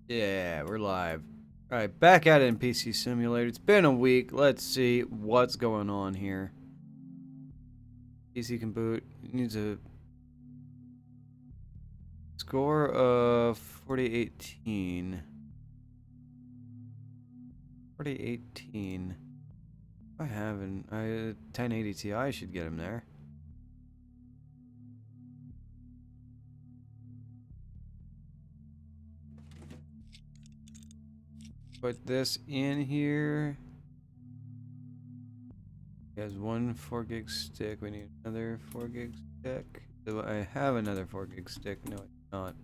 Yeah, we're live. Alright, back at it in PC Simulator. It's been a week. Let's see what's going on here. PC can boot. It needs a score of 4018. 4018. If I haven't, 1080 Ti should get him there. Put this in here. He has one 4 gig stick. We need another 4 gig stick. Do I have another 4 gig stick? No, I do not.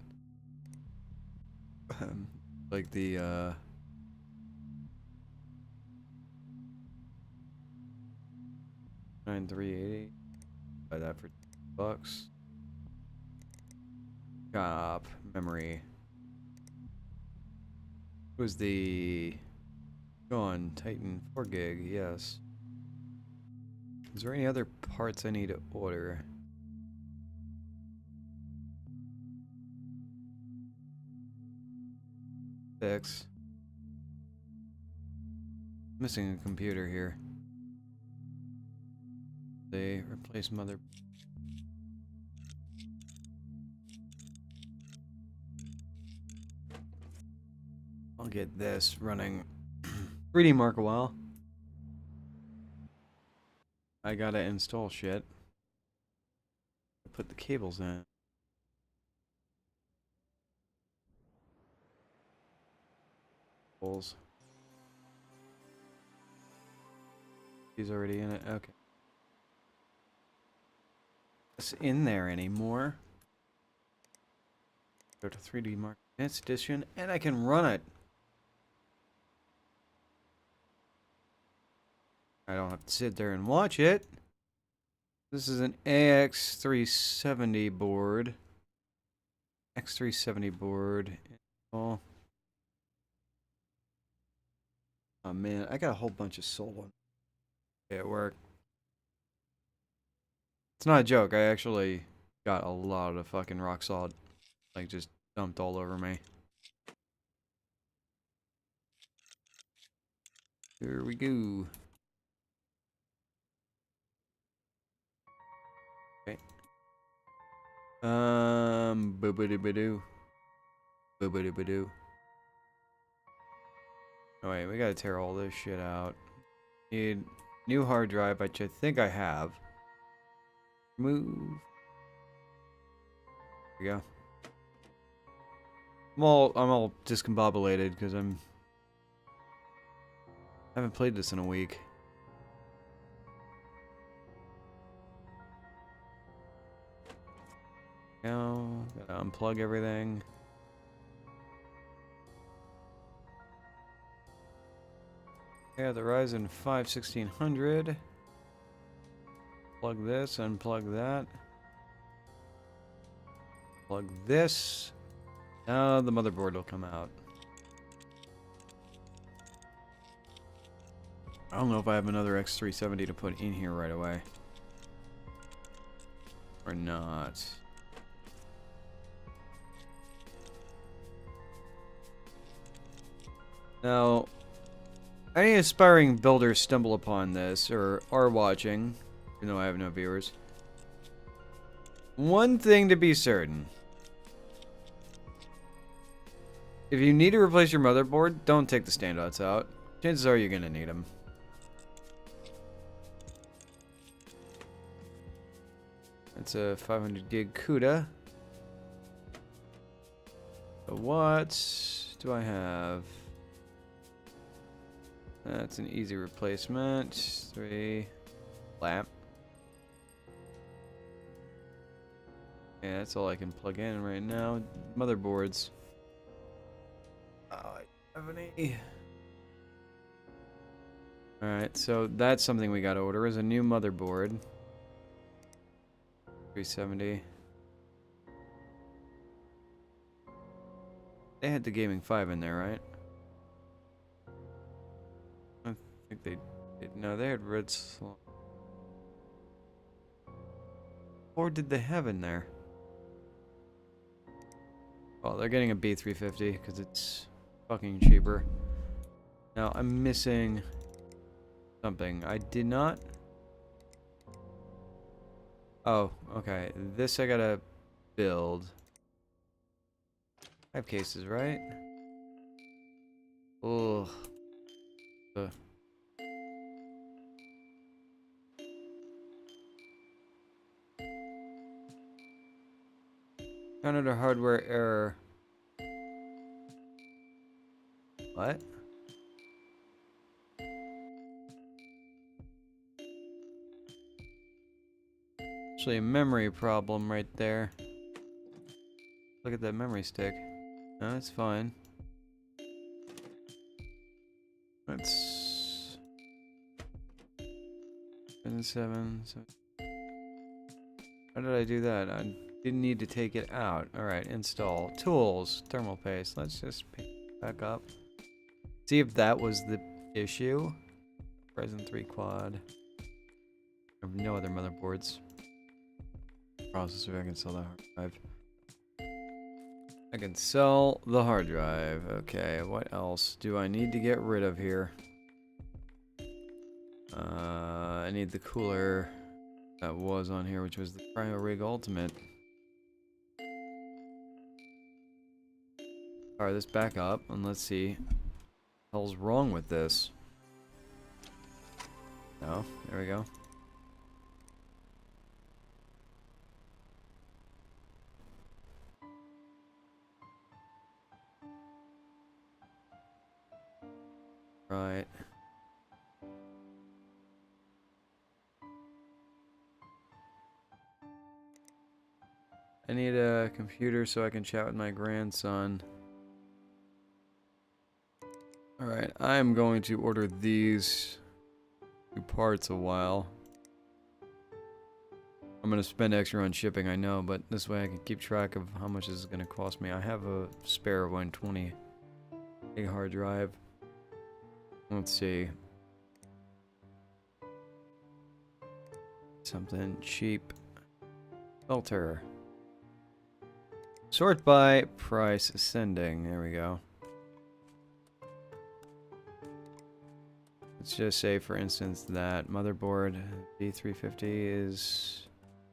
Like the 9380. Buy that for $2. Cop memory. Was the Gone Titan 4 gig? Yes. Is there any other parts I need to order? Six. Missing a computer here. They replace mother. I'll get this running 3D Mark a while. I gotta install shit. Put the cables in. He's already in it. Okay. It's in there anymore. Go to 3D Mark Advanced Edition, and I can run it. I don't have to sit there and watch it. This is an AX370 board. X370 board. Oh man, I got a whole bunch of solar at work. It's not a joke. I actually got a lot of fucking rock solid, like, just dumped all over me. Here we go. Okay. Boo-boo-doo-boo-doo. Boo-boo-doo-boo-doo. Oh wait, we gotta tear all this shit out. Need new hard drive, which I think I have. Move. There we go. I'm all discombobulated because I haven't played this in a week. Now, gotta unplug everything. Yeah, the Ryzen 5 1600. Plug this, unplug that. Plug this. Now the motherboard will come out. I don't know if I have another X370 to put in here right away. Or not. Now, any aspiring builders stumble upon this, or are watching, even though I have no viewers. One thing to be certain. If you need to replace your motherboard, don't take the standouts out. Chances are you're going to need them. That's a 500 gig CUDA. So what do I have? That's an easy replacement. 3 lamp. Yeah, that's all I can plug in right now. Motherboards. Oh, I don't have any. Alright, so that's something we gotta order is a new motherboard. 370. They had the Gaming 5 in there, right? I think they did. No, they had Red Slot. Or did they have in there? Well, they're getting a B350 because it's fucking cheaper. Now, I'm missing something. I did not... Oh, okay. This I gotta build. 5 cases, right? Ugh. Found a hardware error. What? Actually, a memory problem right there. Look at that memory stick. No, it's fine. Let's... 7. How did I do that? I didn't need to take it out. Alright, install. Tools. Thermal paste. Let's just pick it back up. See if that was the issue. Ryzen 3 quad. I have no other motherboards. Processor, I can sell that hard drive. I can sell the hard drive. Okay, what else do I need to get rid of here? I need the cooler that was on here, which was the Cryo Rig Ultimate. Fire this back up, and let's see what the hell's wrong with this. Oh, there we go. Right. I need a computer so I can chat with my grandson. Alright, I'm going to order these 2 parts a while. I'm going to spend extra on shipping, I know, but this way I can keep track of how much this is going to cost me. I have a spare 120 gig hard drive. Let's see. Something cheap. Filter. Sort by price ascending. There we go. Let's just say, for instance, that motherboard B350 is...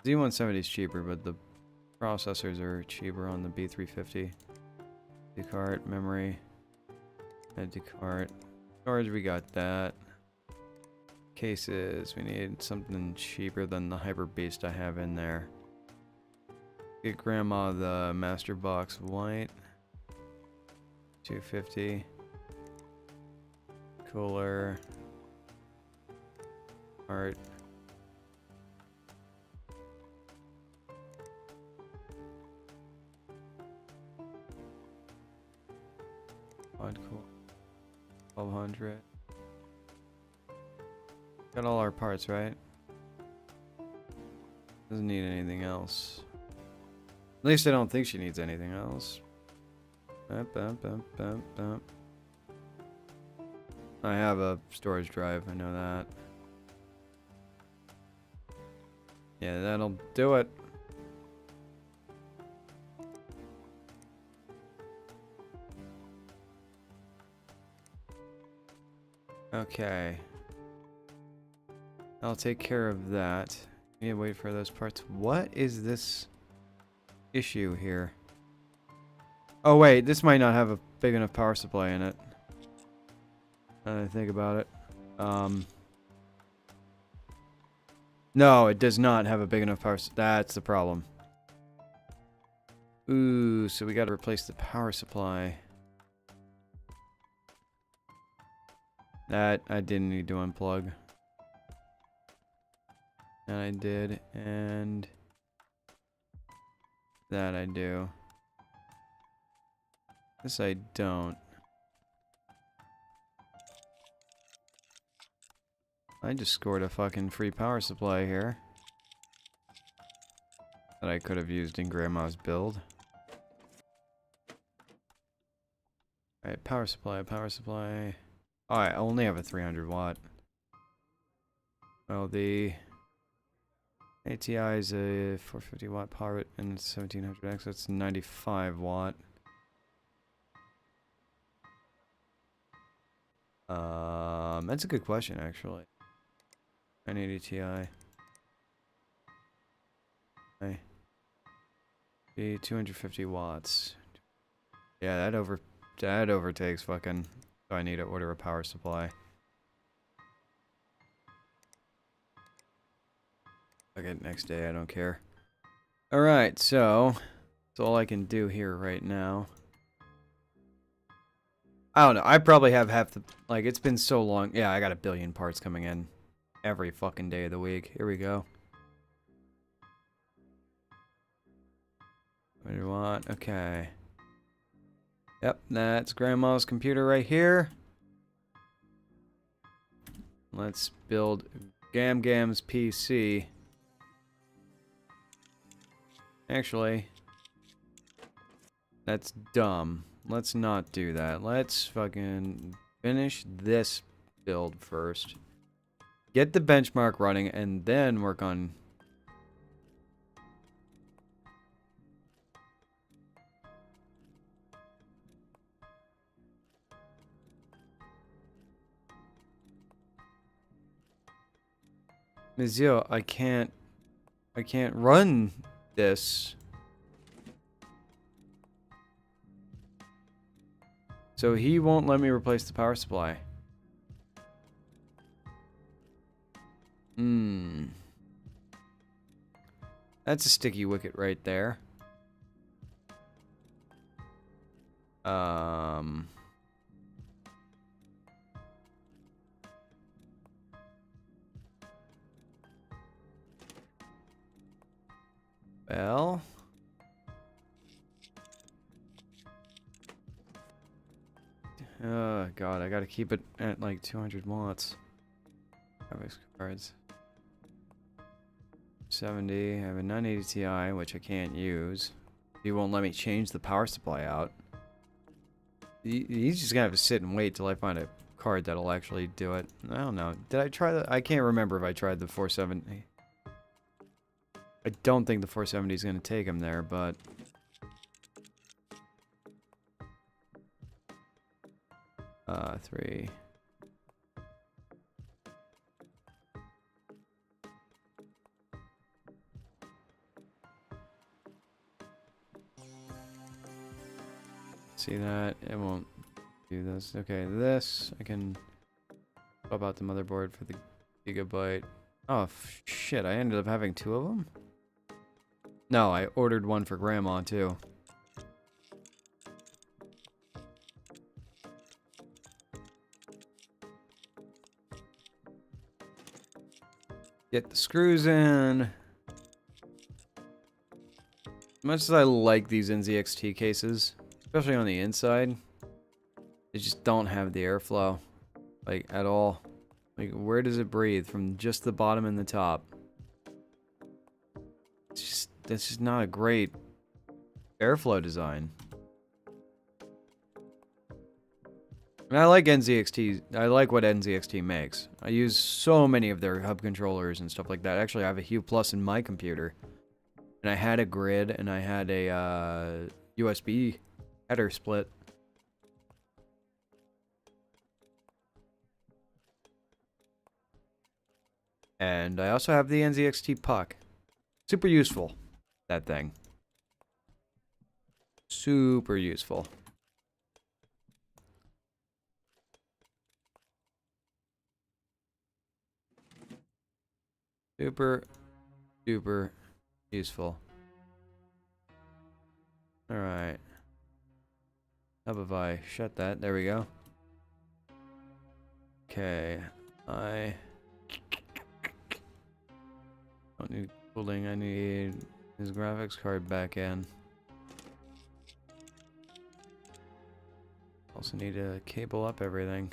Z170 is cheaper, but the processors are cheaper on the B350. Decart, memory. Add decart. Storage, we got that. Cases, we need something cheaper than the Hyper Beast I have in there. Get Grandma the Master Box White. 250. Cooler. Art. Quad core. 1200. Got all our parts, right? Doesn't need anything else. At least I don't think she needs anything else. I have a storage drive, I know that. Yeah, that'll do it. Okay. I'll take care of that. Need to wait for those parts. What is this issue here? Oh wait, this might not have a big enough power supply in it. Now that I think about it. No, it does not have a big enough power. That's the problem. Ooh, so we got to replace the power supply. That I didn't need to unplug. And I did, and That I do. This I don't. I just scored a fucking free power supply here. That I could have used in Grandma's build. Alright, power supply, power supply. Oh, I only have a 300 watt. Well, the ATI is a 450 watt power and it's 1700X, so it's 95 watt. That's a good question, actually. 980 Ti. Okay. Be 250 watts. Yeah, that overtakes fucking. So I need to order a power supply. I'll get it next day, I don't care. Alright, so that's all I can do here right now. I don't know, I probably have half the, like, it's been so long. Yeah, I got a billion parts coming in every fucking day of the week. Here we go. What do you want? Okay. Yep, that's Grandma's computer right here. Let's build Gam's PC. Actually, that's dumb. Let's not do that. Let's fucking finish this build first. Get the benchmark running and then work on... Mizio, I can't run this. So he won't let me replace the power supply. That's a sticky wicket right there. Well, oh god, I gotta keep it at like 200 watts. Graphics cards. 70. I have a 980 Ti, which I can't use. He won't let me change the power supply out. He's just gonna have to sit and wait till I find a card that'll actually do it. I don't know. Did I try the... I can't remember if I tried the 470. I don't think the 470 is gonna take him there, but... Three... See that? It won't do this. Okay, this I can swap out the motherboard for the gigabyte. Oh shit! I ended up having two of them. No, I ordered one for Grandma too. Get the screws in. As much as I like these NZXT cases, especially on the inside, they just don't have the airflow, like, at all. Like, where does it breathe? From just the bottom and the top. It's just, that's just not a great airflow design. And I like NZXT, I like what NZXT makes. I use so many of their hub controllers and stuff like that. Actually, I have a Hue Plus in my computer. And I had a grid, and I had a USB header split. And I also have the NZXT puck. Super useful, that thing. Super useful. Super, super useful. Alright. How about I shut that? There we go. Okay. I don't need cooling. I need his graphics card back in. Also need to cable up everything.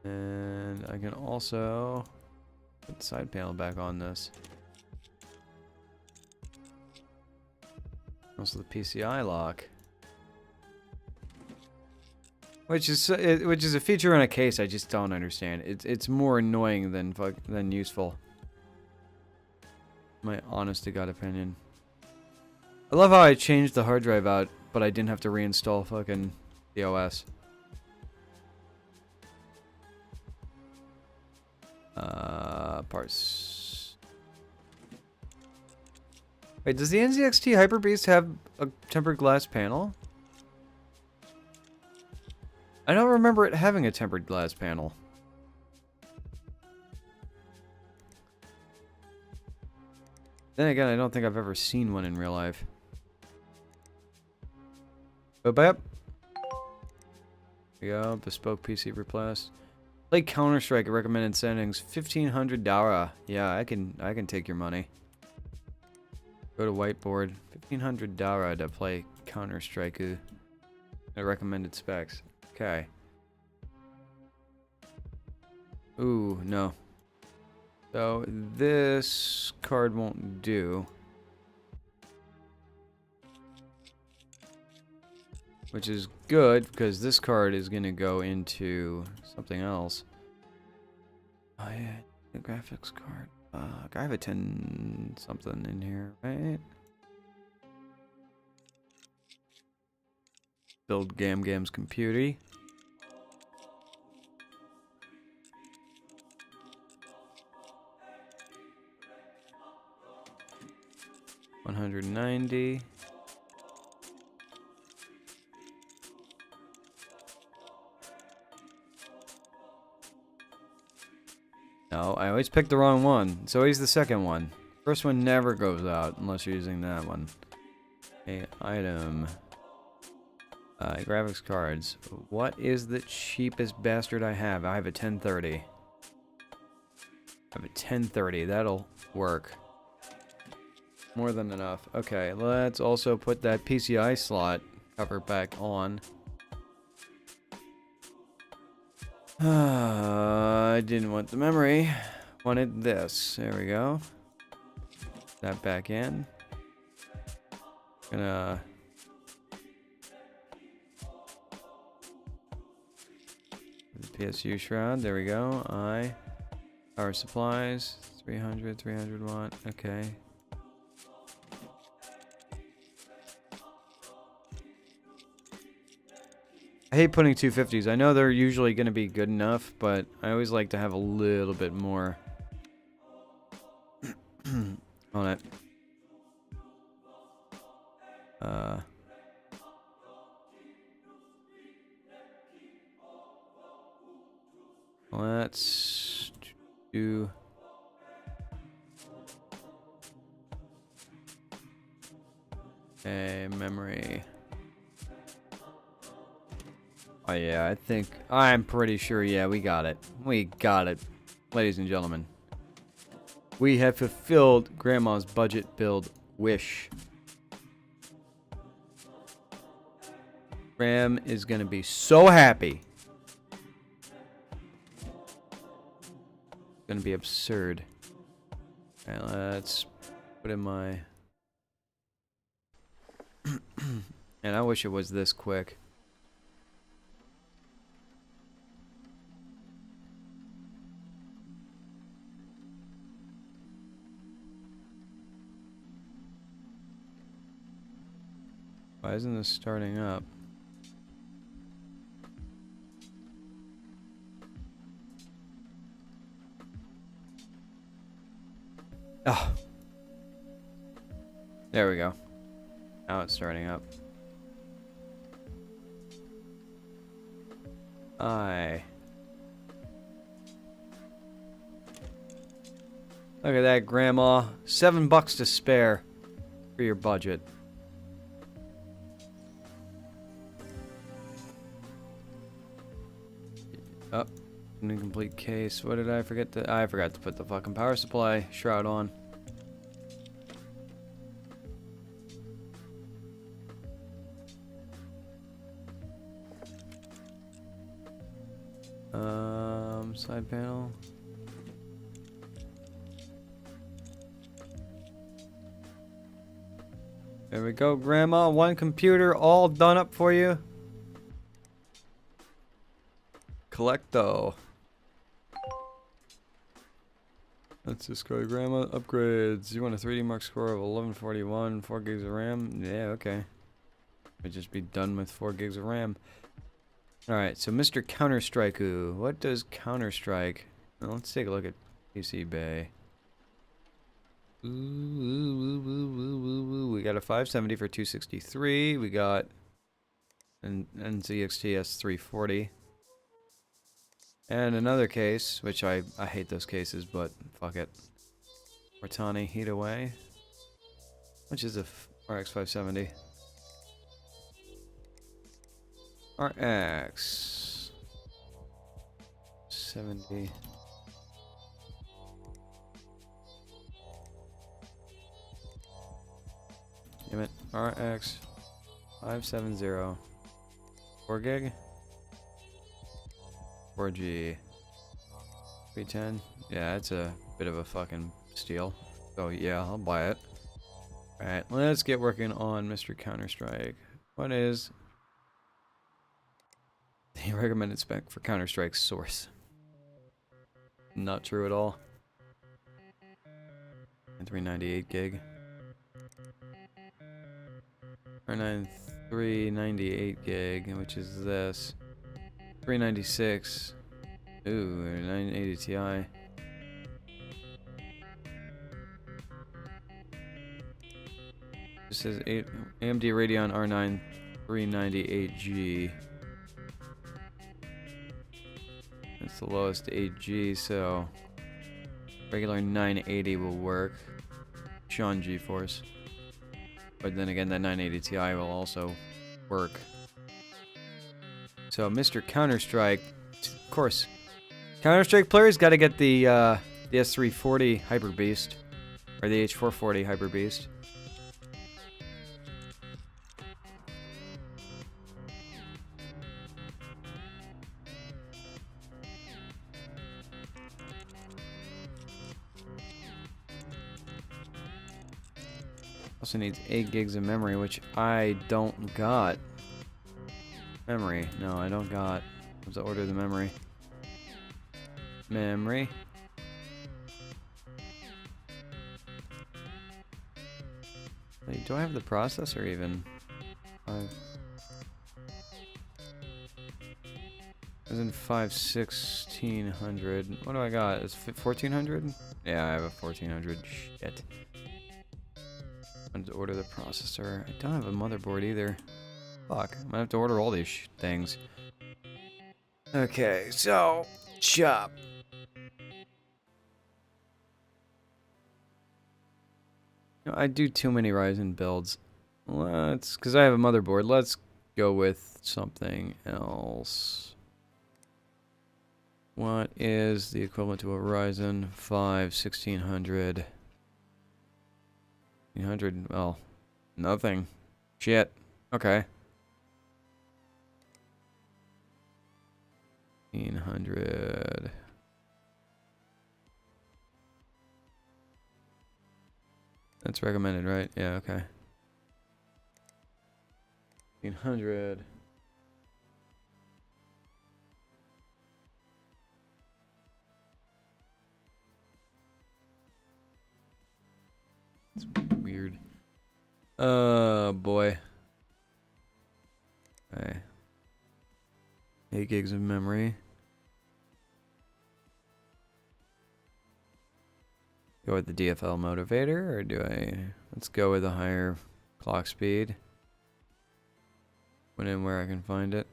And I can also put the side panel back on this. Also the PCI lock. Which is a feature in a case I just don't understand. It's more annoying than useful. My honest to God opinion. I love how I changed the hard drive out, but I didn't have to reinstall fucking the OS. Parse. Wait, does the NZXT Hyper Beast have a tempered glass panel? I don't remember it having a tempered glass panel. Then again, I don't think I've ever seen one in real life. Boop. There we go. Bespoke PC replaced. Play Counter-Strike at recommended settings. $1,500. Yeah, I can take your money. Go to whiteboard. $1,500 to play Counter-Strike at recommended specs. Okay. Ooh, no. So this card won't do. Which is good, because this card is going to go into something else. Oh yeah, the graphics card. I have a 10 something in here, right? Build Gam's computer. $190. No, I always pick the wrong one. It's always the second one. First one never goes out unless you're using that one. Okay, item. Graphics cards. What is the cheapest bastard I have? I have a 1030. I have a 1030. That'll work. More than enough. Okay, let's also put that PCI slot cover back on. I didn't want the memory. Wanted this. There we go. That back in. Gonna the PSU shroud. There we go. Power supplies. 300 watt. Okay. I hate putting 250s. I know they're usually going to be good enough, but I always like to have a little bit more on it. Let's do a memory. Oh yeah, I'm pretty sure, yeah, we got it. We got it. Ladies and gentlemen. We have fulfilled Grandma's budget build wish. Graham is gonna be so happy. It's gonna be absurd. Alright, let's put in my... And I wish it was this quick. Why isn't this starting up? Oh. There we go. Now it's starting up. Look at that, Grandma. $7 to spare for your budget. Oh, an incomplete case. What did I forget to... I forgot to put the fucking power supply shroud on. Side panel. There we go, Grandma. One computer all done up for you. Collecto. Let's just go, Grandma. Upgrades. You want a 3D Mark score of 1141, 4 gigs of RAM? Yeah, okay. We'd just be done with 4 gigs of RAM. Alright, so Mr. Counter-Strike. What does Counter-Strike? Well, let's take a look at PC Bay. We got a 570 for 263. We got an NZXT 340. And another case, which I hate those cases, but fuck it. Cortana Heat Away, which is a RX 570. RX 70. Damn it. RX 570. 4 gig. 4G. 310. Yeah, it's a bit of a fucking steal. So yeah, I'll buy it. Alright, let's get working on Mr. Counter-Strike. What is the recommended spec for Counter-Strike source? Not true at all. And 398 gig. R9 398 gig, which is this. 396. Ooh, 980 Ti. This says AMD Radeon R9 398G. That's the lowest 8G, so regular 980 will work. Sean GeForce. But then again, that 980 Ti will also work. So, Mr. Counter-Strike, of course, Counter-Strike players got to get the S340 Hyper Beast, or the H440 Hyper Beast. Also needs 8 gigs of memory, which I don't got. Memory. No, I don't got. I have to order the memory. Memory. Wait, do I have the processor even? I was in 1600. What do I got? Is 1400? Yeah, I have a 1400. Shit. I have to order the processor. I don't have a motherboard either. Fuck, I'm gonna have to order all these things. Okay, so, shop. You know, I do too many Ryzen builds. Because I have a motherboard, let's go with something else. What is the equivalent to a Ryzen 5 1600? 100, well, nothing. Shit. Okay. 1500. That's recommended, right? Yeah, okay. 1500. It's weird. Oh boy. Okay. 8 gigs of memory. Go with the DFL motivator, or do I... Let's go with a higher clock speed. Put in where I can find it.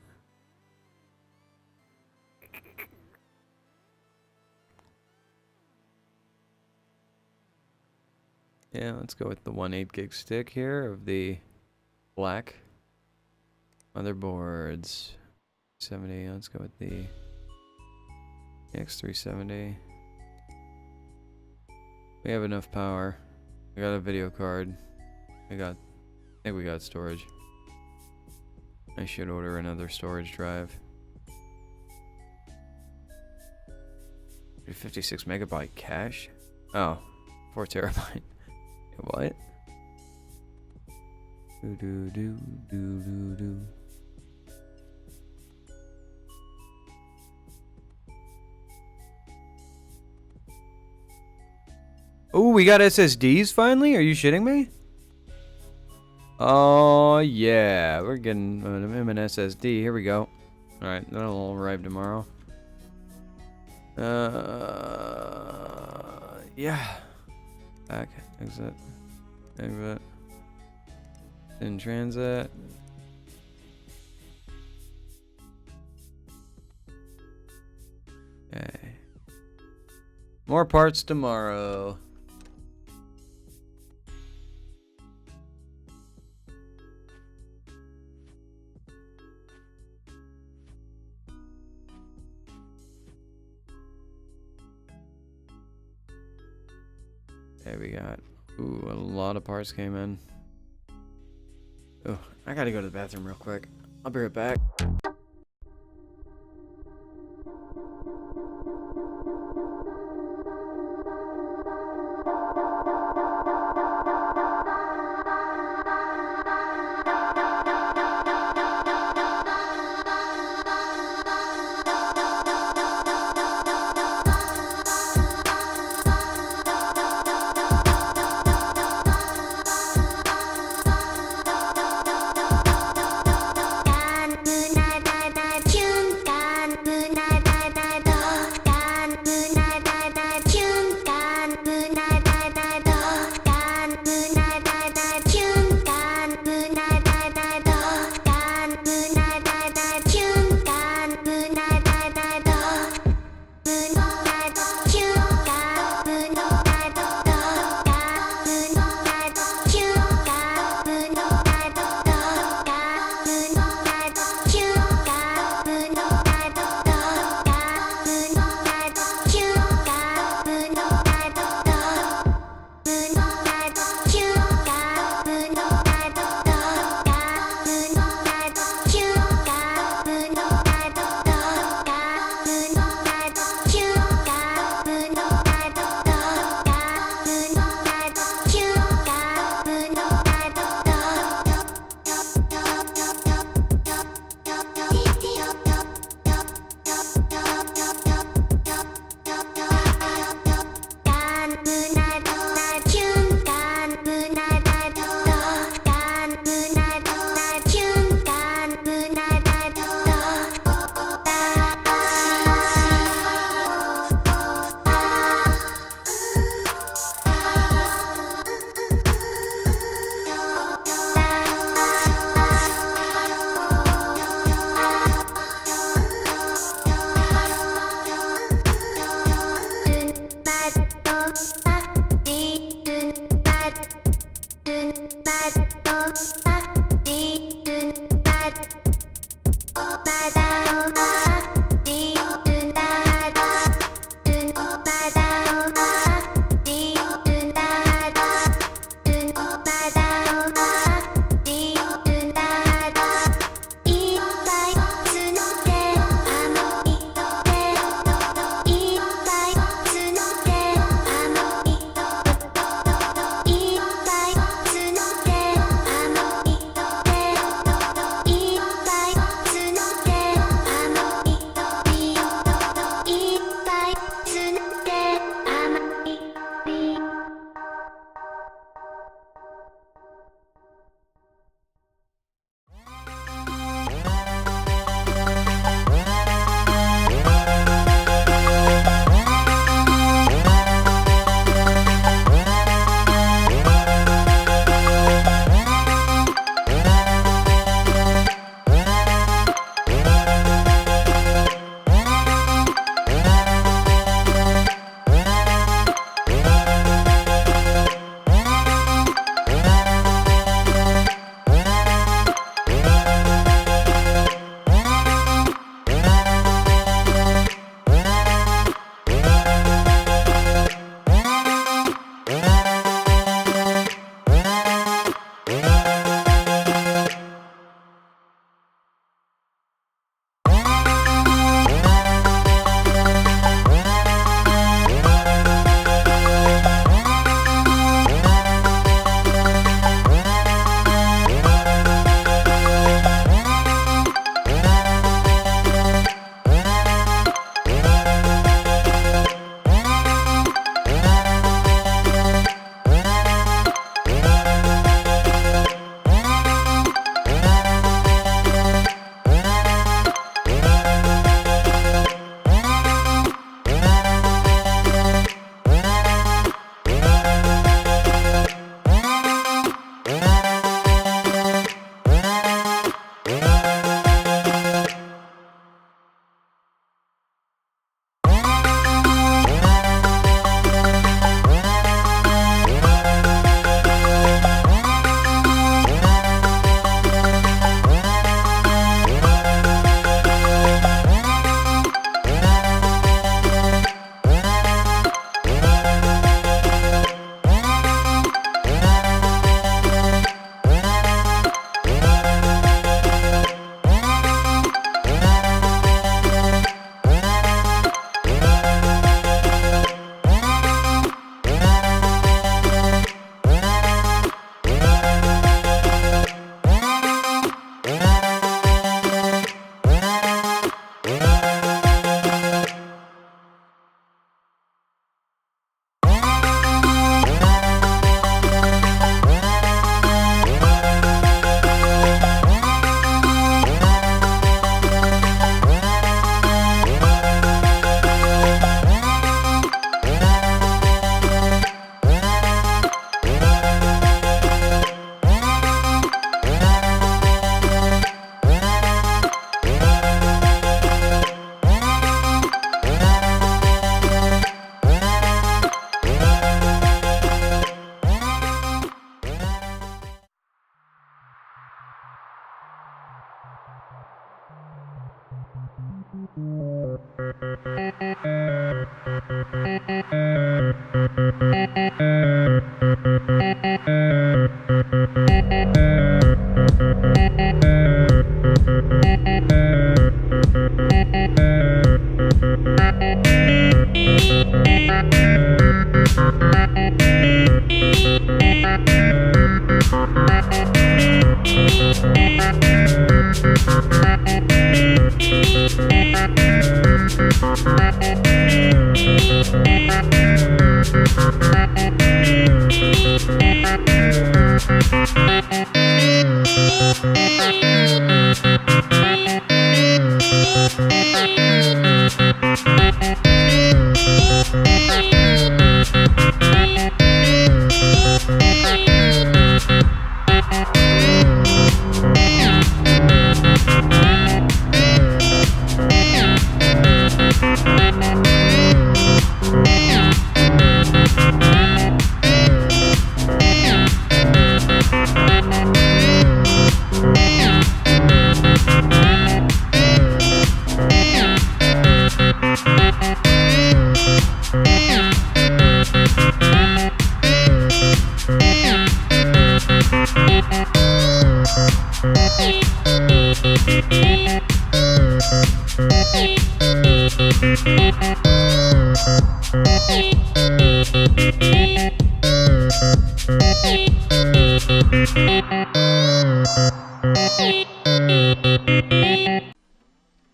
Yeah, let's go with the 1/8 gig stick here of the black motherboards. 70, let's go with the X370. We have enough power. We got a video card. I think we got storage. I should order another storage drive. 56 megabyte cache? Oh, 4 terabyte. What? Do do do do do do. Oh, we got SSDs finally? Are you shitting me? Oh yeah, we're getting him an SSD. Here we go. All right, that'll arrive tomorrow. Yeah. Back, exit, exit. In transit. Okay. More parts tomorrow. There we got. Ooh, a lot of parts came in. Oh, I gotta go to the bathroom real quick. I'll be right back.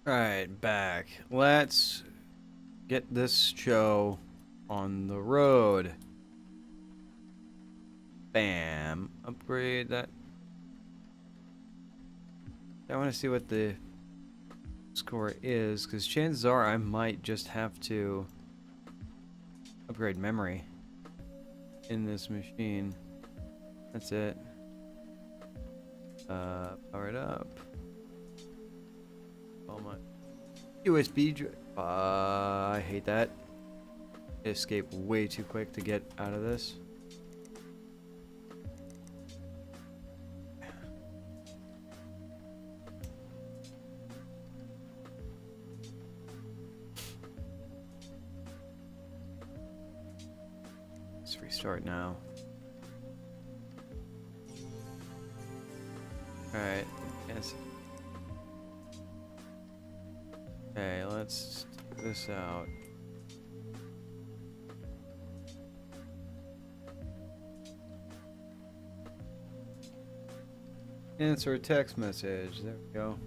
Alright, back. Let's get this show on the road. Bam. Upgrade that. I want to see what the score is, because chances are I might just have to upgrade memory in this machine. That's it. Power it up. Oh my. USB drive. I hate that. I escape way too quick to get out of this. Let's restart now. Alright, yes. Okay, let's take this out. Answer a text message. There we go.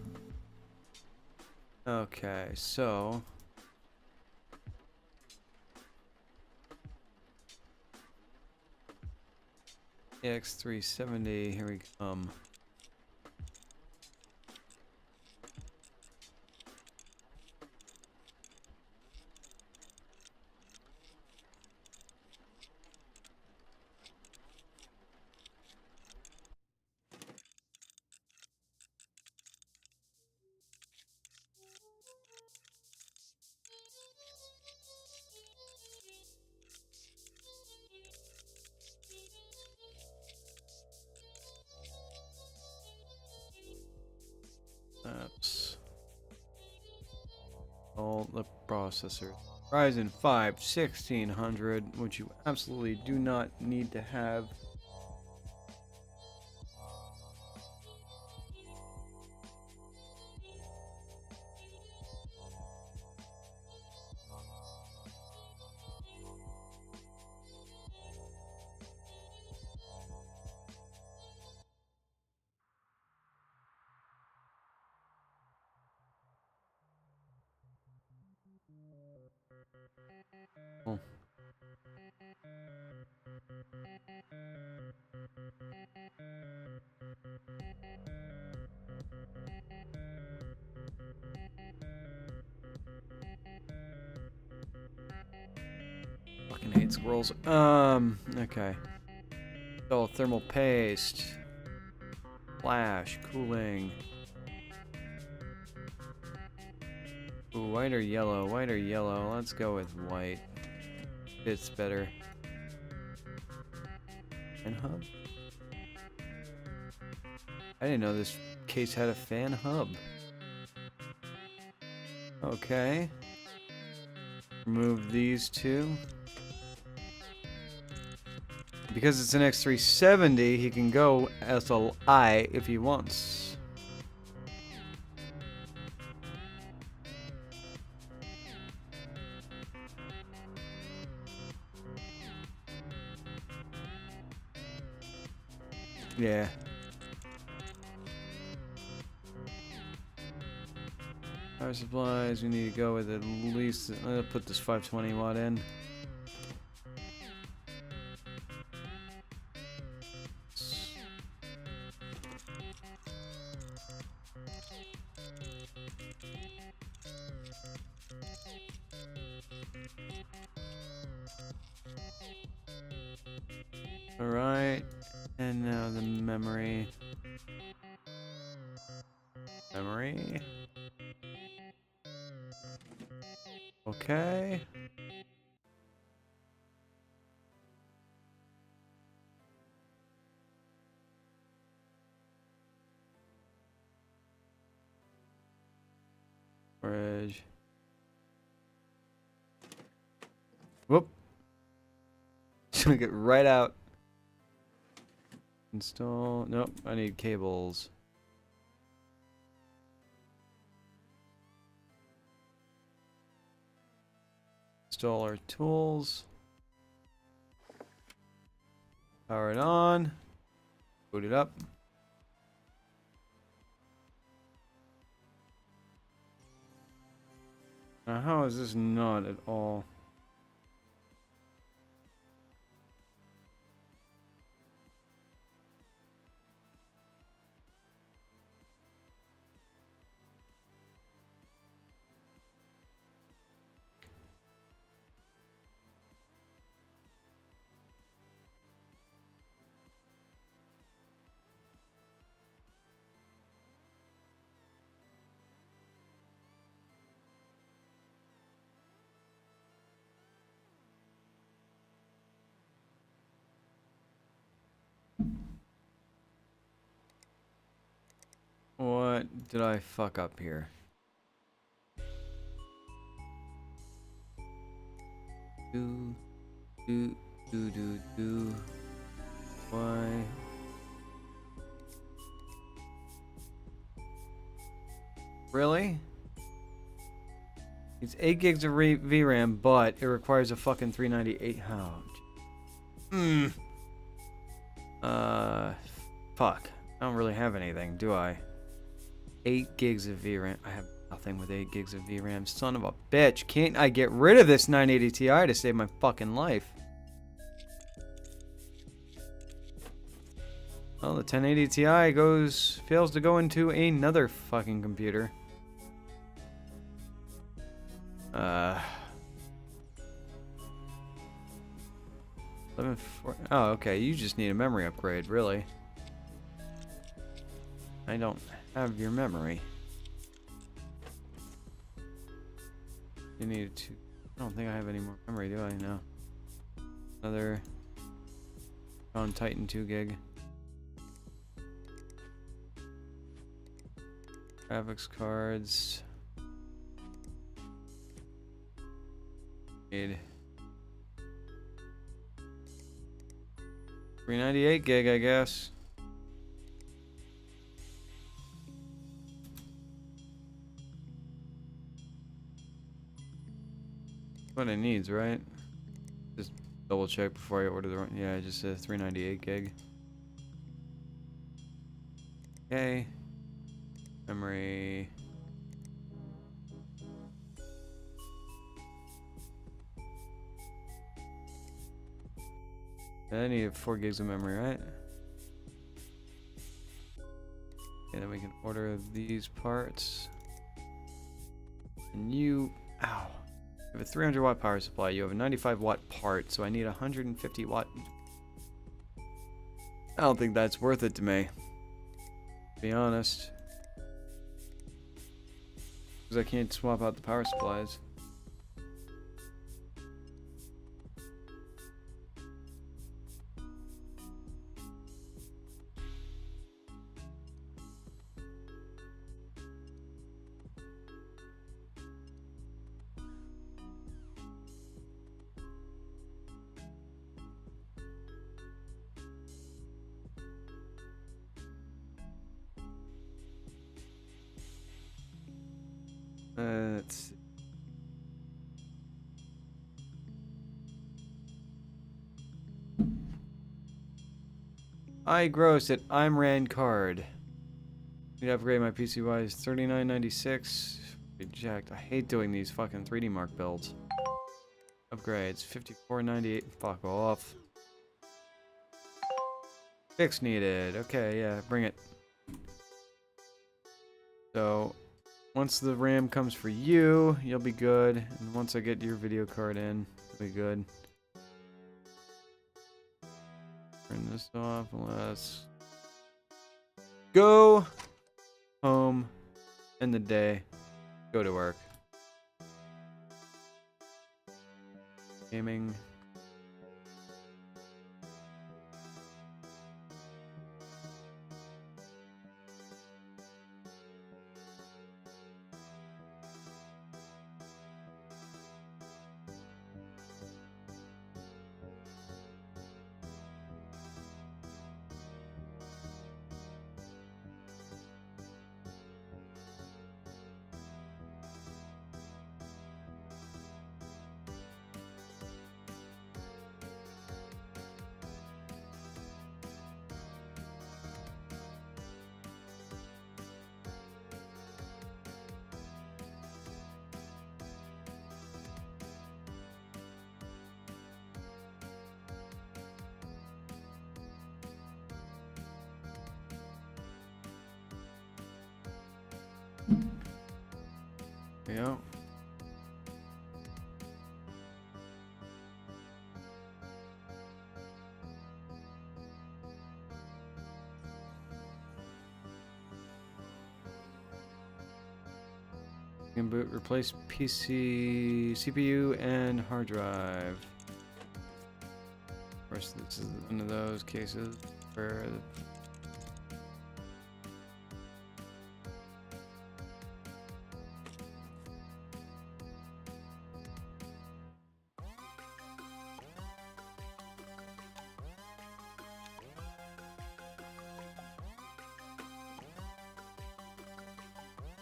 Okay, so X370, here we come. That's all the processor. Ryzen 5 1600, which you absolutely do not need to have. Oh. Fucking hate squirrels. Okay. So thermal paste. Flash, cooling. Ooh, white or yellow? White or yellow? Let's go with white. Fits better. Fan hub? I didn't know this case had a fan hub. Okay. Remove these two. Because it's an X370, he can go SLI if he wants. Yeah. Power supplies, we need to go with at least, put this 520 watt in. Alright, and now the memory. Memory. Okay. Storage. Whoop. Just gonna get right out. Install. Nope, I need cables. Install our tools. Power it on. Boot it up. Now, how is this not at all? What did I fuck up here? Do. Why? Really? It's 8 gigs of VRAM, but it requires a fucking 398. Fuck. I don't really have anything, do I? 8 gigs of VRAM. I have nothing with 8 gigs of VRAM. Son of a bitch. Can't I get rid of this 980 Ti to save my fucking life? Well, the 1080 Ti fails to go into another fucking computer. 11.4. Oh, okay. You just need a memory upgrade, really. I don't have your memory. You need to. I don't think I have any more memory, do I? No. Another. On Titan 2 gig. Graphics cards. Need 398 gig, I guess. What it needs, right? Just double check before I order the wrong. Yeah, just a 398 gig. Okay. Memory. I need 4 gigs of memory, right? And then we can order these parts. And you, ow. You have a 300 watt power supply. You have a 95 watt part, so I need a 150 watt. I don't think that's worth it to me, to be honest. Because I can't swap out the power supplies. Let's see. I gross it. I'm Rand card. Need to upgrade my PCY is 3996. Reject. I hate doing these fucking 3D Mark builds. Upgrades 5498. Fuck off. Fix needed. Okay, yeah, bring it. So, once the RAM comes for you, you'll be good. And once I get your video card in, you'll be good. Turn this off. Let's go home. End the day. Go to work. Gaming. There we go. Can boot, replace PC, CPU, and hard drive. Of course, this is one of those cases where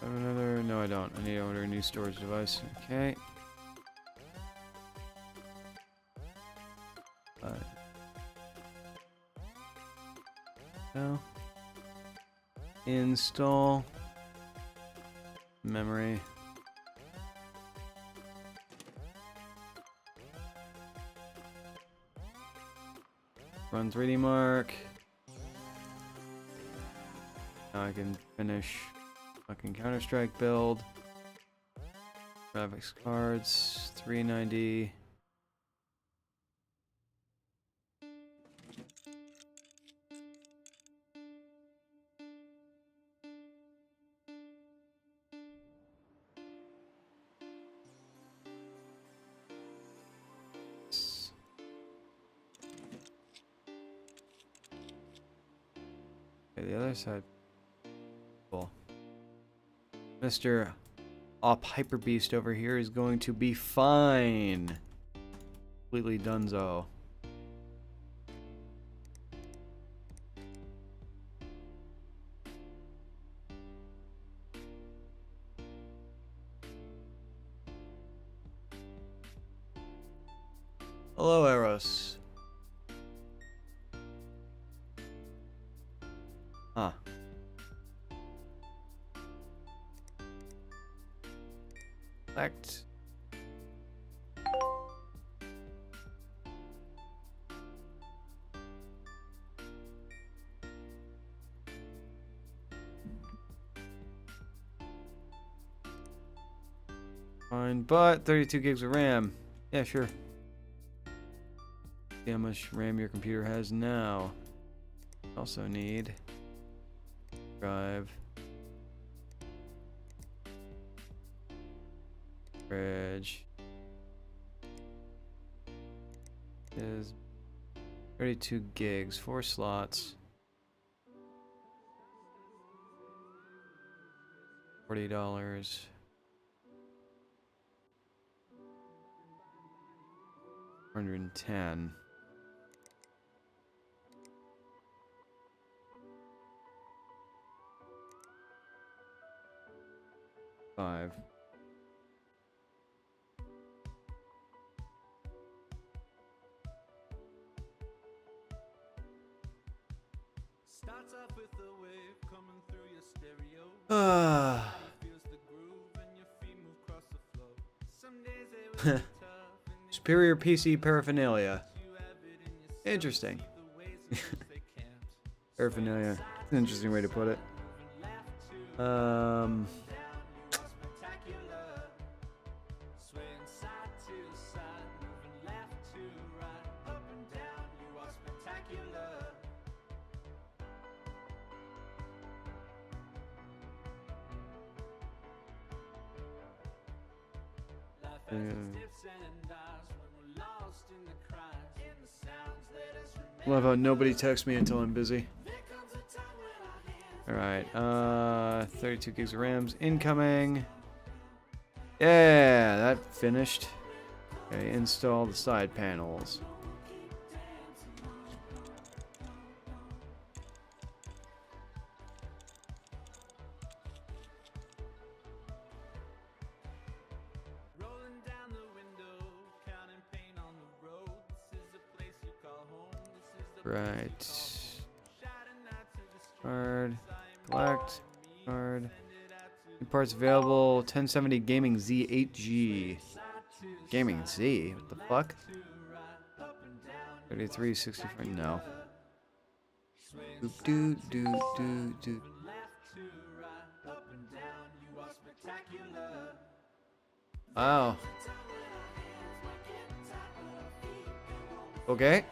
another. No, I don't. I need to order a new storage device. Okay. No. Install memory. Run 3D Mark. Now I can finish fucking Counter-Strike build. Graphics cards, 390. Okay, the other side. Cool. Mr. Op Hyper Beast over here is going to be fine. Completely donezo. Hello, Eros. Huh. Select. Fine, but 32 gigs of RAM. Yeah, sure. See how much RAM your computer has now. Also need drive, fridge is 32 gigs, 4 slots, $40, 110. Five. Superior PC paraphernalia. Interesting. Paraphernalia. It's an interesting way to put it. Love how nobody texts me until I'm busy. Alright, 32 gigs of RAMs incoming. Yeah, that finished. Okay, install the side panels. Right. Card. Collect. Card. New parts available. 1070 Gaming Z 8G. Gaming Z? What the fuck? 3364. No. Do do do do do. Wow. Okay.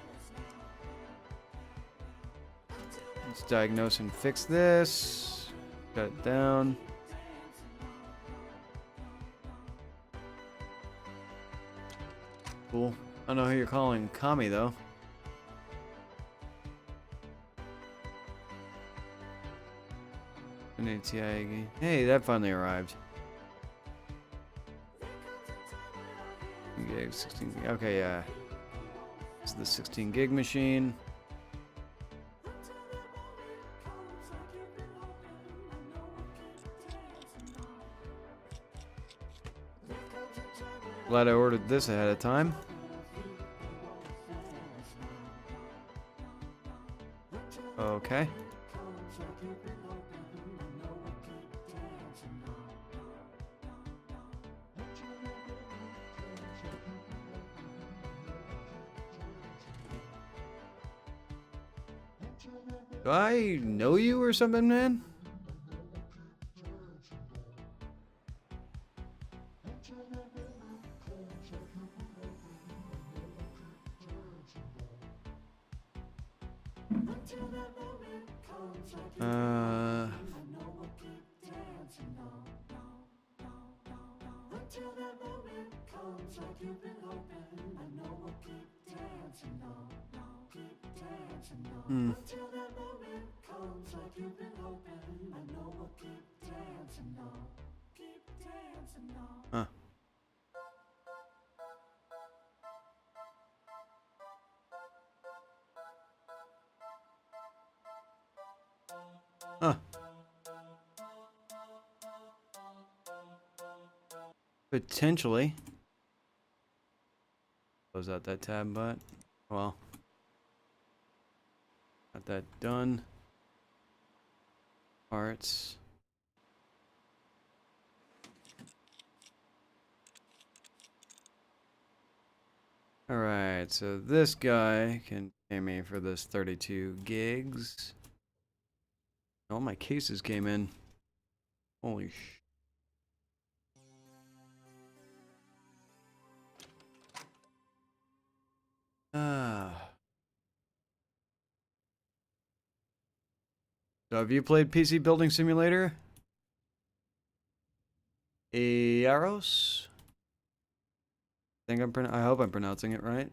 Let's diagnose and fix this. Cut it down. Cool. I don't know who you're calling Kami though. An ATI. Hey, that finally arrived. Gig 16. Okay, yeah. This is the 16 gig machine. Glad I ordered this ahead of time. Okay. Do I know you or something, man? Huh. Huh. Potentially. Close out that tab, but well, got that done. Parts. Alright, so this guy can pay me for this 32 gigs. All my cases came in. Holy sh... Ah. So have you played PC Building Simulator? Eros? I hope I'm pronouncing it right.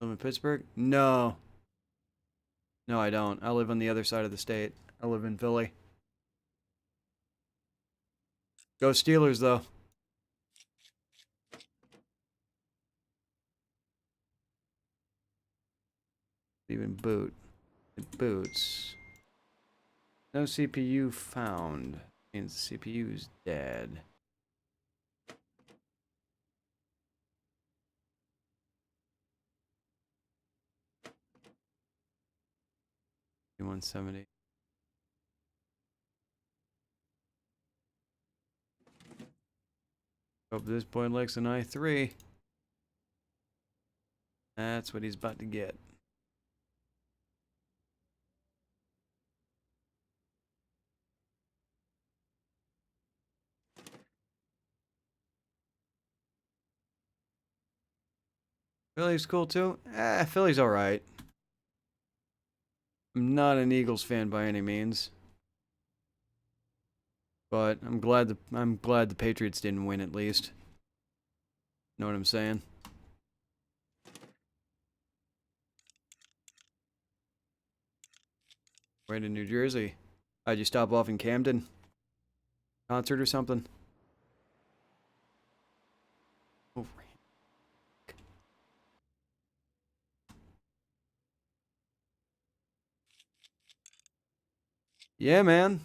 Live in Pittsburgh? No. No, I don't. I live on the other side of the state. I live in Philly. Go Steelers, though. Even boot. It boots. No CPU found. Means the CPU's dead. $170. Hope this boy likes an i3. That's what he's about to get. Philly's cool too? Philly's alright. I'm not an Eagles fan by any means. But I'm glad the Patriots didn't win at least. Know what I'm saying? Right in New Jersey. How'd you stop off in Camden? Concert or something? Oh. Yeah, man.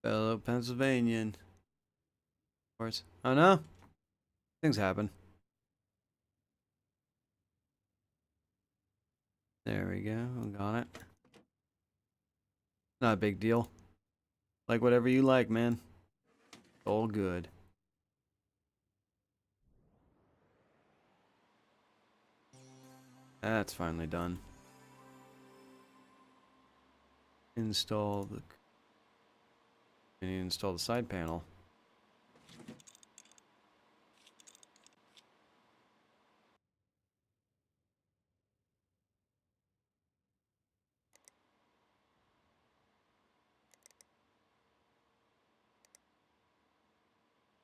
Fellow Pennsylvanian. Of course. Oh no? Things happen. There we go. Got it. Not a big deal. Like whatever you like, man. All good. That's finally done. Install the... I need to install the side panel.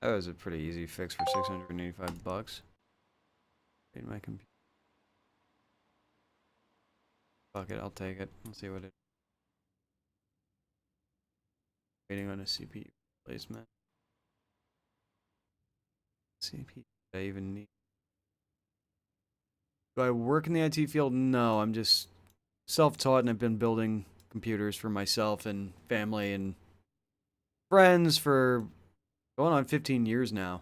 That was a pretty easy fix for 685 bucks. Made my computer. Fuck it, I'll take it. Let's see what it... Waiting on a CPU replacement. CPU I even need. Do I work in the IT field? No, I'm just self-taught and I've been building computers for myself and family and friends for going on 15 years now.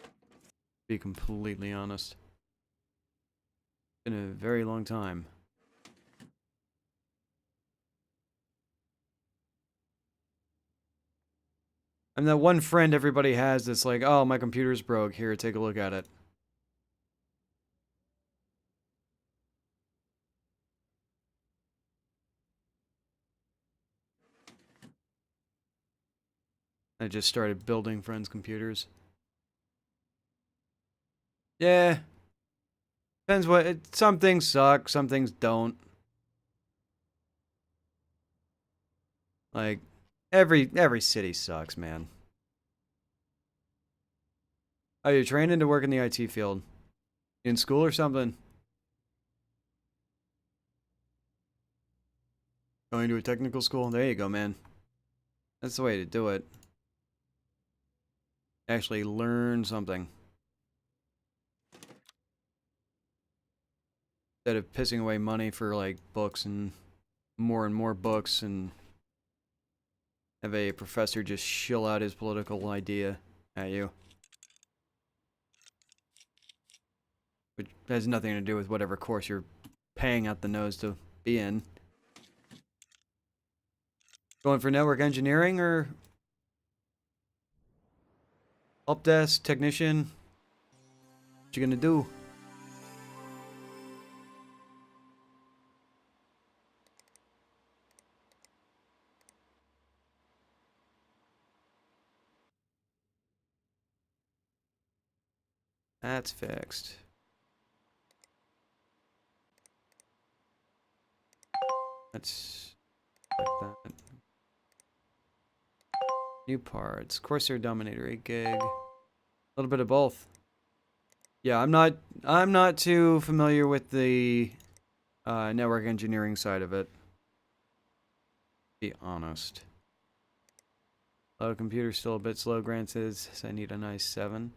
To be completely honest. Been a very long time. I'm that one friend everybody has that's like, oh, my computer's broke. Here, take a look at it. I just started building friends' computers. Yeah. Depends what... some things suck, some things don't. Like, every city sucks, man. Oh, you're training to work in the IT field. In school or something? Going to a technical school? There you go, man. That's the way to do it. Actually learn something. Instead of pissing away money for, like, books and more books and have a professor just shill out his political idea at you. Which has nothing to do with whatever course you're paying out the nose to be in. Going for network engineering or help desk, technician? What you gonna do? That's fixed. That's like that. New parts. Corsair Dominator 8 gig. A little bit of both. Yeah, I'm not too familiar with the network engineering side of it. Be honest. Computer's still a bit slow, granted, so I need a nice 7.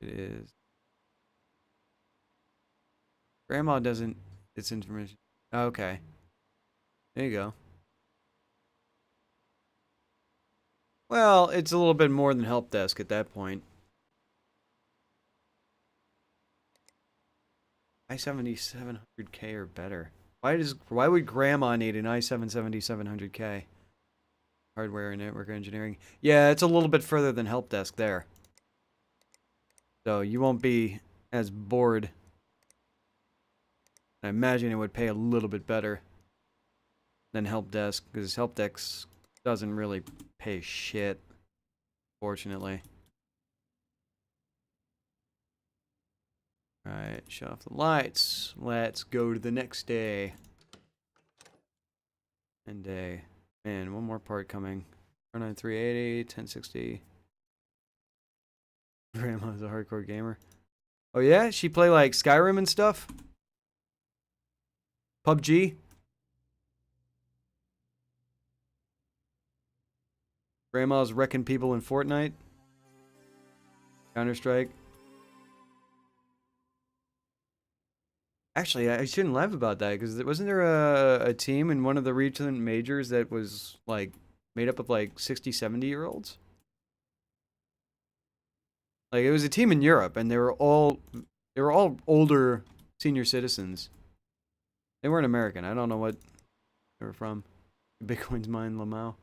It is. Grandma doesn't... It's information. Okay. There you go. Well, it's a little bit more than help desk at that point. i7-7700K or better. Why would Grandma need an i7-7700K? Hardware and network engineering. Yeah, it's a little bit further than help desk there. So you won't be as bored. I imagine it would pay a little bit better than help desk, because help desk doesn't really pay shit, fortunately. Alright, shut off the lights. Let's go to the next day. And day. Man, one more part coming. 49380, 1060. Grandma's a hardcore gamer. Oh yeah? She play like Skyrim and stuff? PUBG? Grandma's wrecking people in Fortnite? Counter-Strike? Actually, I shouldn't laugh about that, because wasn't there a team in one of the recent majors that was, like, made up of, like, 60, 70-year-olds? Like, it was a team in Europe, and they were all older senior citizens. They weren't American. I don't know what they were from. Bitcoin's mine, Lamau.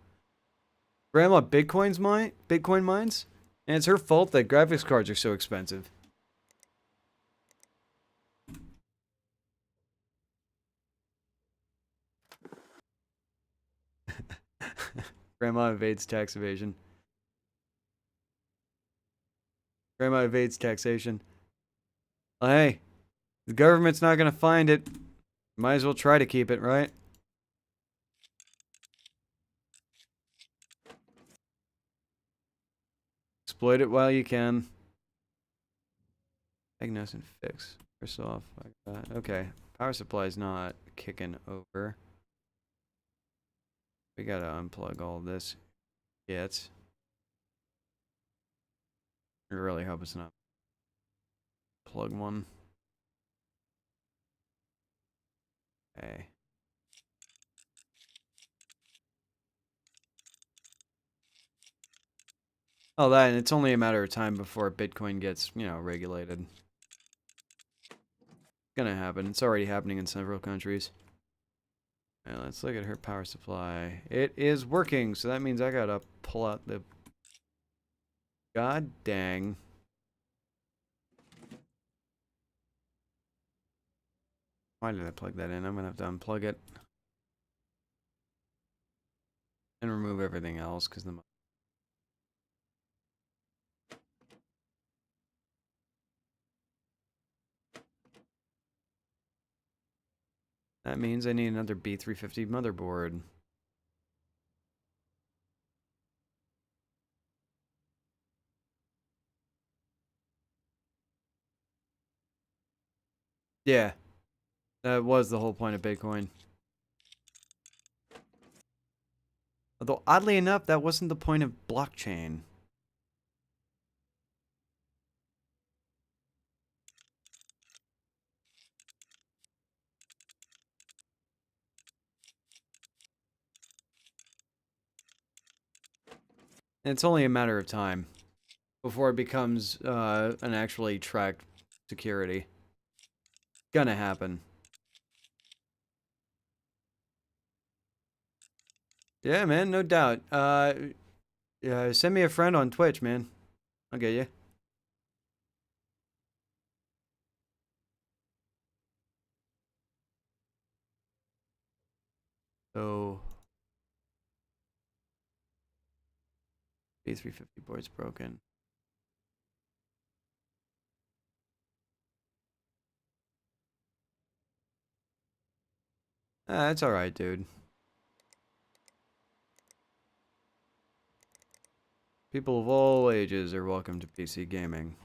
Grandma Bitcoin mines? And it's her fault that graphics cards are so expensive. Grandma evades tax evasion. Grandma evades taxation. Well, hey, the government's not gonna find it. Might as well try to keep it, right? Exploit it while you can. Diagnose and fix. First off, like that. Okay. Power supply's not kicking over. We gotta unplug all this. Shit. I really hope it's not. Plug one. Okay. Oh, that, and it's only a matter of time before Bitcoin gets, regulated. It's gonna happen. It's already happening in several countries. Alright, let's look at her power supply. It is working, so that means I gotta pull out the... God dang. Why did I plug that in? I'm gonna have to unplug it. And remove everything else, because the... That means I need another B350 motherboard. Yeah, that was the whole point of Bitcoin. Although, oddly enough, that wasn't the point of blockchain. And it's only a matter of time before it becomes an actually tracked security. Gonna happen. Yeah, man, no doubt. Yeah, send me a friend on Twitch, man. I'll get you. So, B350 board's broken. Ah, that's alright, dude. People of all ages are welcome to PC gaming.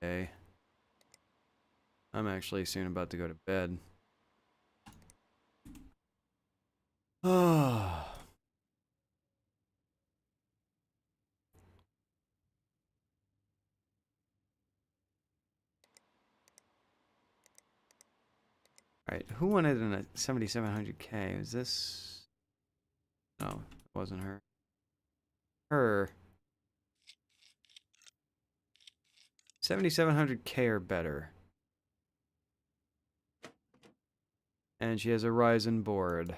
Okay. I'm actually soon about to go to bed. Oh. Alright, who wanted a 7700K? Is this... No, it wasn't her. Her. 7700K or better. And she has a Ryzen board.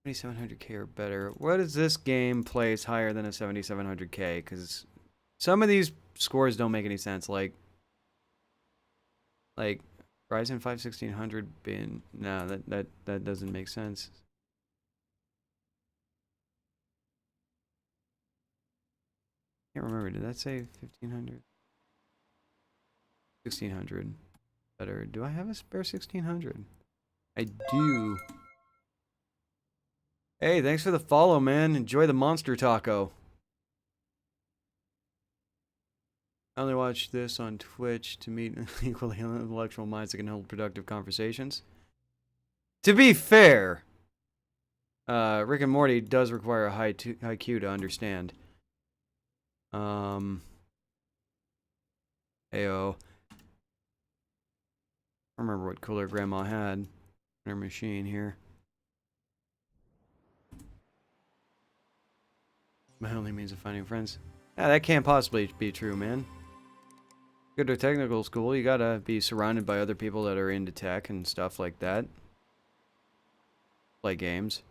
7700K or better. What is this game plays higher than a 7700K? Because some of these scores don't make any sense. Like Ryzen 5 1600 being no, that doesn't make sense. Can't remember. Did that say 1500? 1600 better. Do I have a spare 1600? I do. Hey, thanks for the follow, man. Enjoy the monster taco. I only watch this on Twitch to meet equally intellectual minds that can hold productive conversations. To be fair, Rick and Morty does require a high IQ to understand. Ayo. I remember what cooler Grandma had in her machine here. My only means of finding friends. Yeah, that can't possibly be true, man. Go to technical school, you gotta be surrounded by other people that are into tech and stuff like that. Play games.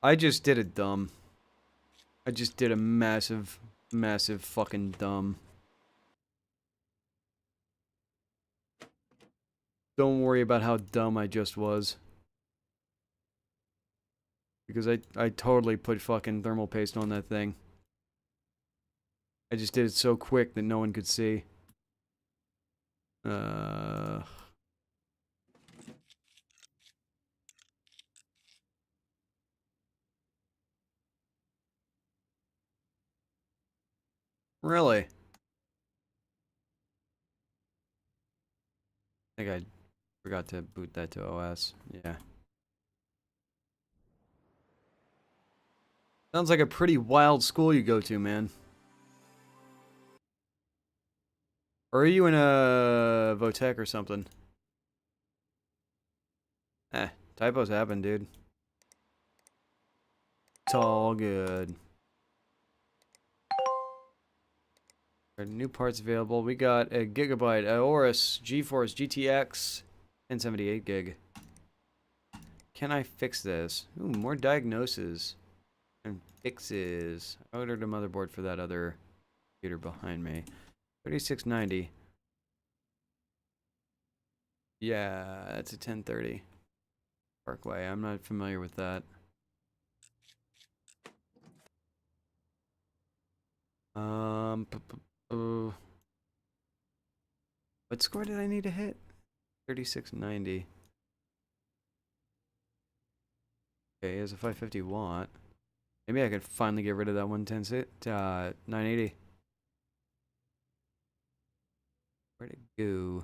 I just did a dumb. I just did a massive fucking dumb. Don't worry about how dumb I just was. Because I totally put fucking thermal paste on that thing. I just did it so quick that no one could see. Really? I think I forgot to boot that to OS. Yeah. Sounds like a pretty wild school you go to, man. Or are you in a Votech or something? Typos happen, dude. It's all good. New parts available. We got a gigabyte Aorus GeForce GTX 1078 gig. Can I fix this? Ooh, more diagnoses and fixes. I ordered a motherboard for that other computer behind me. 3690. Yeah, that's a 1030. Parkway. I'm not familiar with that. What score did I need to hit? 3690. Okay, it's a 550 watt. Maybe I could finally get rid of that 980. Where'd it go?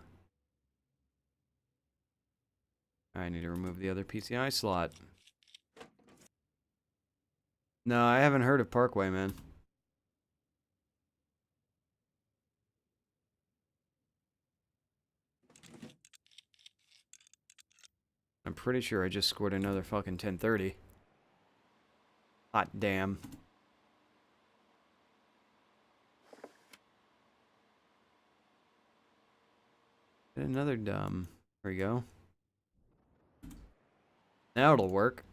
I need to remove the other PCI slot. No, I haven't heard of Parkway, man. I'm pretty sure I just scored another fucking 1030. Hot damn. Another dumb. There we go. Now it'll work.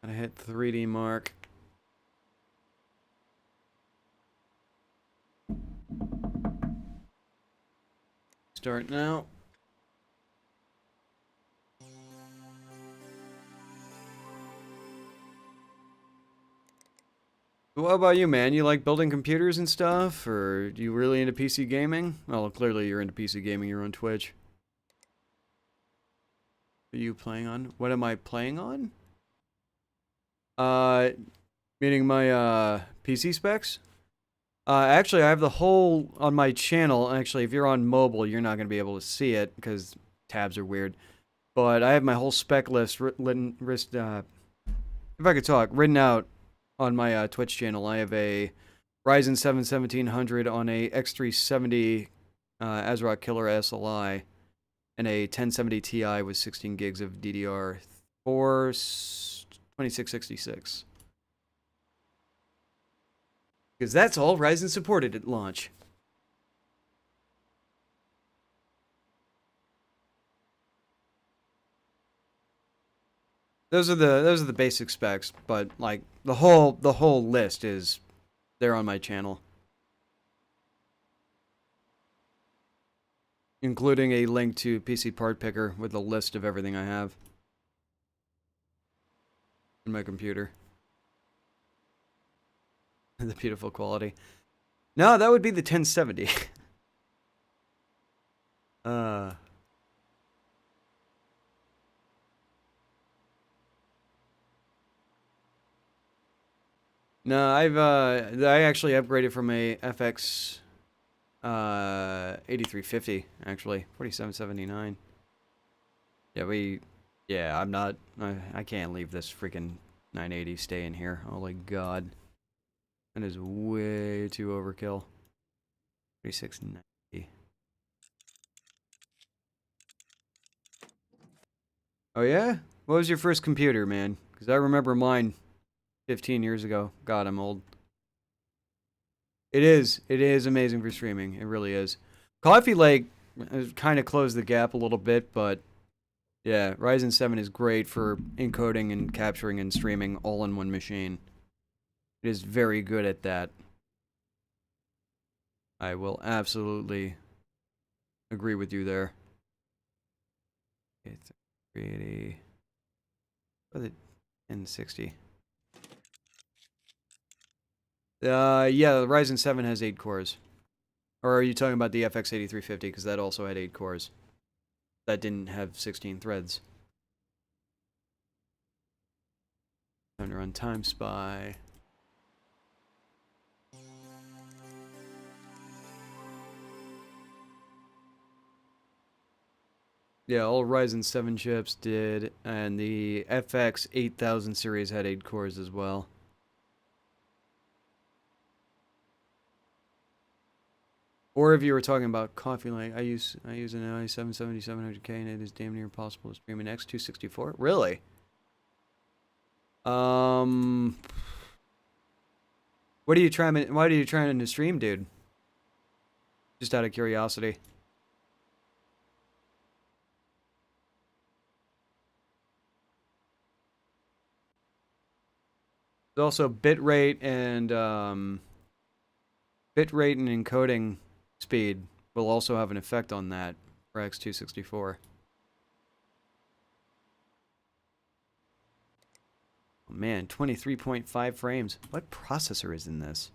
Gotta hit 3D mark. Start now. What about you, man? You like building computers and stuff? Or are you really into PC gaming? Well, clearly you're into PC gaming. You're on Twitch. What are you playing on? What am I playing on? Meaning my, PC specs? Actually, I have the whole on my channel. Actually, if you're on mobile, you're not going to be able to see it because tabs are weird. But I have my whole spec list written, if I could talk, written out on my Twitch channel. I have a Ryzen 7 1700 on a X370 ASRock Killer SLI and a 1070 Ti with 16 gigs of DDR4 2666. Because that's all Ryzen supported at launch. Those are the basic specs, but like the whole list is there on my channel, including a link to PC Part Picker with a list of everything I have in my computer. The beautiful quality. No, that would be the 1070. No, I actually upgraded from a FX 8350 actually, 4779. Yeah, I'm not I can't leave this freaking 980 staying here. Holy god. That is way too overkill. 3690. Oh yeah? What was your first computer, man? Because I remember mine 15 years ago. God, I'm old. It is. It is amazing for streaming. It really is. Coffee Lake kind of closed the gap a little bit, but yeah, Ryzen 7 is great for encoding and capturing and streaming all in one machine. It is very good at that. I will absolutely agree with you there. It's 380. What is it? 1060. Yeah, the Ryzen 7 has 8 cores. Or are you talking about the FX 8350? Because that also had 8 cores. That didn't have 16 threads. Time to run Time Spy. Yeah, all Ryzen 7 chips did, and the FX 8000 series had 8 cores as well. Or if you were talking about Coffee Lake, I use an i7 7700K and it is damn near impossible to stream an X264. Really? What are you trying? Why are you trying to stream, dude? Just out of curiosity. There's also bitrate and encoding speed will also have an effect on that for X264. Oh man, 23.5 frames. What processor is in this?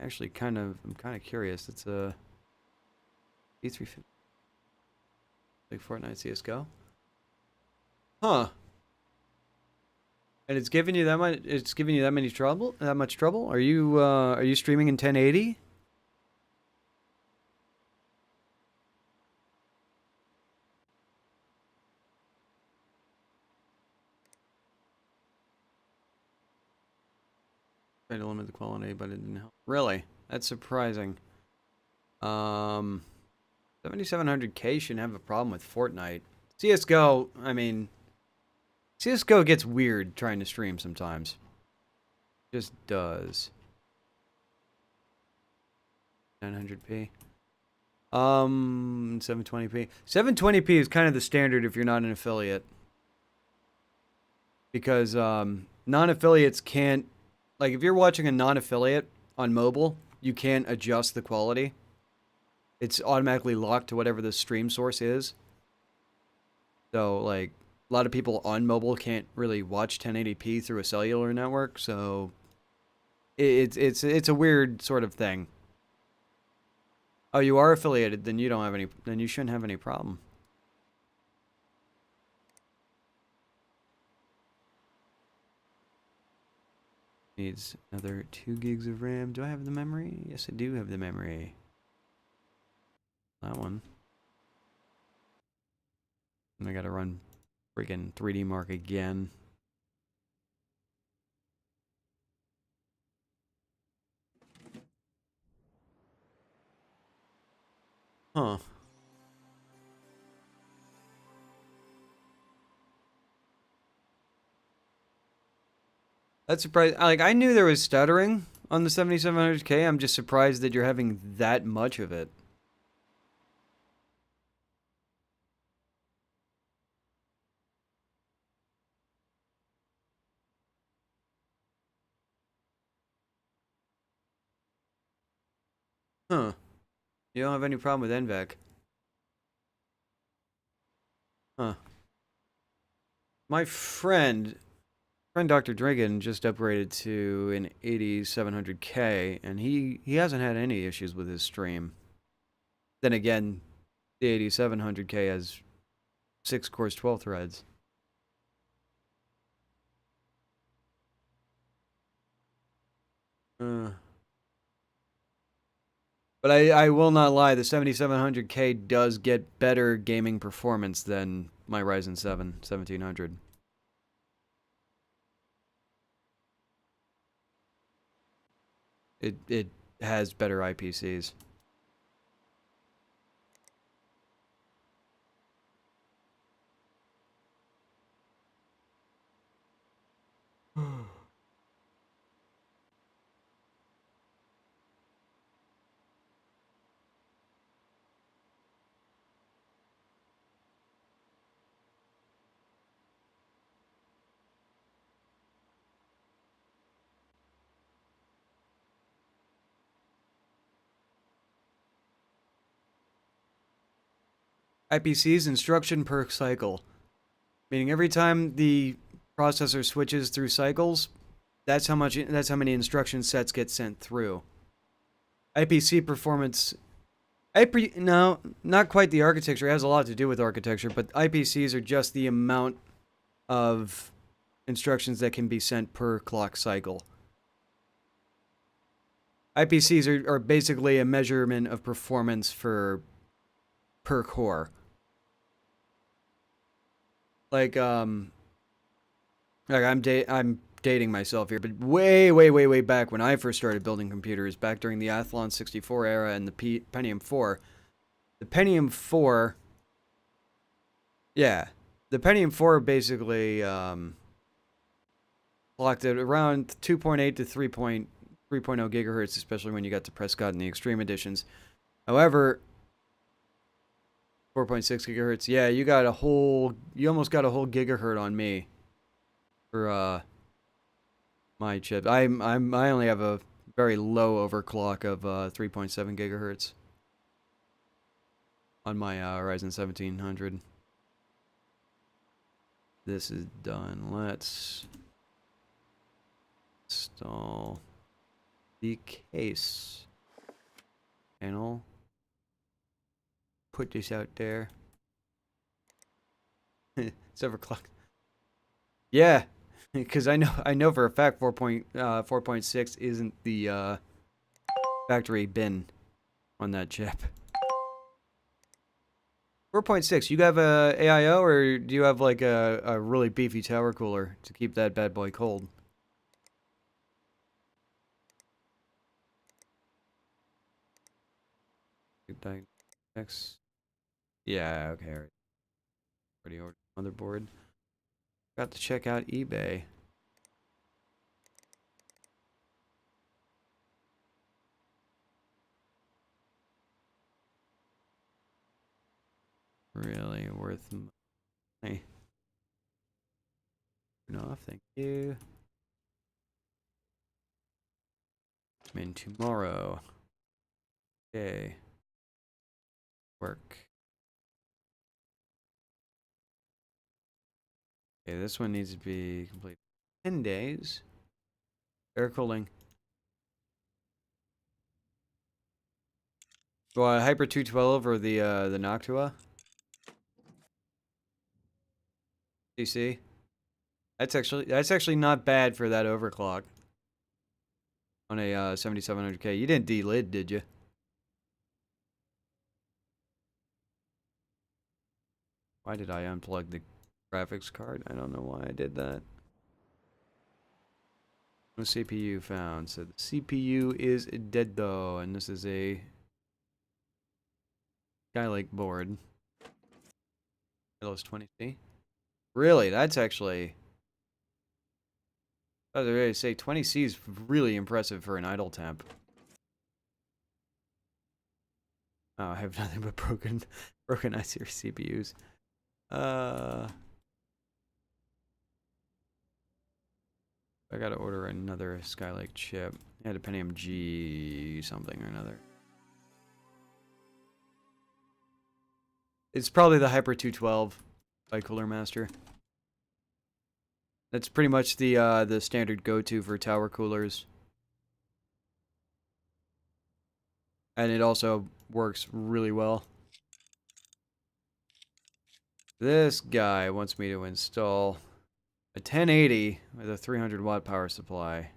Actually, I'm kind of curious. It's a E350. Like Fortnite CS:GO. Huh. And it's giving you that much. It's giving you that many trouble. That much trouble. Are you streaming in 1080? Trying to limit the quality, but it didn't help. Really? That's surprising. 7700K shouldn't have a problem with Fortnite. CS:GO. I mean, CS:GO gets weird trying to stream sometimes. Just does. 900p. 720p. 720p is kind of the standard if you're not an affiliate. Because non-affiliates can't, like if you're watching a non-affiliate on mobile, you can't adjust the quality. It's automatically locked to whatever the stream source is. So like a lot of people on mobile can't really watch 1080p through a cellular network, so it's a weird sort of thing. Oh, you are affiliated, then you don't have any, then you shouldn't have any problem. Needs another 2 gigs of RAM. Do I have the memory? Yes, I do have the memory. That one. And I gotta run freaking 3D Mark again. Huh. That's surprising. Like, I knew there was stuttering on the 7700K. I'm just surprised that you're having that much of it. Huh. You don't have any problem with NVEC. Huh. My friend Dr. Dragon just upgraded to an 8700K, and he hasn't had any issues with his stream. Then again, the 8700K has 6 cores, 12 threads. Uh, but I will not lie, the 7700K does get better gaming performance than my Ryzen 7 1700. It has better IPCs. IPCs, instruction per cycle. Meaning every time the processor switches through cycles, that's how many instruction sets get sent through. IPC performance no, not quite the architecture. It has a lot to do with architecture, but IPCs are just the amount of instructions that can be sent per clock cycle. IPCs are basically a measurement of performance for per core. Like I'm dating myself here, but way back when I first started building computers, back during the Athlon 64 era and the Pentium 4, the Pentium 4, yeah, the Pentium 4 basically clocked at around 2.8 to 3.0 gigahertz, especially when you got to Prescott and the Extreme editions. However, 4.6 gigahertz, yeah, you almost got a whole gigahertz on me for my chip. I only have a very low overclock of 3.7 gigahertz on my Ryzen 1700. This is done. Let's install the case panel. Put this out there. It's overclocked. Yeah, because I know for a fact 4.6 isn't the factory bin on that chip. 4.6, you have a AIO, or do you have like a really beefy tower cooler to keep that bad boy cold? Next. Yeah, okay. Already ordered motherboard. Got to check out eBay. Really worth money. Off, thank you. I mean, tomorrow. Okay. Work. Okay, this one needs to be complete. 10 days. Air cooling. Well, Hyper 212 or the Noctua? DC. That's actually not bad for that overclock on a 7700K. You didn't delid, did you? Why did I unplug the graphics card? I don't know why I did that. No CPU found. So the CPU is dead though, and this is a Skylake board. Those 20C. Really, that's actually. I was ready to say 20C is really impressive for an idle temp. Oh, I have nothing but broken i-series CPUs. I gotta order another Skylake chip. Yeah, depending on G something or another. It's probably the Hyper 212 by Cooler Master. That's pretty much the standard go-to for tower coolers. And it also works really well. This guy wants me to install a 1080 with a 300 watt power supply.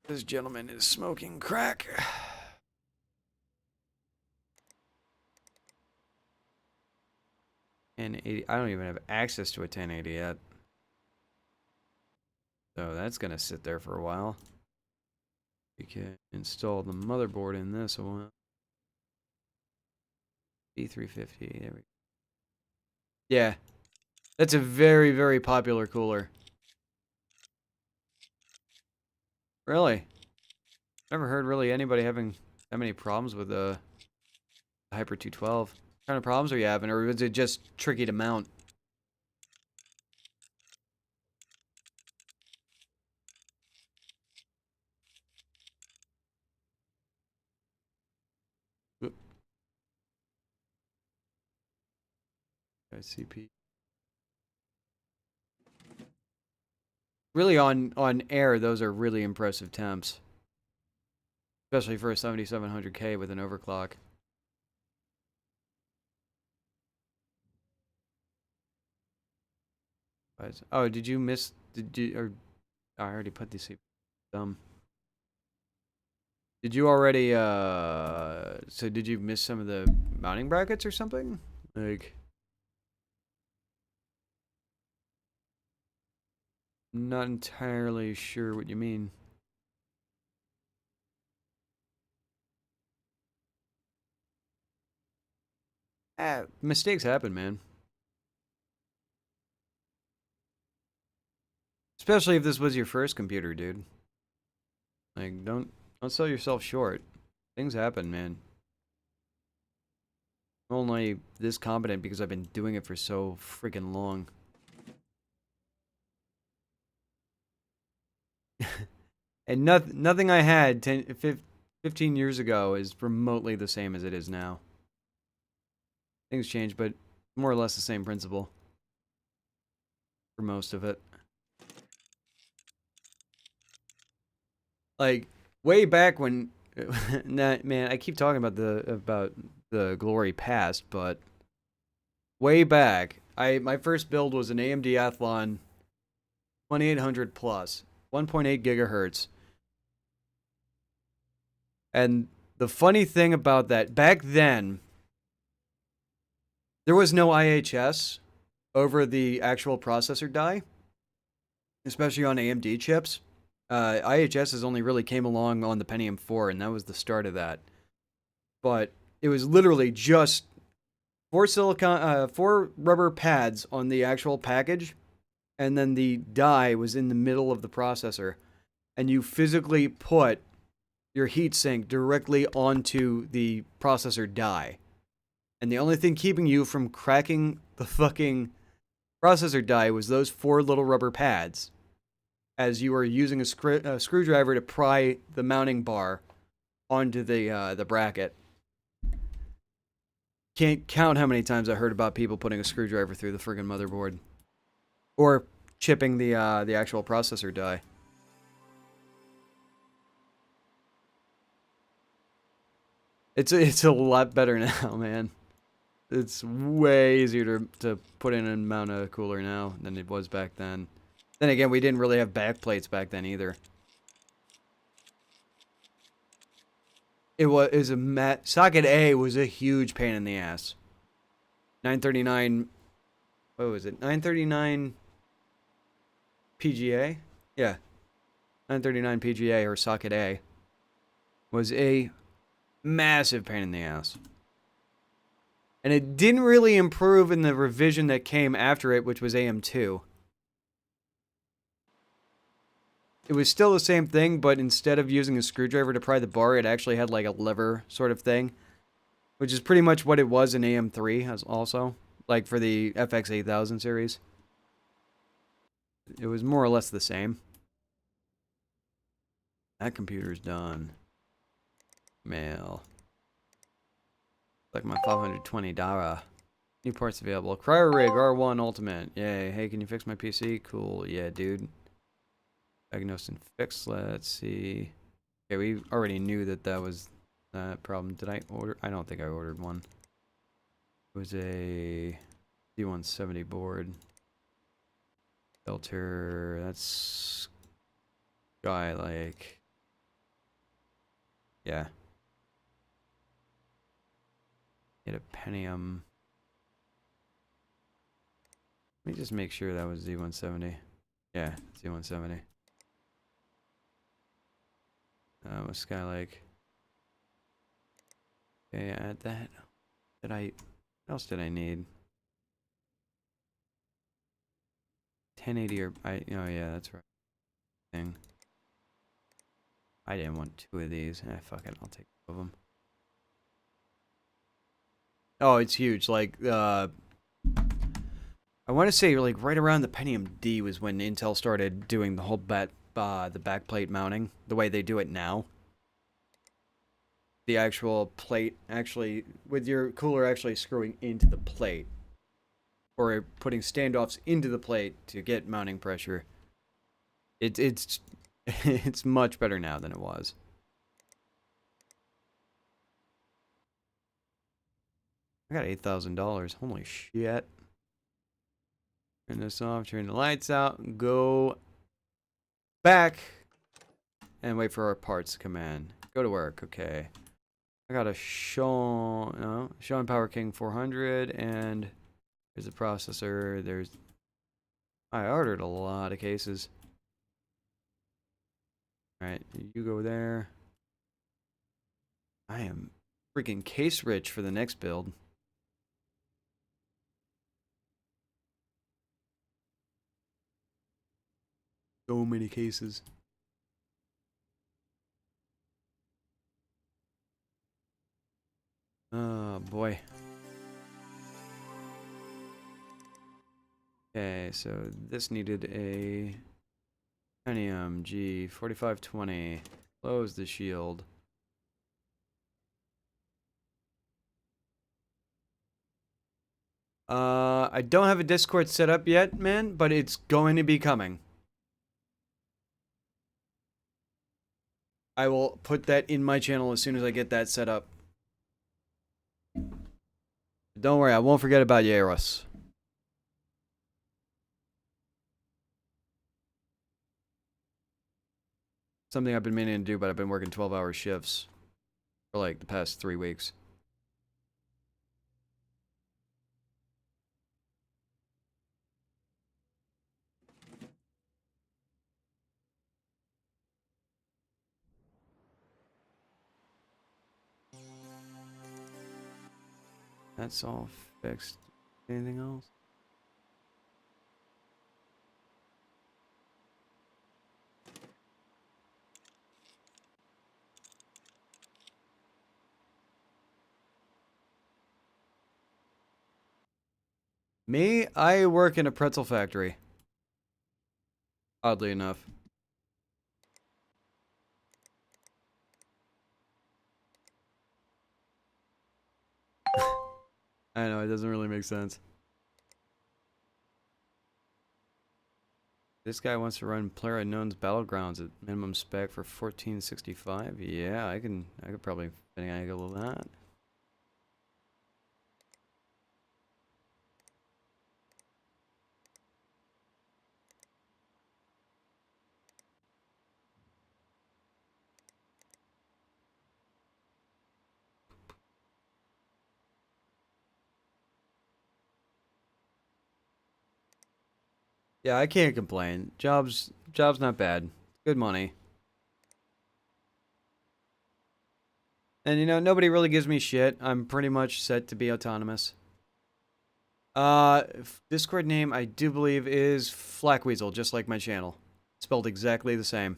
This gentleman is smoking crack. And I don't even have access to a 1080 yet. So that's gonna sit there for a while. We can install the motherboard in this one. B350. There we go. Yeah, that's a very, very popular cooler. Really? Never heard really anybody having that many problems with the Hyper 212. What kind of problems are you having, or is it just tricky to mount? CP. Really, on air, those are really impressive temps, especially for a 7700K with an overclock. Oh, did you miss? Did you? Or I already put the CPU. Did you already? So did you miss some of the mounting brackets or something? Like, not entirely sure what you mean. Mistakes happen, man. Especially if this was your first computer, dude. Like, don't sell yourself short. Things happen, man. I'm only this competent because I've been doing it for so freaking long. And nothing I had 15 years ago is remotely the same as it is now. Things change, but more or less the same principle for most of it. Like, way back when, man, I keep talking about the glory past, but way back, my first build was an AMD Athlon 2800 plus, 1.8 gigahertz. And the funny thing about that, back then, there was no IHS over the actual processor die, especially on AMD chips. IHS has only really came along on the Pentium 4, and that was the start of that. But it was literally just four rubber pads on the actual package, and then the die was in the middle of the processor, and you physically put your heatsink directly onto the processor die. And the only thing keeping you from cracking the fucking processor die was those four little rubber pads, as you were using a screwdriver to pry the mounting bar onto the bracket. Can't count how many times I heard about people putting a screwdriver through the friggin' motherboard, or chipping the actual processor die. It's a lot better now, man. It's way easier to put in and mount a cooler now than it was back then. Then again, we didn't really have back plates back then either. It was a socket A was a huge pain in the ass. 939. What was it? 939 PGA? Yeah. 939 PGA or socket A. was a massive pain in the ass. And it didn't really improve in the revision that came after it, which was AM2. It was still the same thing, but instead of using a screwdriver to pry the bar, it actually had like a lever sort of thing. Which is pretty much what it was in AM3 as also. Like for the FX8000 series. It was more or less the same. That computer's done. Mail. Like my $520. New parts available. Cryo rig R1 Ultimate. Yay. Hey, can you fix my PC? Cool. Yeah, dude. Diagnose and fix. Let's see. Okay, we already knew that that was that problem. Did I order? I don't think I ordered one. It was a D170 board. Filter. That's guy like. Yeah. Get a Pentium. Let me just make sure that was Z170. Yeah, Z170. With Skylake. Okay, add that. What else did I need? 1080 or oh yeah, that's right. Thing. I didn't want two of these. Fuck it, I'll take two of them. Oh, it's huge. Like I want to say like right around the Pentium D was when Intel started doing the whole the backplate mounting the way they do it now. The actual plate actually with your cooler actually screwing into the plate or putting standoffs into the plate to get mounting pressure. It's it's much better now than it was. I got $8,000. Holy shit. Turn this off, turn the lights out, go back, and wait for our parts to come in. Go to work, okay. I got a Sean Power King 400, and there's a processor. I ordered a lot of cases. Alright, you go there. I am freaking case rich for the next build. So many cases. Oh boy. Okay, so this needed a Pentium G4520. Close the shield. I don't have a Discord set up yet, man, but it's going to be coming. I will put that in my channel as soon as I get that set up. Don't worry, I won't forget about Yaros. Something I've been meaning to do, but I've been working 12-hour shifts for like the past 3 weeks. That's all fixed. Anything else? Me? I work in a pretzel factory. Oddly enough. I know, it doesn't really make sense. This guy wants to run PlayerUnknown's Battlegrounds at minimum spec for 1465. Yeah, I could probably finagle that. Yeah, I can't complain. Job's not bad. Good money. And you know, nobody really gives me shit. I'm pretty much set to be autonomous. Discord name I do believe is Flakweazel, just like my channel. Spelled exactly the same.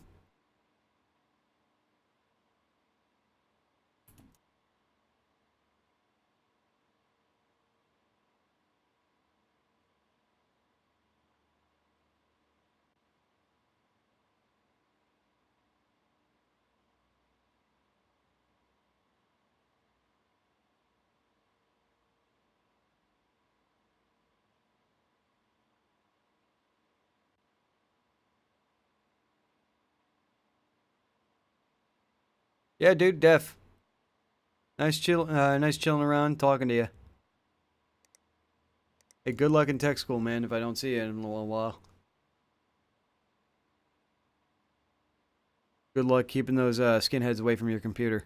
Yeah, dude, Def. Nice chilling around, talking to you. Hey, good luck in tech school, man, if I don't see you in a little while. Good luck keeping those skinheads away from your computer.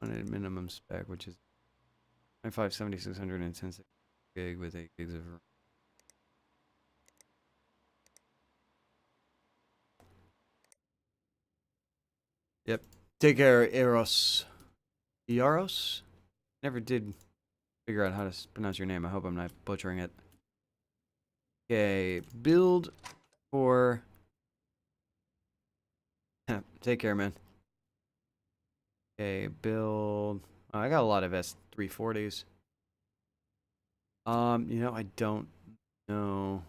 On a minimum spec, which is 95, 7600, and 10 gig with 8 gigs of RAM. Yep. Take care, Eros. Eros? Never did figure out how to pronounce your name. I hope I'm not butchering it. Okay, build for... Take care, man. Okay, build... Oh, I got a lot of S340s. You know, I don't know.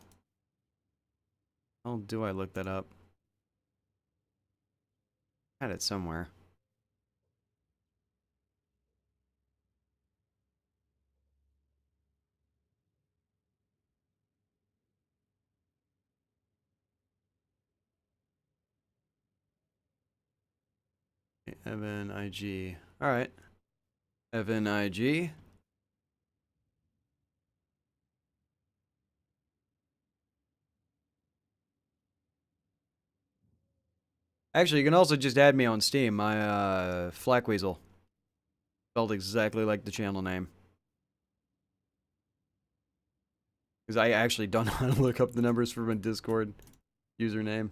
How do I look that up? Had it somewhere. Evan IG. Alright. Evan IG. Actually, you can also just add me on Steam. My Flakweazel. Spelled exactly like the channel name. Because I actually don't know how to look up the numbers for my Discord username.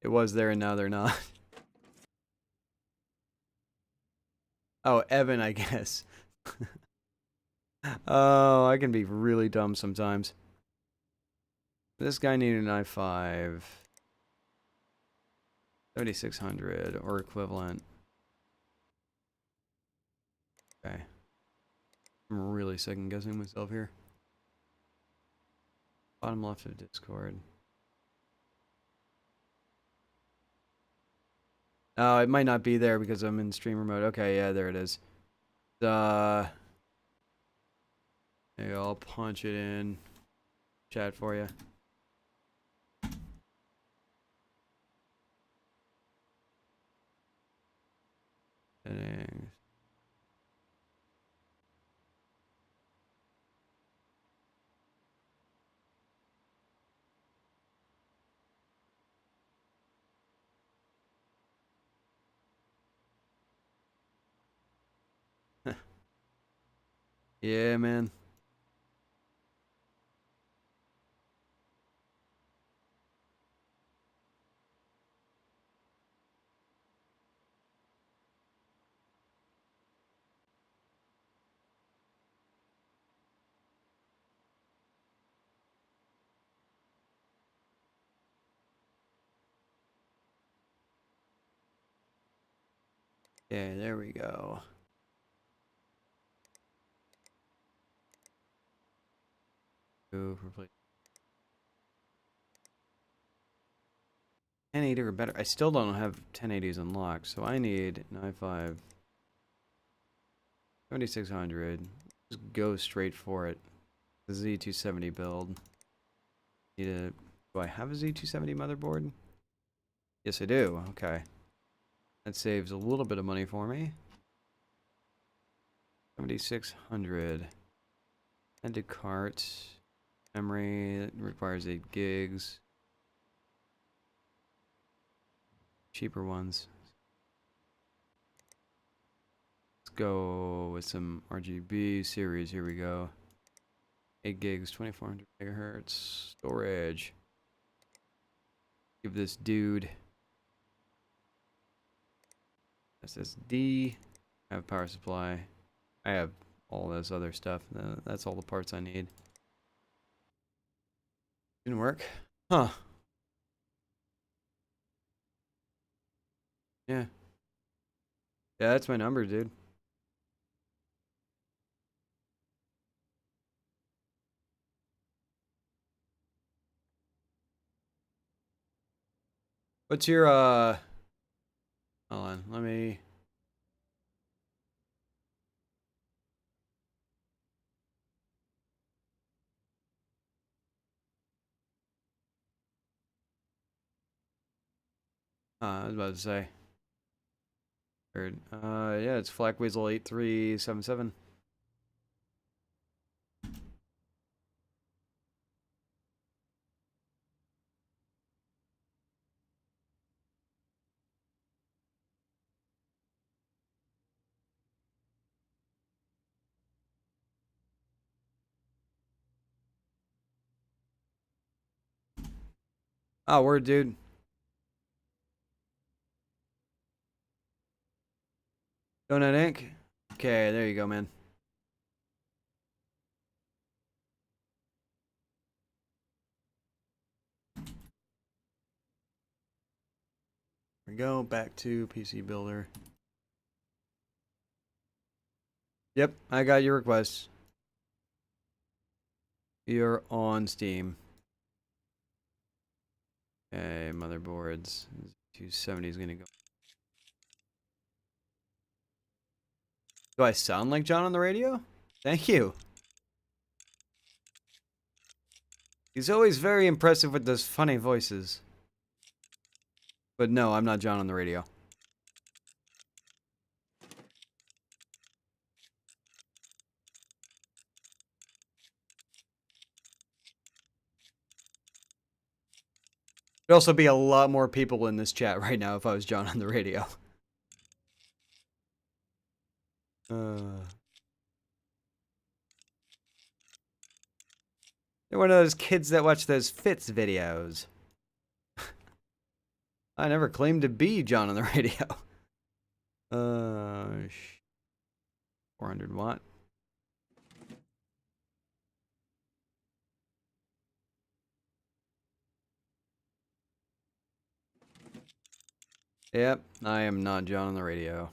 It was there and now they're not. Oh, Evan, I guess. Oh, I can be really dumb sometimes. This guy needed an i5. 7600 or equivalent. Okay. I'm really second guessing myself here. Bottom left of Discord. Oh, it might not be there because I'm in streamer mode. Okay, yeah, there it is. There you go, I'll punch it in chat for you. Settings. Yeah, man. Yeah, there we go. Go for play. 1080 or better. I still don't have 1080s unlocked, so I need an i5 7600. Just go straight for it. The Z270 build. Need a. Do I have a Z270 motherboard? Yes, I do. Okay. That saves a little bit of money for me. 7600. Add to cart. Memory that requires 8 gigs. Cheaper ones. Let's go with some RGB series. Here we go. 8 gigs, 2400 megahertz storage. Give this dude SSD. I have power supply. I have all this other stuff. That's all the parts I need. Didn't work. Huh. Yeah. Yeah, that's my number, dude. What's your, hold on, let me... I was about to say. Third. Yeah, it's Flakweazel 8377. Oh, word, dude. Donut Inc. Okay, there you go, man. Here we go, back to PC Builder. Yep, I got your request. You're on Steam. Okay, motherboards. 270 is gonna go. Do I sound like John on the radio? Thank you. He's always very impressive with those funny voices. But no, I'm not John on the radio. There'd also be a lot more people in this chat right now if I was John on the radio. You're one of those kids that watch those Fitz videos. I never claimed to be John on the radio. 400 watt. Yep, I am not John on the radio.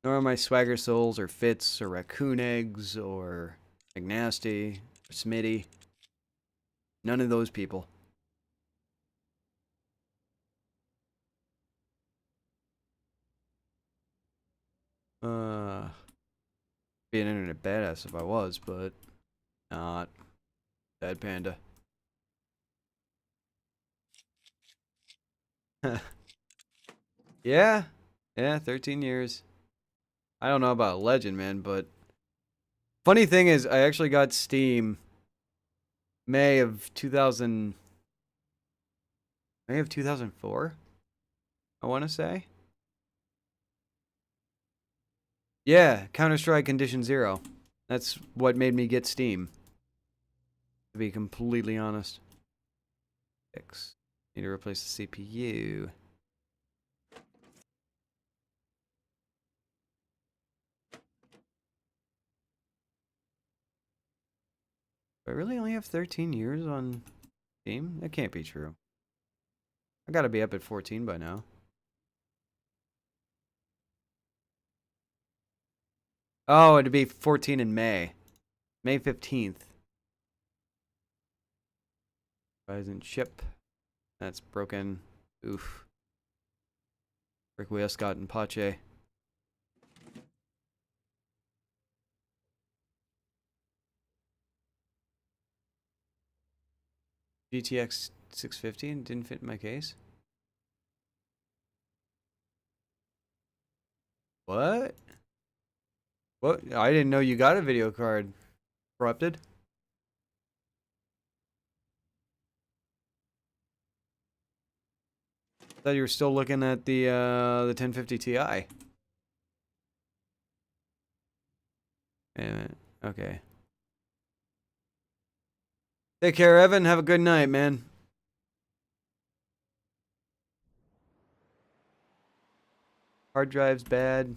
Nor are my Swagger Souls or Fitz or Raccoon Eggs or McNasty or Smitty. None of those people. Be an internet badass if I was, but not. Bad panda. Yeah, 13 years. I don't know about Legend, man, but funny thing is, I actually got Steam May of 2004. I want to say. Yeah, Counter-Strike Condition Zero. That's what made me get Steam. To be completely honest. Fix. Need to replace the CPU. Do I really only have 13 years on Steam? That can't be true. I gotta be up at 14 by now. Oh, it'd be 14 in May. May 15th. Doesn't ship. That's broken. Oof. Flakweazel, Scott, and Pache. GTX 650 didn't fit in my case. What? What? I didn't know you got a video card. Corrupted? Thought you were still looking at the 1050 Ti. Okay. Take care, Evan. Have a good night, man. Hard drive's bad.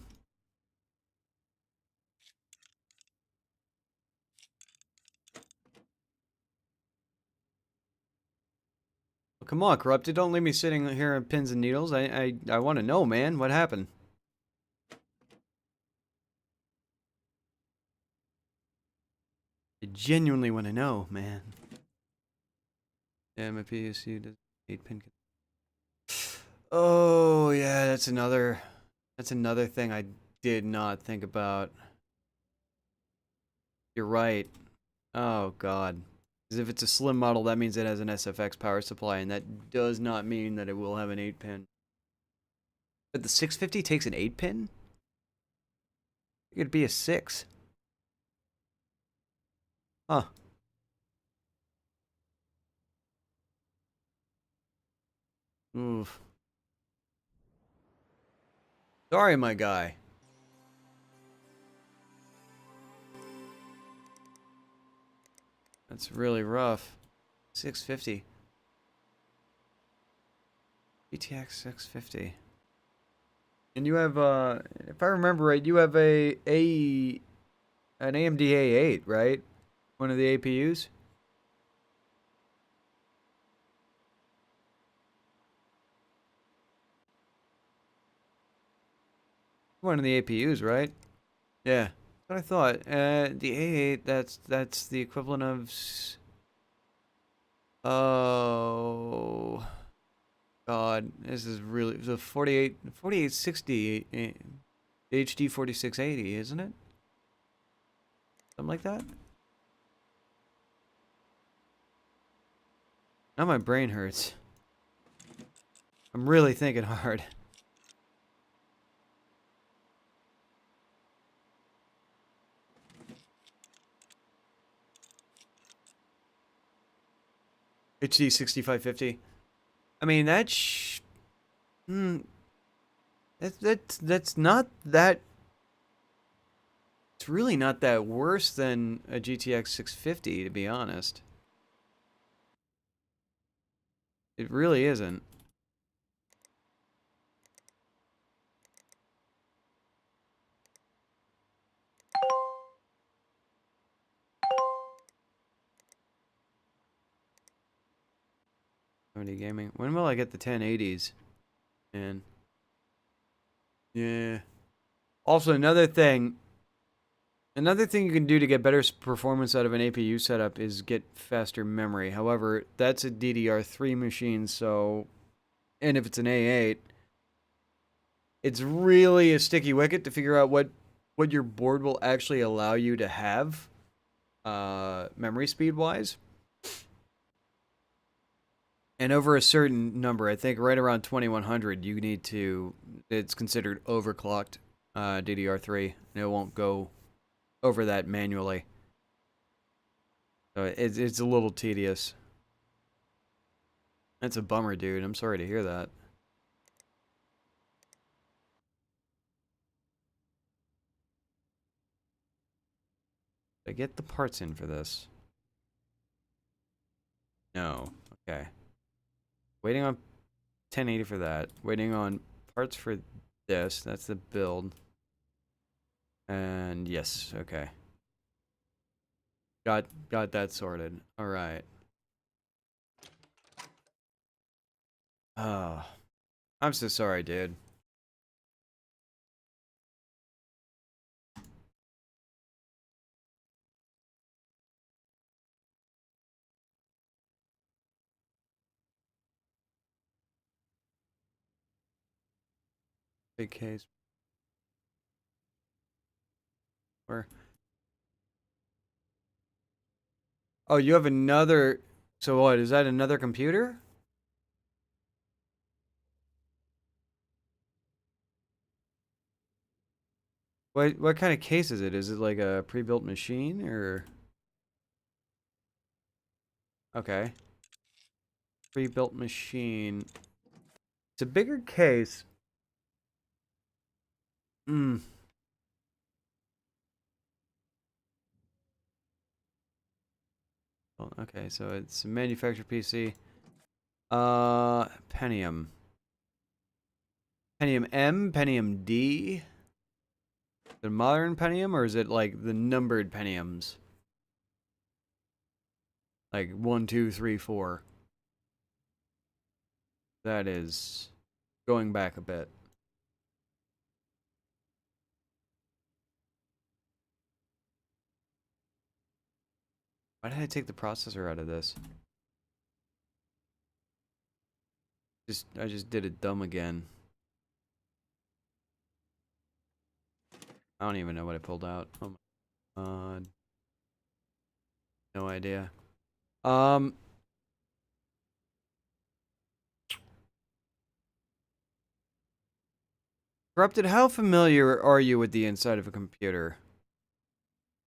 Well, come on, Corrupted. Don't leave me sitting here on pins and needles. I want to know, man. What happened? I genuinely want to know, man. Yeah, my PSU does 8-pin. Oh, yeah, that's another thing I did not think about. You're right. Oh, God. Because if it's a slim model, that means it has an SFX power supply, and that does not mean that it will have an 8-pin. But the 650 takes an 8-pin? It'd be a 6. Huh. Oof. Sorry, my guy. That's really rough. 650. GTX 650. And you have, if I remember right, you have an AMD A8, right? One of the APUs? One of the APUs, right? Yeah. That's what I thought. The A8, that's the equivalent of... Oh... God, this is really... The 4860 HD 4680, isn't it? Something like that? Now my brain hurts. I'm really thinking hard. HD 6550. I mean, that's not that... It's really not that worse than a GTX 650, to be honest. It really isn't. Gaming. When will I get the 1080s? Man. Yeah. Also, another thing you can do to get better performance out of an APU setup is get faster memory. However, that's a DDR3 machine, so... And if it's an A8, it's really a sticky wicket to figure out what your board will actually allow you to have, memory speed-wise. And over a certain number, I think right around 2100, you need to... It's considered overclocked DDR3, and it won't go over that manually. So it's a little tedious. That's a bummer, dude. I'm sorry to hear that. Did I get the parts in for this? No. Okay. Waiting on 1080 for that. Waiting on parts for this. That's the build. And yes, okay. Got that sorted. All right. Oh, I'm so sorry, dude. Big case. Where? Oh, you have another. So what? Is that another computer? What kind of case is it? Is it like a pre-built machine or? Okay. Pre-built machine. It's a bigger case. Hmm. Well, okay, so it's a manufactured PC. Pentium. Pentium M, Pentium D? The modern Pentium, or is it like the numbered Pentiums? Like 1, 2, 3, 4. That is going back a bit. Why did I take the processor out of this? I just did it dumb again. I don't even know what I pulled out. Oh my god. No idea. Corrupted, how familiar are you with the inside of a computer?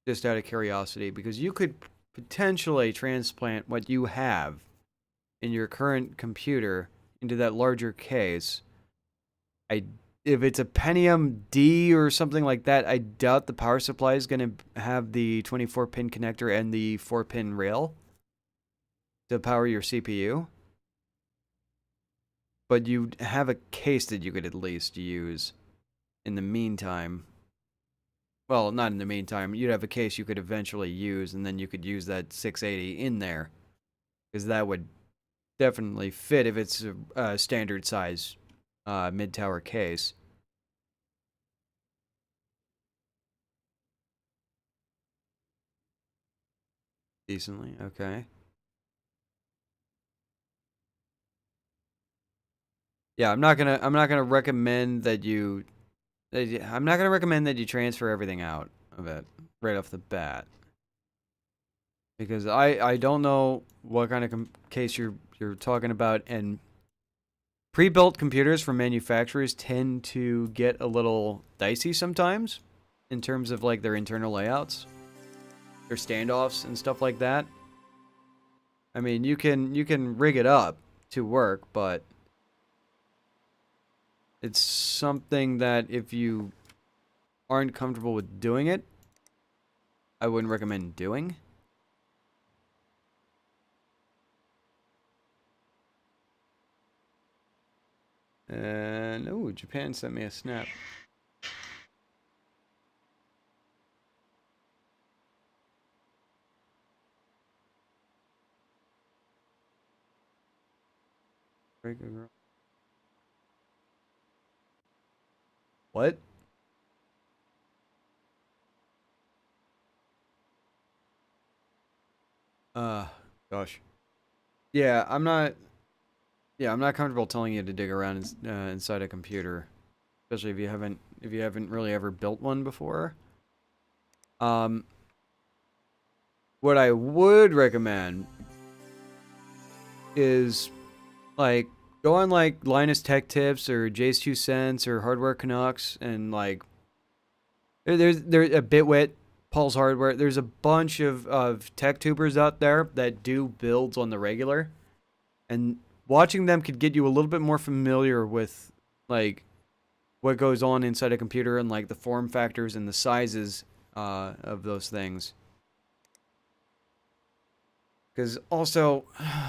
Just out of curiosity, because you could potentially transplant what you have in your current computer into that larger case. If it's a Pentium D or something like that, I doubt the power supply is going to have the 24-pin connector and the 4-pin rail to power your CPU. But you have a case that you could at least use in the meantime. Well, not in the meantime. You'd have a case you could eventually use, and then you could use that 680 in there. Because that would definitely fit if it's a standard size mid-tower case. Decently, okay. Yeah, I'm not gonna recommend that you I'm not gonna recommend that you transfer everything out of it right off the bat. Because I don't know what kind of case you're talking about, and pre-built computers from manufacturers tend to get a little dicey sometimes in terms of like their internal layouts, their standoffs and stuff like that. I mean, you can rig it up to work, but it's something that if you aren't comfortable with doing it, I wouldn't recommend doing. And oh, Japan sent me a snap. What? Gosh. Yeah, I'm not. Yeah, I'm not comfortable telling you to dig around inside a computer, especially if you haven't really ever built one before. Um, what I would recommend is like go on like Linus Tech Tips or Jay's 2 Cents or Hardware Canucks and like there's a Bitwit, Paul's Hardware. There's a bunch of tech tubers out there that do builds on the regular, and watching them could get you a little bit more familiar with like what goes on inside a computer and like the form factors and the sizes of those things. Because also,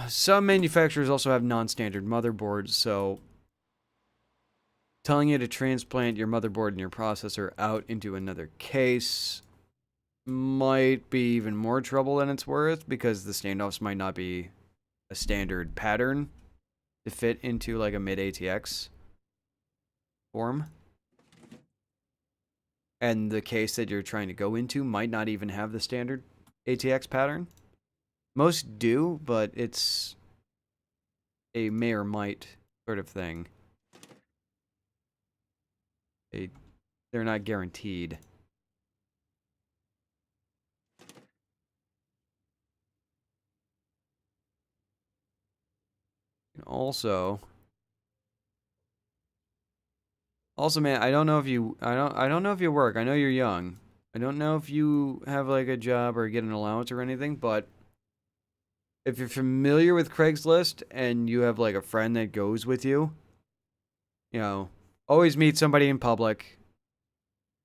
some manufacturers also have non-standard motherboards, so telling you to transplant your motherboard and your processor out into another case might be even more trouble than it's worth, because the standoffs might not be a standard pattern to fit into like a mid-ATX form. And the case that you're trying to go into might not even have the standard ATX pattern. Most do, but it's a may or might sort of thing. They're not guaranteed. And also, man, I don't know if you I don't know if you work. I know you're young. I don't know if you have like a job or get an allowance or anything, but if you're familiar with Craigslist and you have like a friend that goes with you, you know, always meet somebody in public,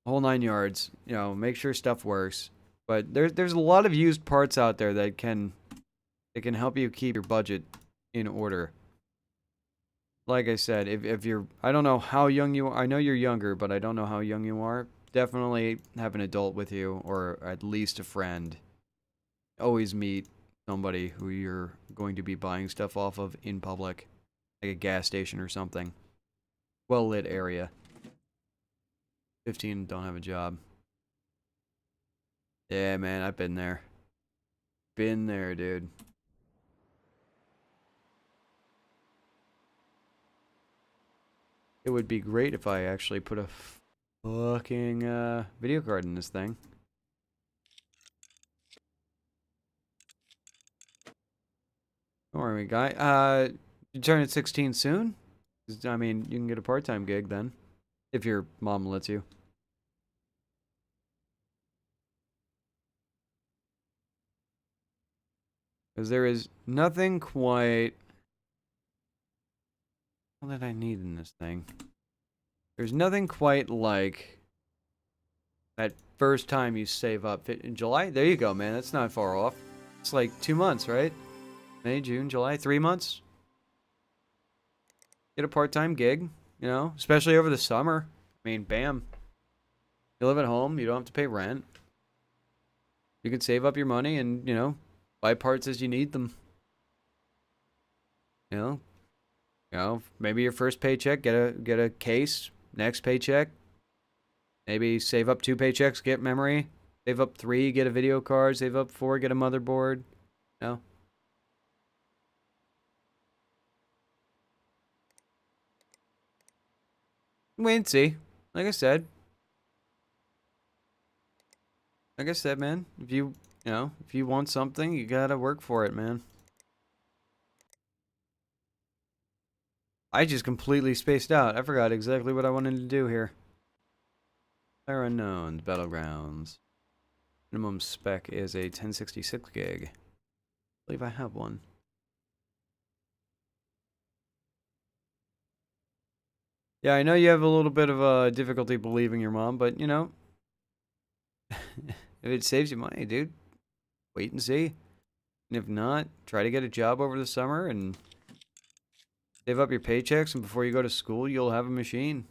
whole 9 yards, you know, make sure stuff works. But there's a lot of used parts out there that can help you keep your budget in order. like I said, if you're, I don't know how young you are. I know you're younger, but I don't know how young you are. Definitely have an adult with you, or at least a friend. Always meet somebody who you're going to be buying stuff off of in public, like a gas station or something. Well lit area. 15, don't have a job. Yeah, man, I've been there. Been there, dude. It would be great if I actually put a fucking video card in this thing. Don't worry, guy. You turning 16 soon? I mean, you can get a part-time gig then, if your mom lets you. Because there is nothing quite... What did I need in this thing? There's nothing quite like that first time you save up. In July? There you go, man. That's not far off. It's like 2 months, right? May, June, July, 3 months. Get a part-time gig, you know, especially over the summer. I mean, bam. You live at home. You don't have to pay rent. You can save up your money and, you know, buy parts as you need them. You know, maybe your first paycheck, get a case. Next paycheck, maybe save up 2 paychecks, get memory. Save up 3, get a video card. Save up 4, get a motherboard. You know. Wait and see. Like I said. Like I said, man. If if you want something, you gotta work for it, man. I just completely spaced out. I forgot exactly what I wanted to do here. Fire Unknowns, Battlegrounds. Minimum spec is a 1066 gig. I believe I have one. Yeah, I know you have a little bit of difficulty believing your mom, but you know, if it saves you money, dude, wait and see. And if not, try to get a job over the summer and save up your paychecks, and before you go to school, you'll have a machine.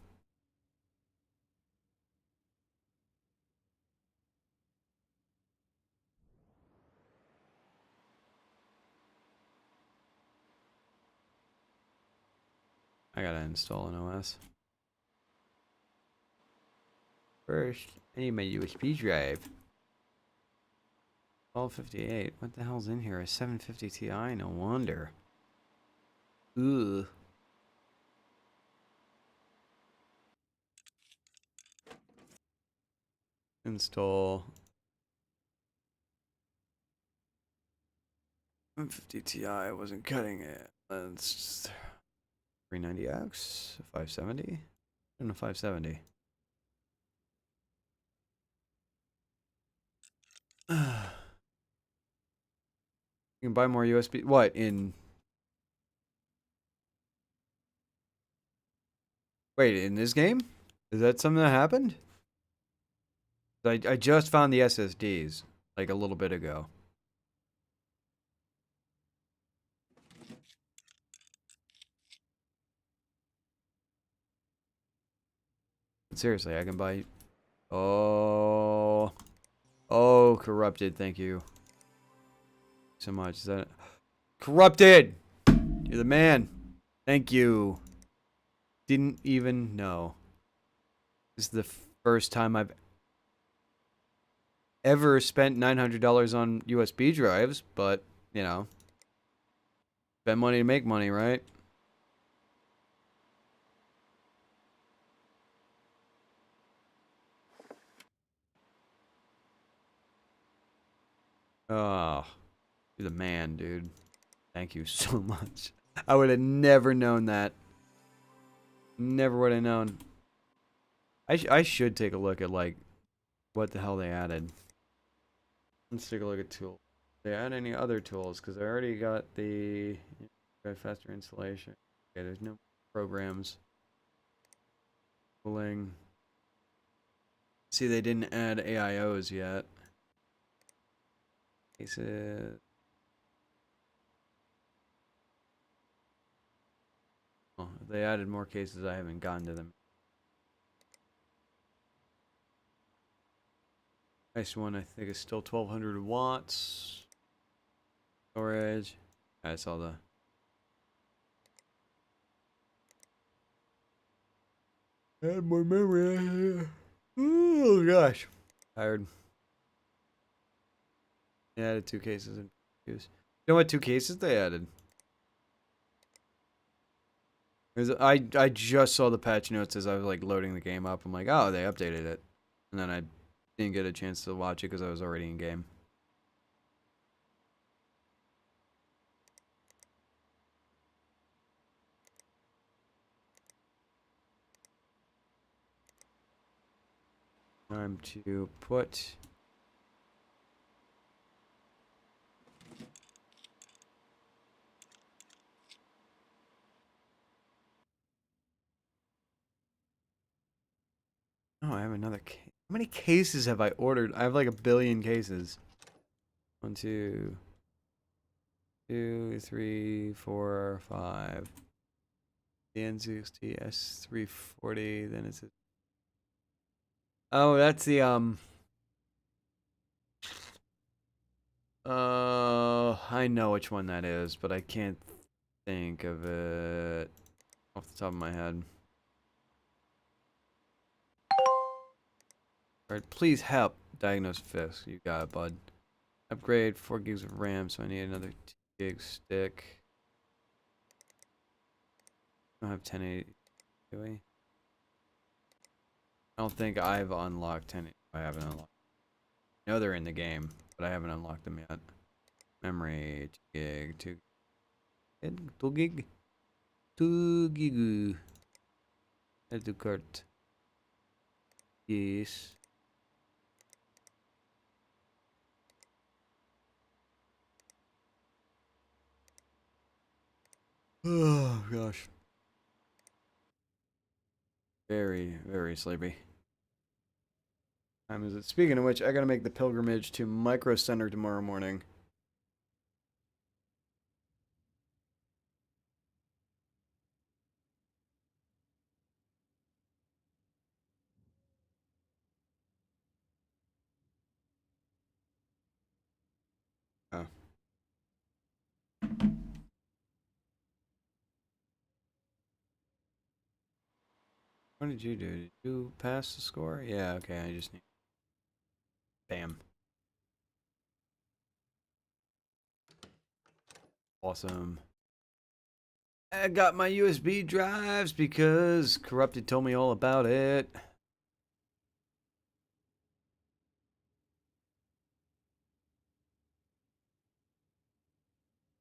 I gotta install an OS. First, I need my USB drive. 1258. What the hell's in here? A 750 Ti? No wonder. Ugh. Install 150 Ti. Wasn't cutting it. Let's 390X, 570, and a 570. You can buy more USB. What in? Wait, in this game? Is that something that happened? I just found the SSDs like a little bit ago. Seriously, I can buy. Oh, oh, corrupted. Thank you so much. Is that corrupted? You're the man. Thank you. Didn't even know. This is the first time I've ever spent $900 on USB drives, but you know, spend money to make money, right? Oh, you're the man, dude. Thank you so much. I would have never known that. Never would have known. I should take a look at like what the hell they added. Let's take a look at tools. They add any other tools? Because I already got the faster installation. Okay, there's no programs. Tooling. See, they didn't add AIOs yet. Cases. Oh, They added more cases. I haven't gotten to them. Nice one. I think it's still 1200 watts. Storage. I saw the. Add more memory. Oh gosh. Tired. They added 2 cases and use. You know what 2 cases they added? I just saw the patch notes as I was like loading the game up. I'm like, oh, they updated it, and then I didn't get a chance to watch it because I was already in game. Time to put. Oh, I have another case. How many cases have I ordered? I have like a billion cases. 1, 2, 2, 3, 4, 5. The N60 S340. Then it's. Oh, that's the I know which one that is, but I can't think of it off the top of my head. Alright, please help. Diagnose Fisk. You got it, bud. Upgrade 4 gigs of RAM, so I need another 2 gig stick. I don't have 1080, do we? I don't think I've unlocked 1080. I haven't unlocked. I know they're in the game, but I haven't unlocked them yet. Memory 2 gig, 2 gig, 2 gig. Add to cart. Yes. Oh gosh. Very, very sleepy. Time is it? Speaking of which, I gotta make the pilgrimage to Micro Center tomorrow morning. Oh. What did you do? Did you pass the score? Yeah, okay, I just need. Bam. Awesome. I got my USB drives because Corrupted told me all about it.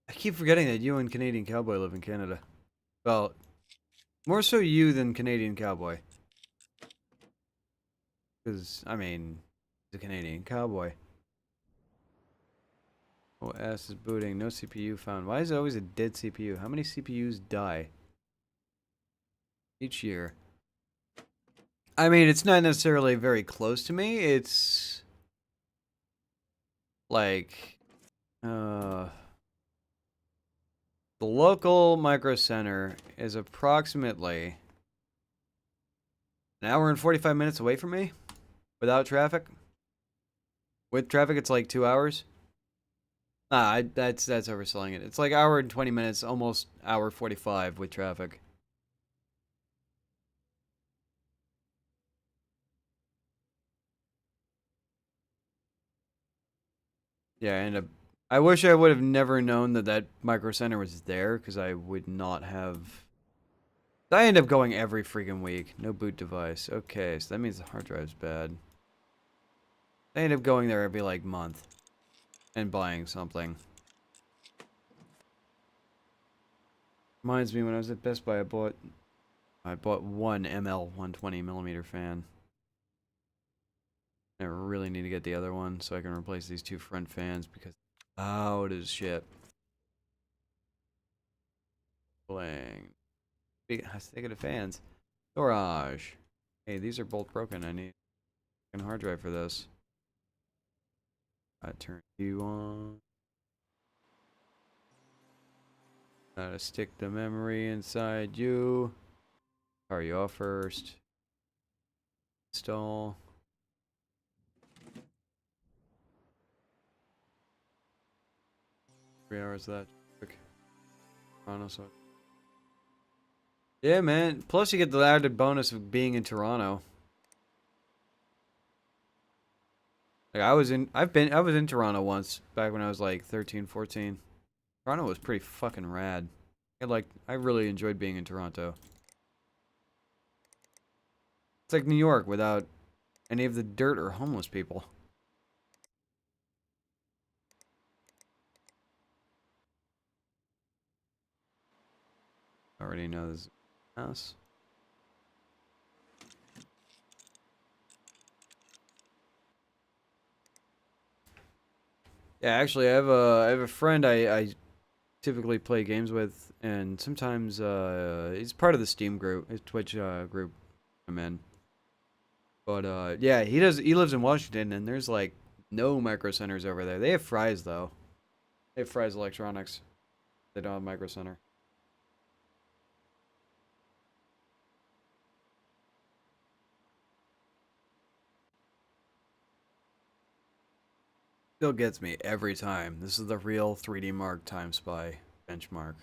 I keep forgetting that you and Canadian Cowboy live in Canada. Well, more so you than Canadian Cowboy. Because, I mean, he's a Canadian Cowboy. OS is booting. No CPU found. Why is it always a dead CPU? How many CPUs die each year? I mean, it's not necessarily very close to me. It's like the local micro center is approximately an hour and 45 minutes away from me without traffic. With traffic, it's like 2 hours. That's overselling it. It's like hour and 20 minutes, almost hour 45 with traffic. Yeah, and I wish I would have never known that that micro center was there because I would not have. I end up going every freaking week. No boot device. Okay, so that means the hard drive's bad. I end up going there every like month and buying something. Reminds me when I was at Best Buy, I bought one ML 120mm fan. I really need to get the other one so I can replace these 2 front fans because loud as shit. Bling. Speaking of fans, storage. Hey, these are both broken. I need a hard drive for this. I turn you on. Gotta stick the memory inside you. Power you off first. Install. Hours of that. Quick. Toronto, so. Yeah, man. Plus, you get the added bonus of being in Toronto. Like I was in Toronto once back when I was like 13, 14. Toronto was pretty fucking rad. I really enjoyed being in Toronto. It's like New York without any of the dirt or homeless people. Already know this house. Yeah, actually, I have a friend I typically play games with, and sometimes he's part of the Steam group, his Twitch group I'm in. But yeah, he lives in Washington, and there's like no micro centers over there. They have Fry's though. They have Fry's Electronics. They don't have micro center. Still gets me every time. This is the real 3D Mark Time Spy benchmark.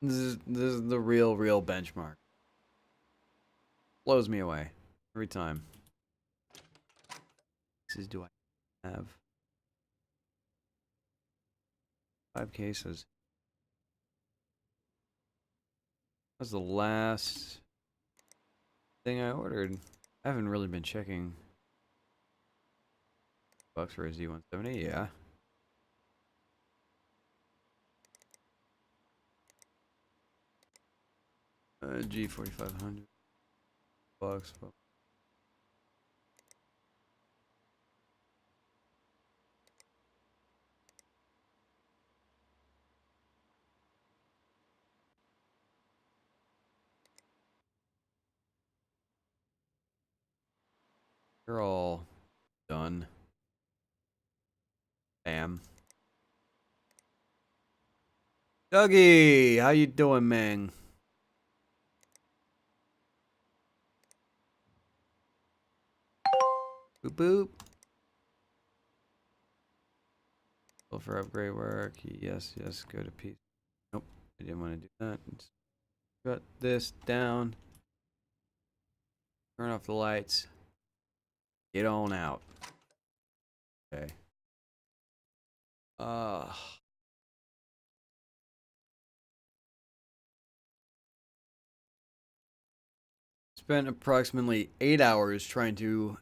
This is the real benchmark. Blows me away every time. Cases do I have? 5 cases. That's the last thing I ordered. I haven't really been checking. Bucks for a Z170, yeah. G4500 bucks. They're all done. Bam. Dougie, how you doing, man? Boop boop. Go for upgrade work. Yes, go to P. Nope, I didn't want to do that. Let's shut this down. Turn off the lights. Get on out. Okay. Spent approximately 8 hours trying to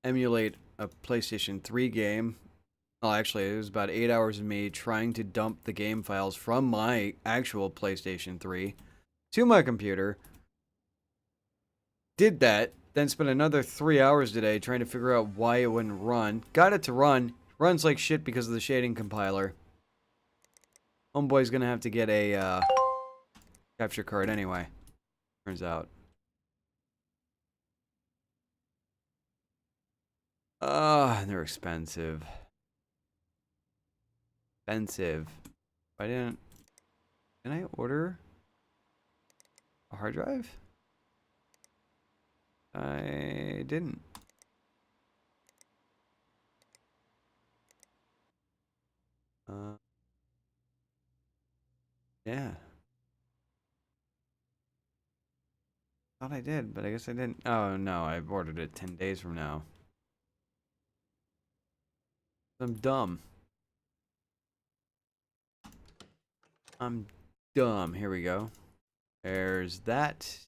emulate a PlayStation 3 game. Well, actually, it was about 8 hours of me trying to dump the game files from my actual PlayStation 3 to my computer. Did that, then spent another 3 hours today trying to figure out why it wouldn't run. Got it to run. Runs like shit because of the shading compiler. Homeboy's gonna have to get a capture card anyway. Turns out. They're expensive. Expensive. I didn't. Can I order a hard drive? I didn't. Yeah. Thought I did, but I guess I didn't. Oh no, I ordered it 10 days from now. I'm dumb. I'm dumb. Here we go. There's that.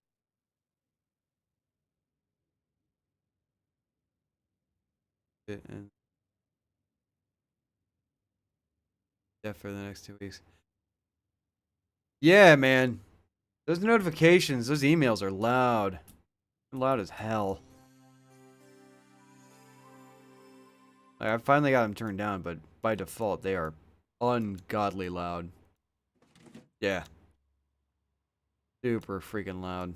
And yeah, for the next 2 weeks. Yeah, man. Those notifications, those emails are loud. Loud as hell. Like, I finally got them turned down, but by default, they are ungodly loud. Yeah. Super freaking loud.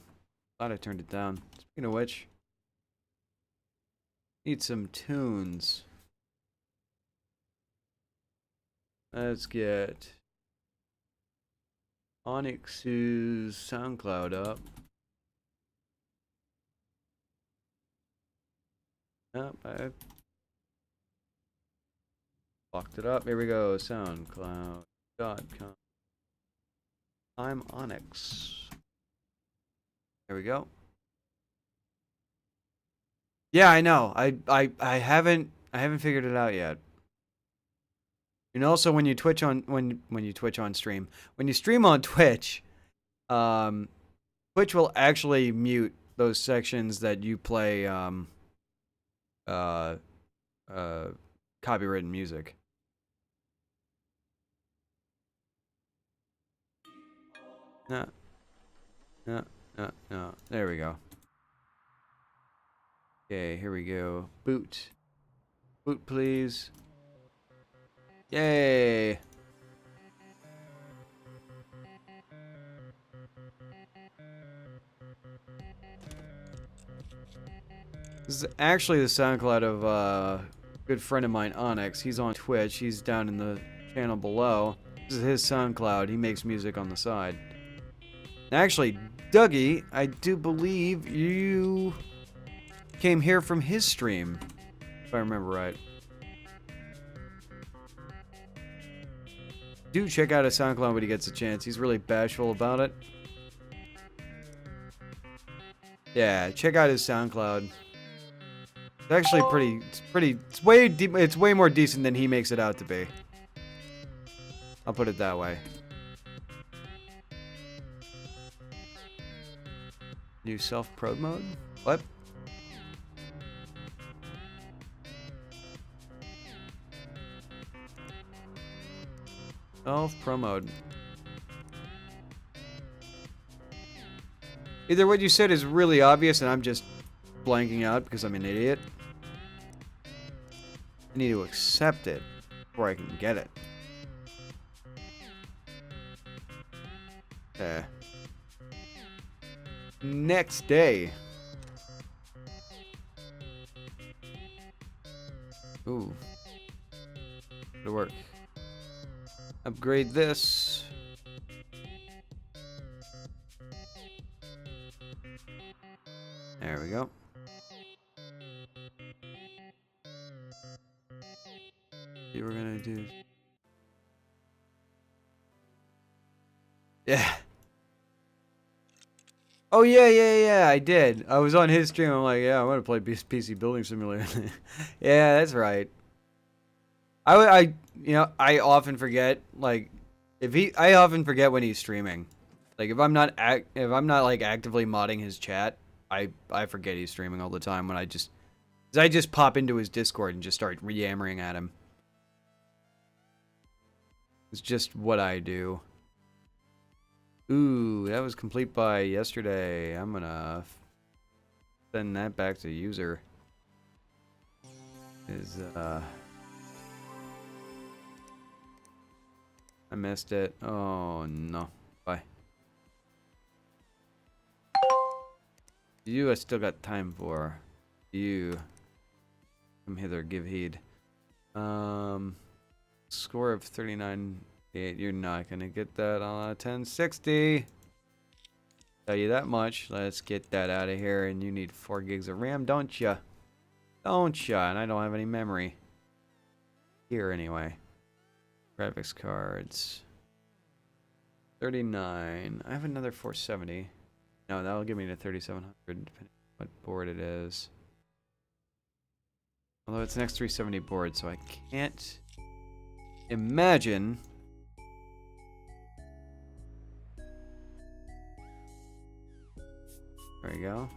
Thought I turned it down. Speaking of which, need some tunes. Let's get Onyx's SoundCloud up. Nope, I locked it up. Here we go. SoundCloud.com. I'm Onyx. There we go. Yeah, I know. I haven't figured it out yet. And also when you Twitch on when you Twitch on stream, when you stream on Twitch, Twitch will actually mute those sections that you play copywritten music. No. No, no, no. There we go. Okay, here we go. Boot. Boot, please. Yay! This is actually the SoundCloud of a good friend of mine, Onyx. He's on Twitch. He's down in the channel below. This is his SoundCloud. He makes music on the side. Actually, Dougie, I do believe you came here from his stream, if I remember right. Do check out his SoundCloud when he gets a chance. He's really bashful about it. Yeah, check out his SoundCloud. It's actually it's way more decent than he makes it out to be. I'll put it that way. New self-prod mode? What? Self-pro mode. Either what you said is really obvious and I'm just blanking out because I'm an idiot. I need to accept it before I can get it. Okay. Next day. Ooh. It'll work. Upgrade this. There we go. See what we're gonna do. Yeah. Oh yeah, I did. I was on his stream. I'm like, yeah, I want to play PC Building Simulator. Yeah, that's right. I often forget. Like, I often forget when he's streaming. Like, if I'm not like actively modding his chat, I forget he's streaming all the time. When I just pop into his Discord and just start yammering at him. It's just what I do. Ooh, that was complete by yesterday. I'm gonna send that back to user. I missed it. Oh no. Bye. You I still got time for. You come hither, give heed. Score of 39. You're not gonna get that on a 1060. Tell you that much. Let's get that out of here. And you need 4 gigs of RAM, don't ya? Don't ya? And I don't have any memory. Here anyway. Graphics cards. 39. I have another 470. No, that'll give me the 3700 depending on what board it is. Although it's an X370 board, so I can't imagine. There we go.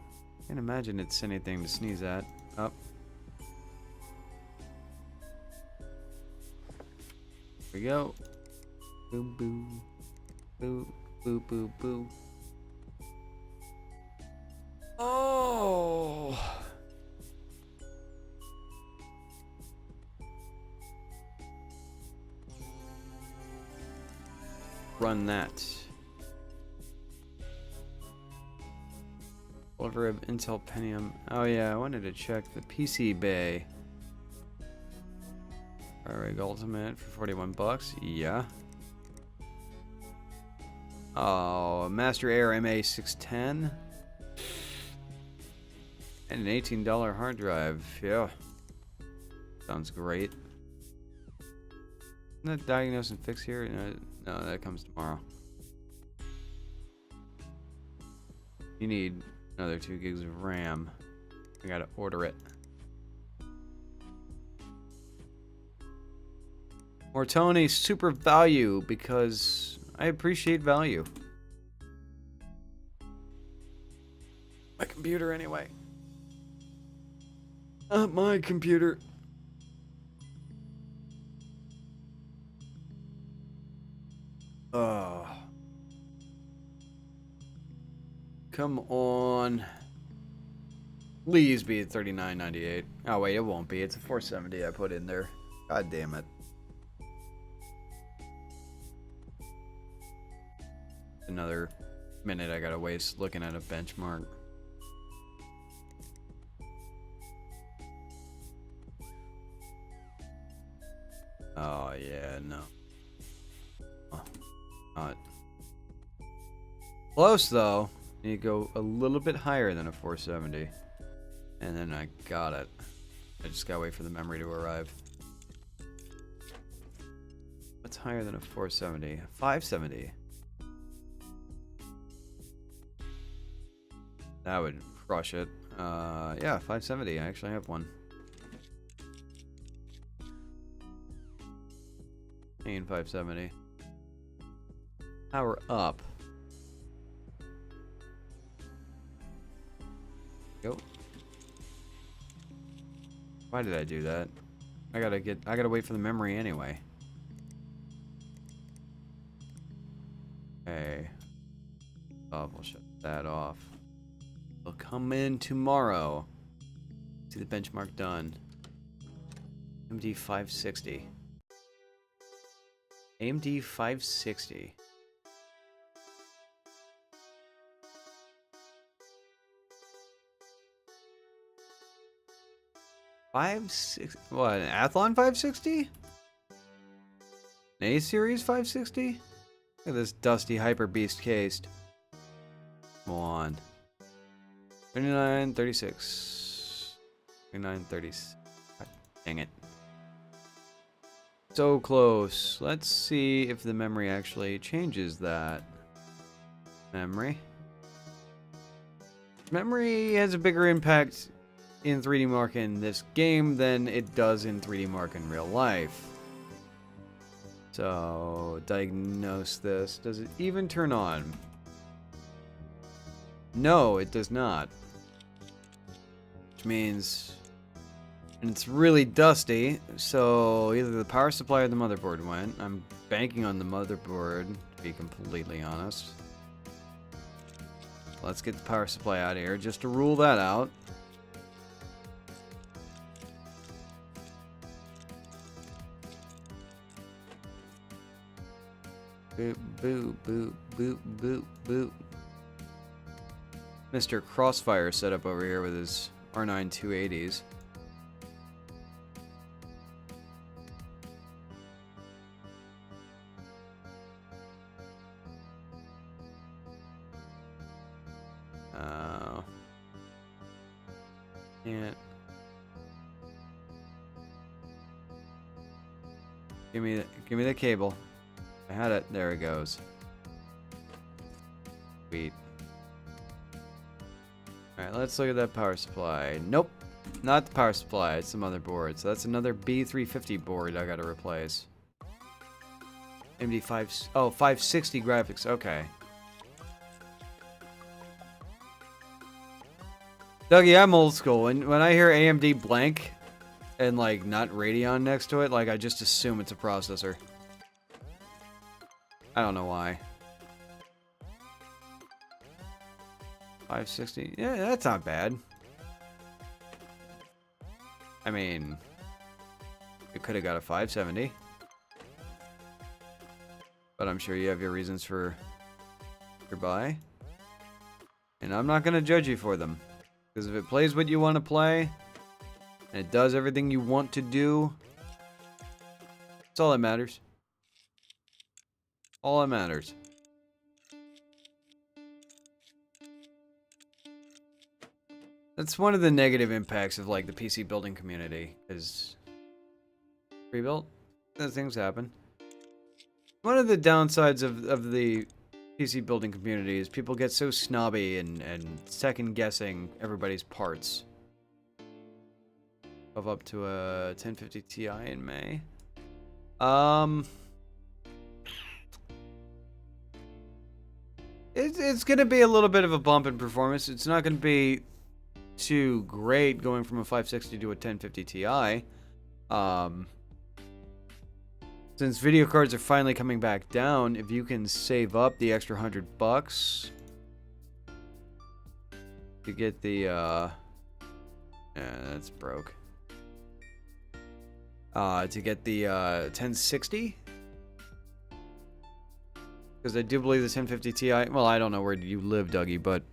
Can't imagine it's anything to sneeze at. Up. There we go. Boom, boom. Boo, boo, boo, boo. Oh! Run that. Over of Intel Pentium. Oh yeah, I wanted to check the PC Bay. Alright, Ultimate for 41 bucks. Yeah. Oh, Master Air MA610. And an $18 hard drive. Yeah. Sounds great. Isn't that diagnose and fix here? No, that comes tomorrow. You need another 2 gigs of RAM. I gotta order it. More Tony super value because I appreciate value. My computer anyway. Not my computer. Oh. Come on. Please be at $39.98. Oh wait, it won't be. It's a $470 I put in there. God damn it. Another minute I gotta waste looking at a benchmark. Oh yeah, no. Not close though. You go a little bit higher than a 470. And then I got it. I just gotta wait for the memory to arrive. What's higher than a 470? 570. That would crush it. Yeah, 570. I actually have one. And 570. Power up. Go. Why did I do that? I gotta wait for the memory anyway. Okay. Oh, we'll shut that off. We'll come in tomorrow. See the benchmark done. AMD 560. AMD 560. What, an Athlon 560? An A-Series 560? Look at this dusty Hyper Beast cased. Come on. 3936. 3930. Dang it. So close. Let's see if the memory actually changes that. Memory. Memory has a bigger impact in 3D Mark in this game than it does in 3D Mark in real life. So, diagnose this. Does it even turn on? No, it does not. Which means it's really dusty, so either the power supply or the motherboard went. I'm banking on the motherboard, to be completely honest. Let's get the power supply out of here, just to rule that out. Boop, boop, boop, boop, boop, boop. Mr. Crossfire set up over here with his R9 280s. Can't. Give me the cable. I had it. There it goes. Sweet. Alright, let's look at that power supply. Nope. Not the power supply. It's the motherboard. So that's another B350 board I gotta replace. AMD 560 graphics. Okay. Dougie, I'm old school. And when I hear AMD blank and like not Radeon next to it, like I just assume it's a processor. I don't know why. 560. Yeah, that's not bad. I mean, it could have got a 570. But I'm sure you have your reasons for your buy. And I'm not going to judge you for them. Because if it plays what you want to play, and it does everything you want to do, that's all that matters. All that matters. That's one of the negative impacts of like the PC building community is rebuilt. Those things happen. One of the downsides of the PC building community is people get so snobby and second guessing everybody's parts. Of up to a 1050 Ti in May. It's gonna be a little bit of a bump in performance. It's not gonna be too great going from a 560 to a 1050 Ti. Since video cards are finally coming back down, if you can save up the extra $100 to get the yeah, that's broke. To get the 1060, because I do believe the 1050 Ti. Well, I don't know where you live, Dougie, but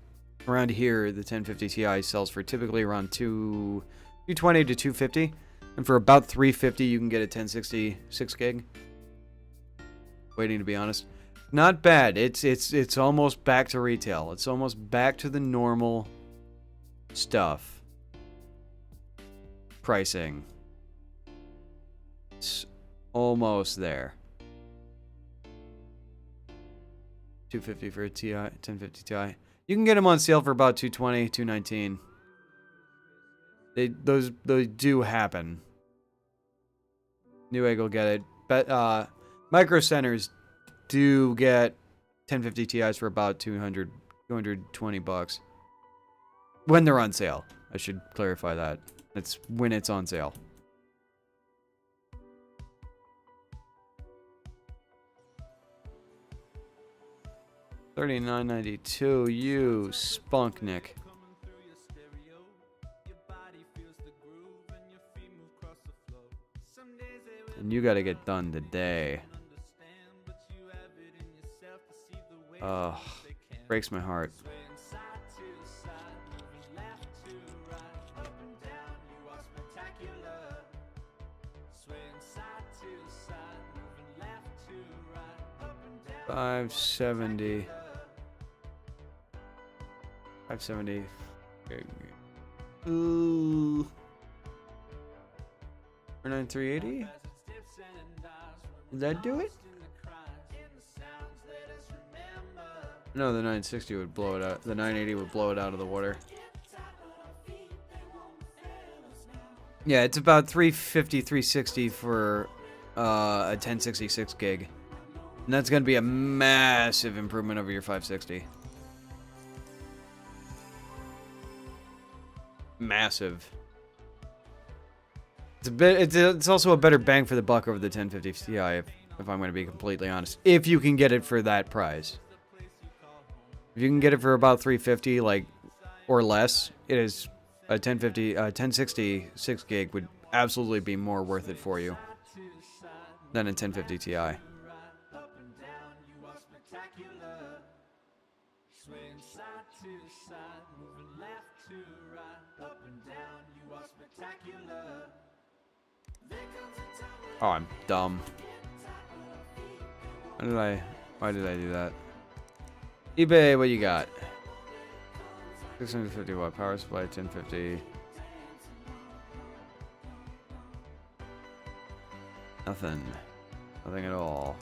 around here the 1050 Ti sells for typically around 220 to 250, and for about 350 you can get a 1060 6 gig. Waiting to be honest, not bad. It's almost back to retail. It's almost back to the normal stuff. Pricing. It's almost there. 250 for a Ti, 1050 Ti. You can get them on sale for about 220, 219. Those do happen. Newegg will get it. But Micro Centers do get 1050 Ti's for about 200, 220 bucks. When they're on sale. I should clarify that. It's when it's on sale. $39.92, you spunknik. And you gotta get done today. Ugh, breaks my heart. $570. $570. Ooh. $380? Did that do it? No, the 960 would blow it out. The 980 would blow it out of the water. Yeah, it's about 350, 360 for a 1066 gig. And that's going to be a massive improvement over your 560. Massive. It's also a better bang for the buck over the 1050 Ti, if I'm going to be completely honest. If you can get it for that price. If you can get it for about 350, like, or less, it is a 1060 6 gig would absolutely be more worth it for you than a 1050 Ti. Oh, I'm dumb. Why did I do that? eBay, what you got? 650 watt power supply, 1050. Nothing. Nothing at all.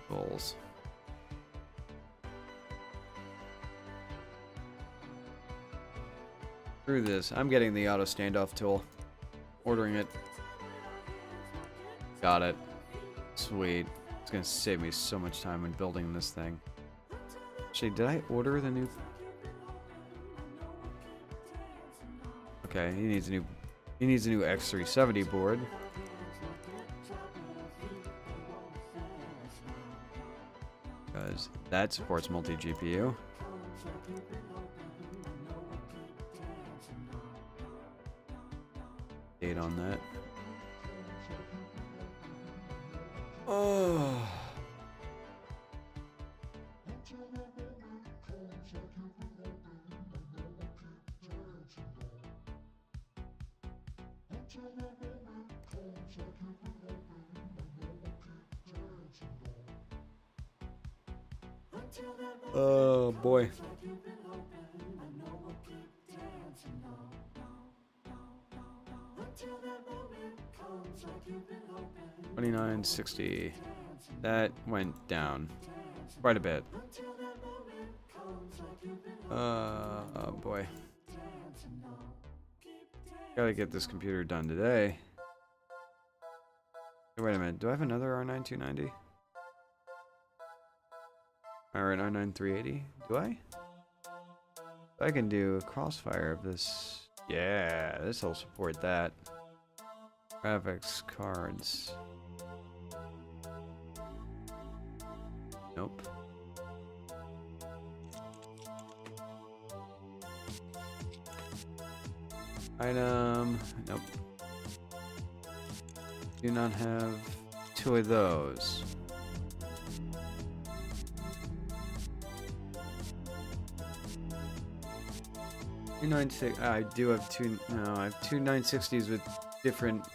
Bulls. Screw this. I'm getting the auto standoff tool. Ordering it. Got it. Sweet. It's gonna save me so much time when building this thing. Actually, did I order the new? Okay, he needs a new X370 board. Because that supports multi-GPU. Date on that. Oh. Oh boy. 2960. That went down quite a bit. Oh boy. Gotta get this computer done today. Hey, wait a minute. Do I have another R9 290? Alright, R9 380. Do I? I can do a crossfire of this. Yeah, this will support that. Graphics cards. Nope. Item. Nope. Do not have two of those. I do have two. No, I have two 960s with different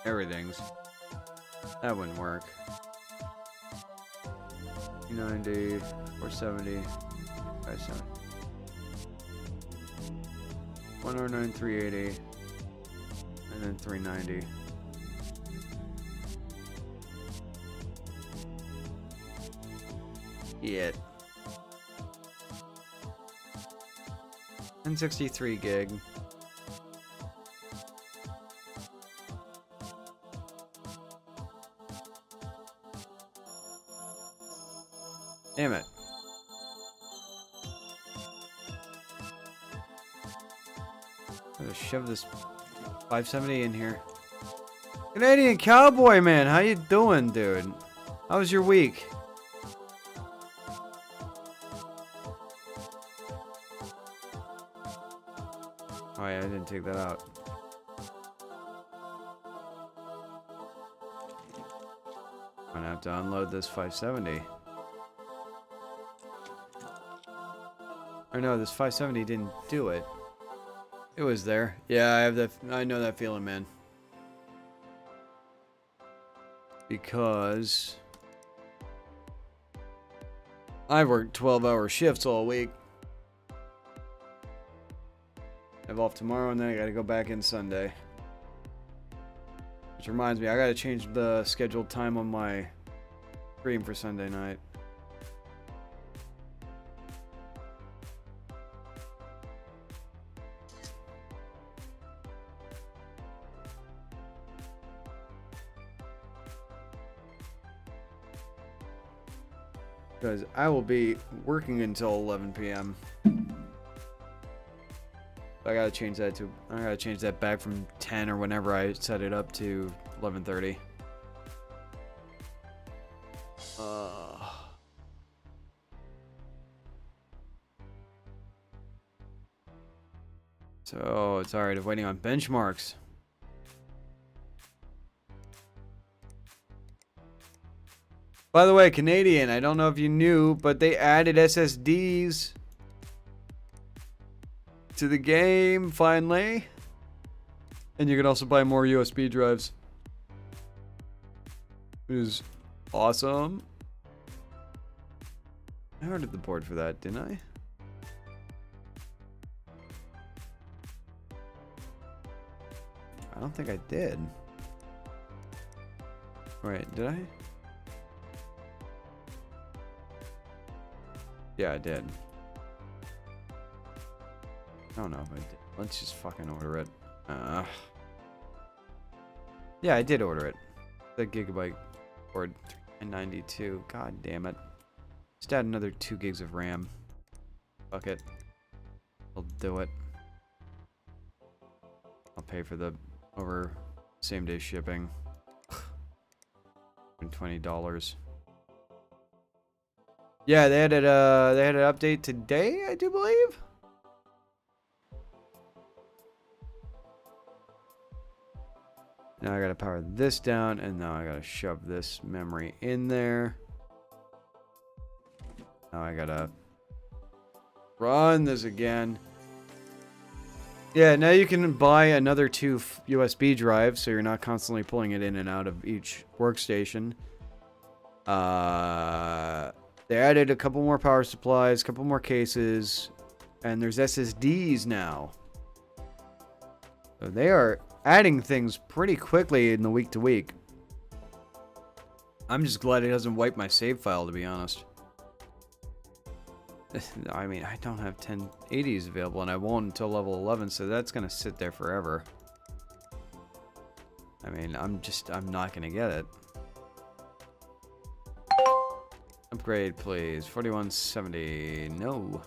everythings. That wouldn't work. 290, 470, 570. 109, 380, and then 390. Yet. 1063 gig. Damn it. I'm gonna shove this 570 in here. Canadian Cowboy Man, how you doing, dude? How was your week? Oh yeah, I didn't take that out. I'm gonna have to unload this 570. Or no, this 570 didn't do it. It was there. Yeah, I have that. I know that feeling, man. Because I've worked 12-hour shifts all week. I have off tomorrow, and then I gotta go back in Sunday. Which reminds me, I gotta change the scheduled time on my stream for Sunday night. Because I will be working until 11 p.m. I gotta change that to. I gotta change that back from 10 or whenever I set it up to 11:30. So it's alright. I'm waiting on benchmarks. By the way, Canadian, I don't know if you knew, but they added SSDs to the game, finally. And you can also buy more USB drives. Which is awesome. I ordered the board for that, didn't I? I don't think I did. Wait, did I? Yeah, I did. I don't know if I did. Let's just fucking order it. Yeah, I did order it. The gigabyte board, 392. God damn it. Just add another 2 gigs of RAM. Fuck it. I'll do it. I'll pay for the over same day shipping. $20. Yeah, they had an update today, I do believe. Now I gotta power this down, and now I gotta shove this memory in there. Now I gotta run this again. Yeah, now you can buy another 2 USB drives, so you're not constantly pulling it in and out of each workstation. They added a couple more power supplies, a couple more cases, and there's SSDs now. So they are adding things pretty quickly in the week to week. I'm just glad it doesn't wipe my save file, to be honest. I mean, I don't have 1080s available, and I won't until level 11, so that's gonna sit there forever. I mean, I'm not gonna get it. Upgrade, please. 4170. No.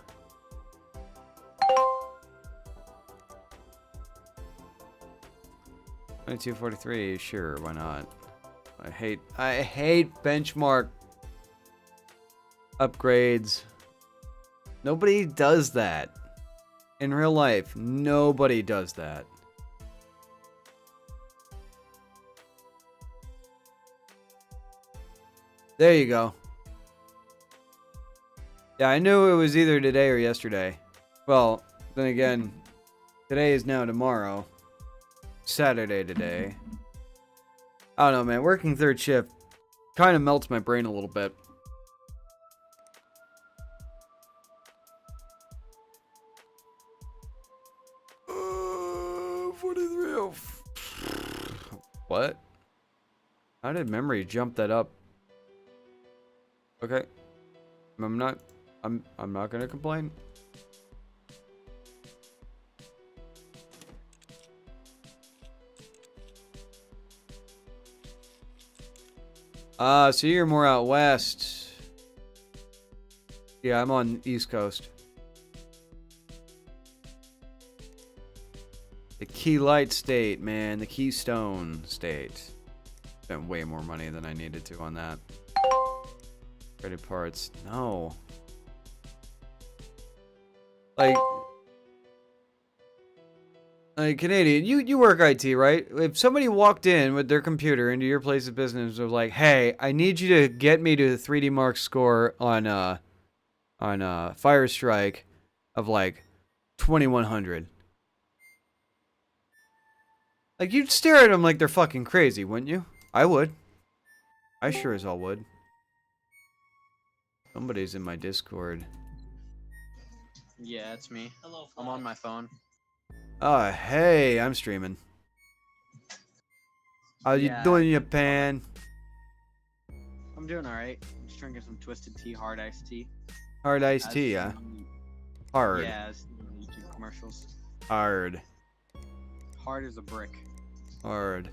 $22.43. Sure, why not? I hate benchmark upgrades. Nobody does that. In real life, nobody does that. There you go. Yeah, I knew it was either today or yesterday. Well, then again, today is now tomorrow. Saturday today. I don't know, man. Working third shift kind of melts my brain a little bit. What? How did memory jump that up? Okay. I'm not gonna complain. So you're more out west. Yeah, I'm on East Coast. The Key Light State, man. The Keystone State. Spent way more money than I needed to on that. Credit parts. No. Like Canadian, you work IT, right? If somebody walked in with their computer into your place of business of like, hey, I need you to get me to the 3D Mark score on Fire Strike of like 2100. Like, you'd stare at them like they're fucking crazy, wouldn't you? I would. I sure as hell would. Somebody's in my Discord. Yeah, it's me. Hello, I'm on my phone. Oh, hey, I'm streaming. How you doing, Japan? I'm doing alright. I'm just drinking some twisted tea, hard iced tea. Hard iced tea, yeah? Hard. Yeah, as YouTube commercials. Hard. Hard as a brick. Hard.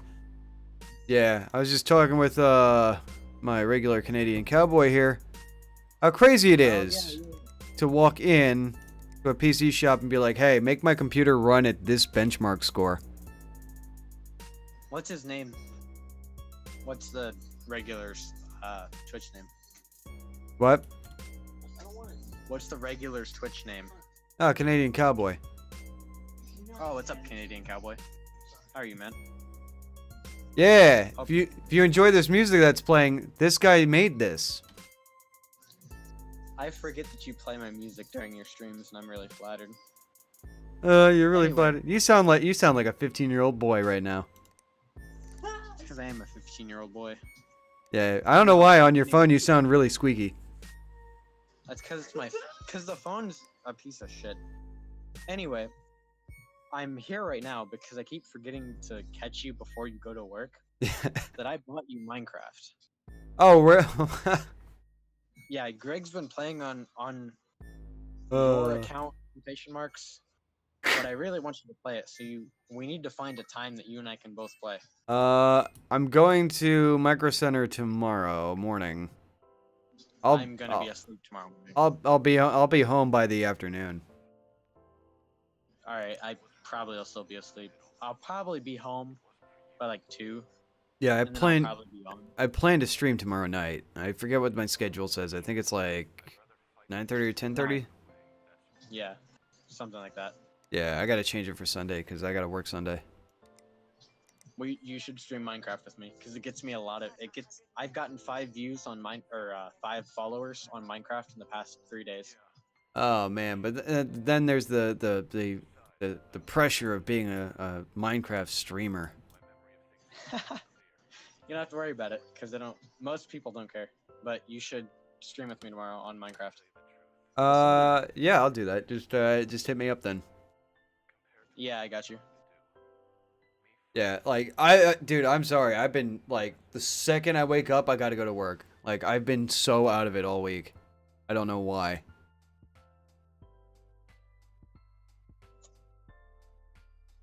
Yeah, I was just talking with my regular Canadian cowboy here. How crazy it is to walk in to a PC shop and be like, hey, make my computer run at this benchmark score. What's his name? What's the regular's Twitch name? What? What's the regular's Twitch name? Oh, Canadian cowboy. Oh, what's up, Canadian cowboy? How are you, man? Yeah, if you enjoy this music that's playing, this guy made this. I forget that you play my music during your streams, and I'm really flattered. You're really flattered. You sound like a 15-year-old boy right now. It's because I am a 15-year-old boy. Yeah, I don't know why on your phone you sound really squeaky. That's because the phone's a piece of shit. Anyway, I'm here right now because I keep forgetting to catch you before you go to work. That I bought you Minecraft. Oh, really? Yeah, Greg's been playing on your account, quotation marks. But I really want you to play it, so we need to find a time that you and I can both play. I'm going to Micro Center tomorrow morning. I'm gonna be asleep tomorrow morning. I'll be home by the afternoon. All right, I probably will still be asleep. I'll probably be home by like 2. Yeah, I plan to stream tomorrow night. I forget what my schedule says. I think it's like 9:30 or 10:30. Yeah, something like that. Yeah, I gotta change it for Sunday because I gotta work Sunday. Well, you should stream Minecraft with me because it gets me a lot of. I've gotten 5 views on 5 followers on Minecraft in the past 3 days. Oh man, but then there's the pressure of being a Minecraft streamer. You don't have to worry about it because most people don't care. But you should stream with me tomorrow on Minecraft. Yeah, I'll do that. Just hit me up then. Yeah, I got you. Yeah, like dude, I'm sorry. I've been like the second I wake up, I got to go to work. Like I've been so out of it all week. I don't know why.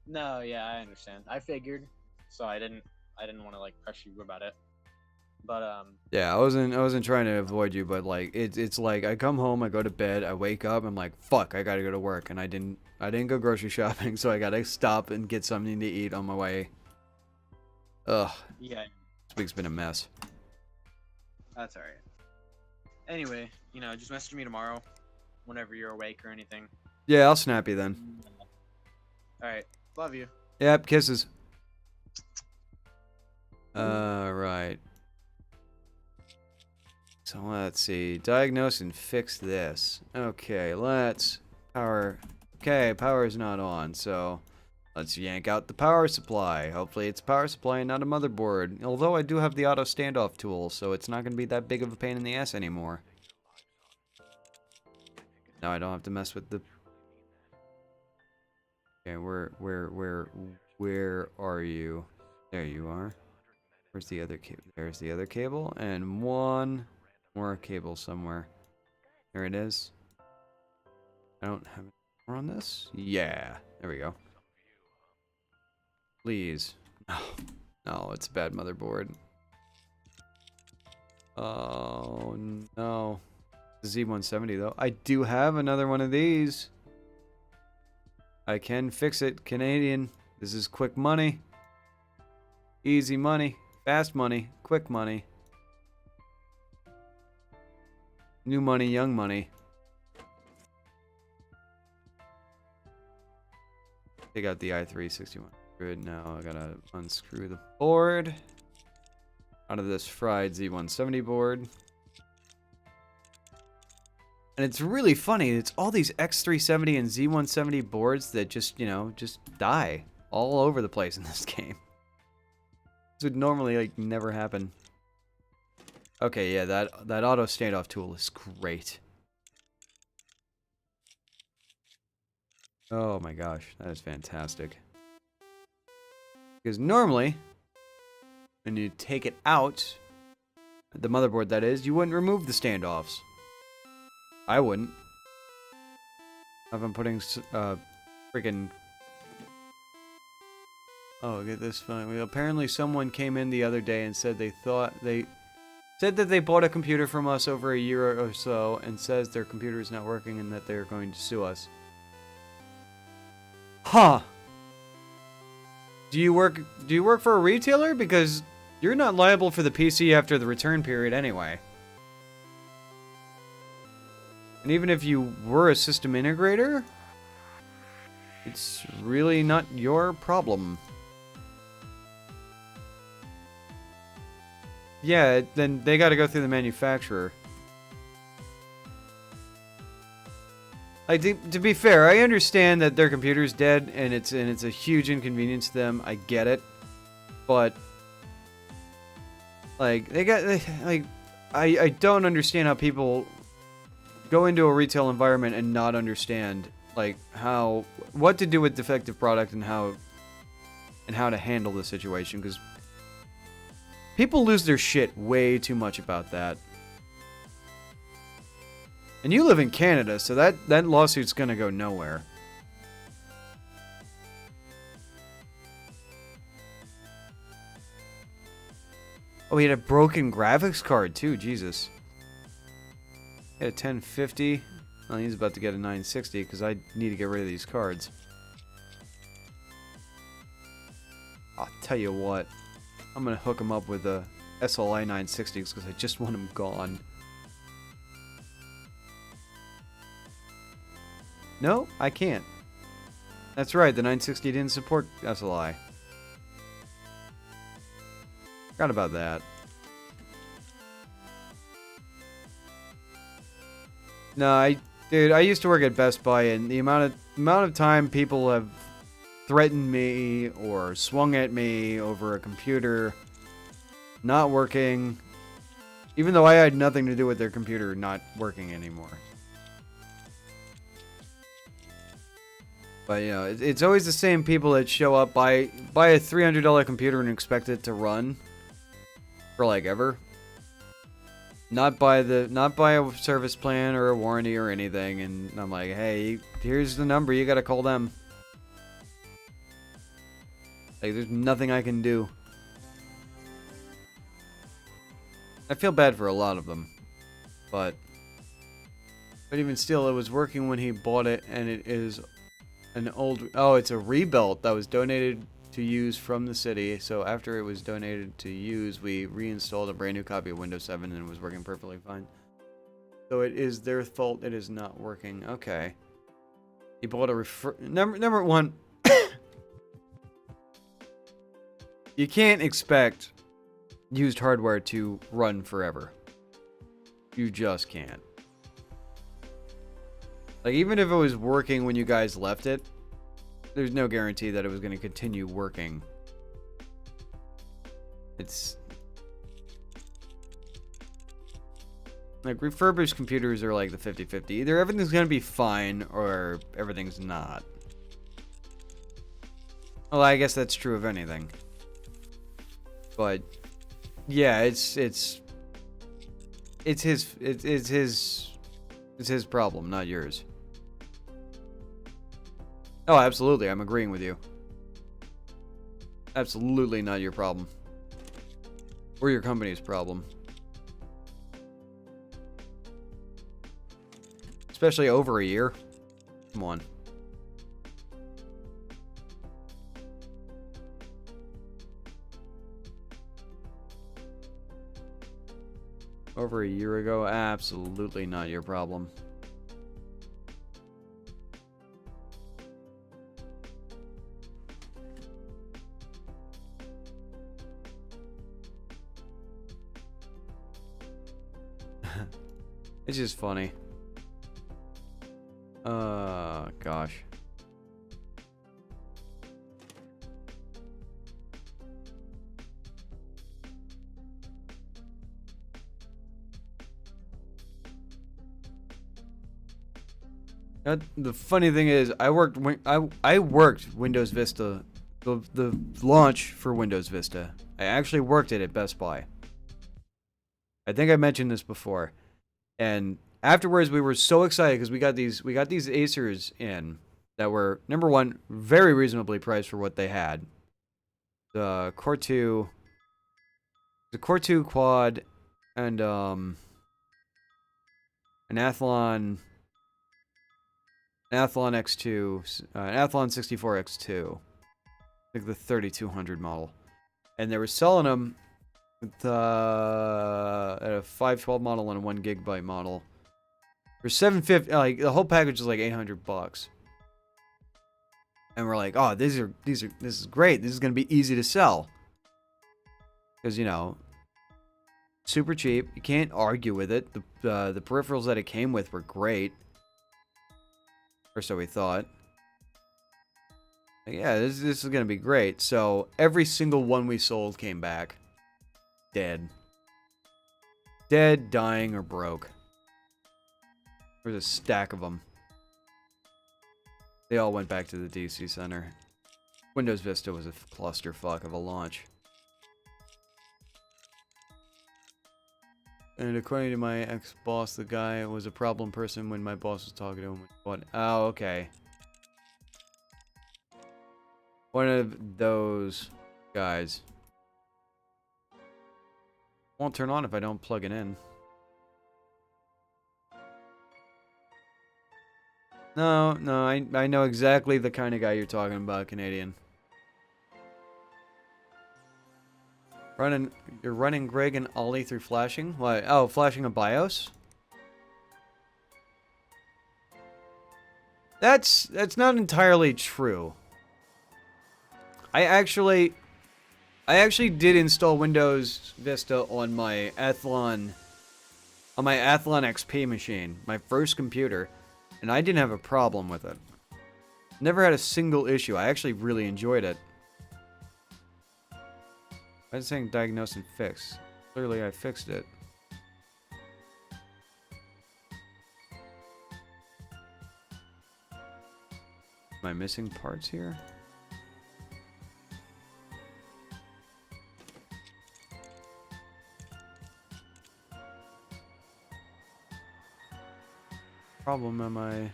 No, yeah, I understand. I figured, so I didn't want to like press you about it. But Yeah, I wasn't trying to avoid you, but like it's like I come home, I go to bed, I wake up, I'm like, fuck, I got to go to work, and I didn't go grocery shopping, so I got to stop and get something to eat on my way. Ugh, yeah, this week's been a mess. that's all right. Anyway, just message me tomorrow, whenever you're awake or anything. Yeah, I'll snap you then. All right, love you. Yep, kisses. Right. So let's see. Diagnose and fix this. Okay, let's power. Okay, power is not on, so let's yank out the power supply. Hopefully it's a power supply and not a motherboard. Although I do have the auto standoff tool, so it's not going to be that big of a pain in the ass anymore. Now I don't have to mess with the... Okay, where are you? There you are. Where's the other cable? There's the other cable, and one more cable somewhere. There it is. I don't have more on this? Yeah, there we go. Please. No, no, it's a bad motherboard. Oh, no. The Z170, though. I do have another one of these. I can fix it. Canadian. This is quick money. Easy money. Fast money. Quick money. New money, young money. Take out the i3-6100. Now I gotta unscrew the board out of this fried Z170 board. And it's really funny. It's all these X370 and Z170 boards that just, just die all over the place in this game. This would normally, like, never happen. Okay, yeah, that auto standoff tool is great. Oh my gosh, that is fantastic. Because normally, when you take it out, the motherboard that is, you wouldn't remove the standoffs. I wouldn't. If I'm putting, freaking... Oh, get this fine. Well, apparently someone came in the other day and said said that they bought a computer from us over a year or so and says their computer is not working and that they're going to sue us. Huh. Do you work for a retailer? Because you're not liable for the PC after the return period anyway. And even if you were a system integrator, it's really not your problem. Yeah, then they gotta go through the manufacturer. Like, to be fair, I understand that their computer's dead and it's a huge inconvenience to them. I get it. But like I don't understand how people go into a retail environment and not understand like what to do with defective product and how to handle the situation, because people lose their shit way too much about that. And you live in Canada, so that lawsuit's gonna go nowhere. Oh, he had a broken graphics card too, Jesus. He had a 1050. Well, he's about to get a 960 because I need to get rid of these cards. I'll tell you what. I'm gonna hook him up with a SLI 960s because I just want him gone. No, I can't. That's right, the 960 didn't support SLI. Forgot about that. No, dude, I used to work at Best Buy, and the amount of time people have threatened me or swung at me over a computer not working, even though I had nothing to do with their computer not working anymore. But you know, it's always the same people that show up, buy a $300 computer and expect it to run for like ever. Not buy a service plan or a warranty or anything, and I'm like, hey, here's the number, you gotta call them. Like, there's nothing I can do. I feel bad for a lot of them, but even still, it was working when he bought it, and it is an old. Oh, it's a rebuilt that was donated to use from the city. So after it was donated to use, we reinstalled a brand new copy of Windows 7, and it was working perfectly fine. So it is their fault it is not working. Okay. He bought a number one. You can't expect used hardware to run forever. You just can't. Like, even if it was working when you guys left it, there's no guarantee that it was going to continue working. It's... like, refurbished computers are like the 50-50. Either everything's going to be fine, or everything's not. Well, I guess that's true of anything. But, yeah, it's his problem, not yours. Oh, absolutely, I'm agreeing with you. Absolutely not your problem. Or your company's problem. Especially over a year. Come on. Over a year ago, absolutely not your problem. It's just funny. Gosh. The funny thing is, I worked Windows Vista, the launch for Windows Vista. I actually worked it at Best Buy. I think I mentioned this before. And afterwards, we were so excited because we got these Acers in that were, number one, very reasonably priced for what they had. The Core 2 quad, and an Athlon X2, an Athlon 64 X2, like the 3200 model, and they were selling them at a 512 model and a 1 gigabyte model for $750. Like, the whole package is like $800, and we're like, oh, this is great. This is gonna be easy to sell because, you know, super cheap. You can't argue with it. The peripherals that it came with were great, or so we thought. Yeah, this is gonna be great. So every single one we sold came back dead. Dead, dying, or broke. There's a stack of them. They all went back to the DC Center. Windows Vista was a clusterfuck of a launch. And according to my ex-boss, the guy was a problem person when my boss was talking to him. What? Oh, okay. One of those guys. Won't turn on if I don't plug it in. No, I know exactly the kind of guy you're talking about, Canadian. You're running Greg and Ollie through flashing? What? Oh, flashing a BIOS? That's not entirely true. I actually did install Windows Vista on my Athlon XP machine, my first computer, and I didn't have a problem with it. Never had a single issue. I actually really enjoyed it. I was saying diagnose and fix. Clearly I fixed it. Am I missing parts here? Problem am I?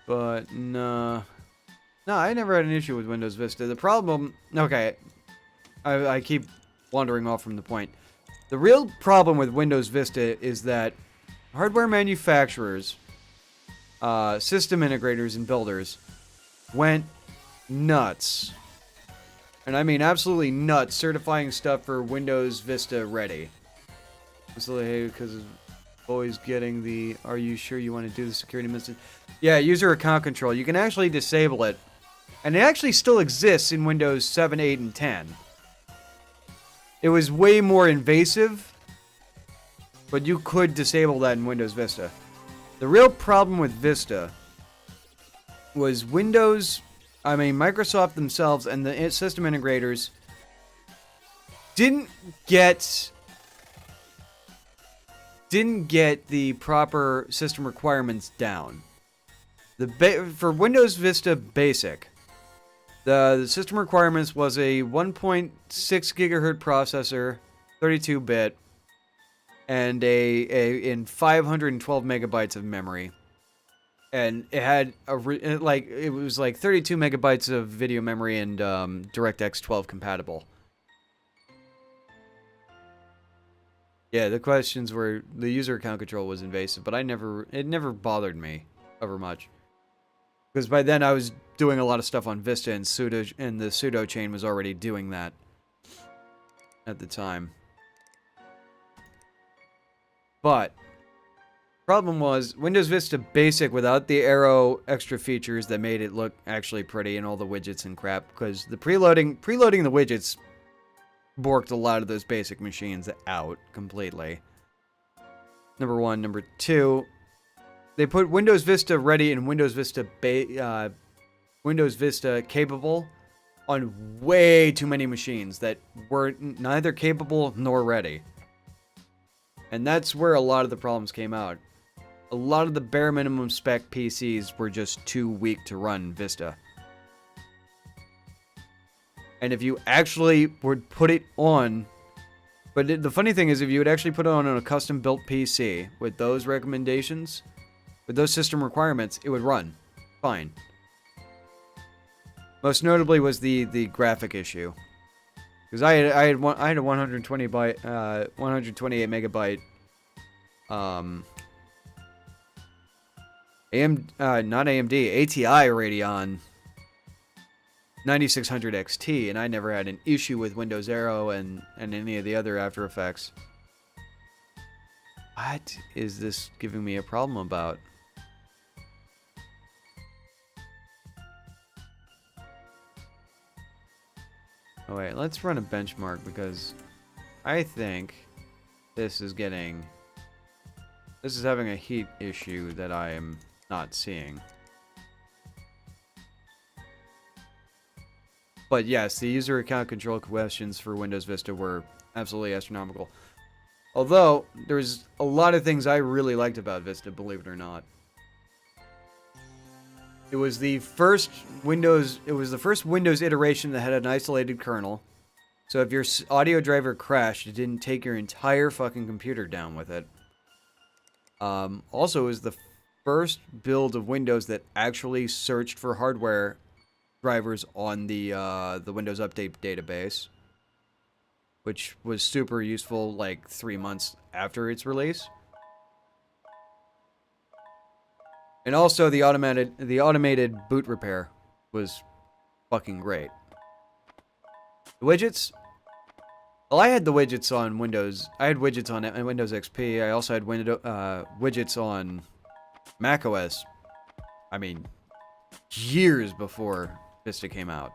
But no, I never had an issue with Windows Vista. The problem, okay, I keep wandering off from the point. The real problem with Windows Vista is that hardware manufacturers, system integrators, and builders went nuts. And I mean absolutely nuts certifying stuff for Windows Vista ready. Absolutely, because always getting the, are you sure you want to do the security message? Yeah, user account control. You can actually disable it. And it actually still exists in Windows 7, 8, and 10. It was way more invasive, but you could disable that in Windows Vista. The real problem with Vista was Microsoft themselves and the system integrators didn't get the proper system requirements down. For Windows Vista Basic, the system requirements was a 1.6 gigahertz processor, 32-bit, and in 512 megabytes of memory. And it had it was like 32 megabytes of video memory and DirectX 12 compatible. Yeah, the questions were the user account control was invasive, but it never bothered me over much. Because by then I was doing a lot of stuff on Vista and the pseudo chain was already doing that at the time. But problem was Windows Vista Basic without the Arrow extra features that made it look actually pretty and all the widgets and crap, because the preloading the widgets borked a lot of those basic machines out completely. Number one. Number two, they put Windows Vista ready and Windows Vista capable on way too many machines that were neither capable nor ready. And that's where a lot of the problems came out. A lot of the bare minimum spec PCs were just too weak to run Vista. And if you actually would put it on... But the funny thing is, if you would actually put it on a custom-built PC with those recommendations, with those system requirements, it would run fine. Most notably was the graphic issue. Because I had a 128 megabyte not AMD, ATI Radeon 9600 XT, and I never had an issue with Windows Arrow and any of the other After Effects. What is this giving me a problem about? Oh wait, let's run a benchmark because I think this is having a heat issue that I am not seeing. But yes, the user account control questions for Windows Vista were absolutely astronomical. Although, there's a lot of things I really liked about Vista, believe it or not. It was the first Windows iteration that had an isolated kernel. So if your audio driver crashed, it didn't take your entire fucking computer down with it. Also, it was the first build of Windows that actually searched for hardware drivers on the Windows Update database, which was super useful like 3 months after its release. And also the automated boot repair was fucking great. The widgets. Well, I had the widgets on Windows. I had widgets on Windows XP. I also had widgets on macOS. I mean, years before Vista came out.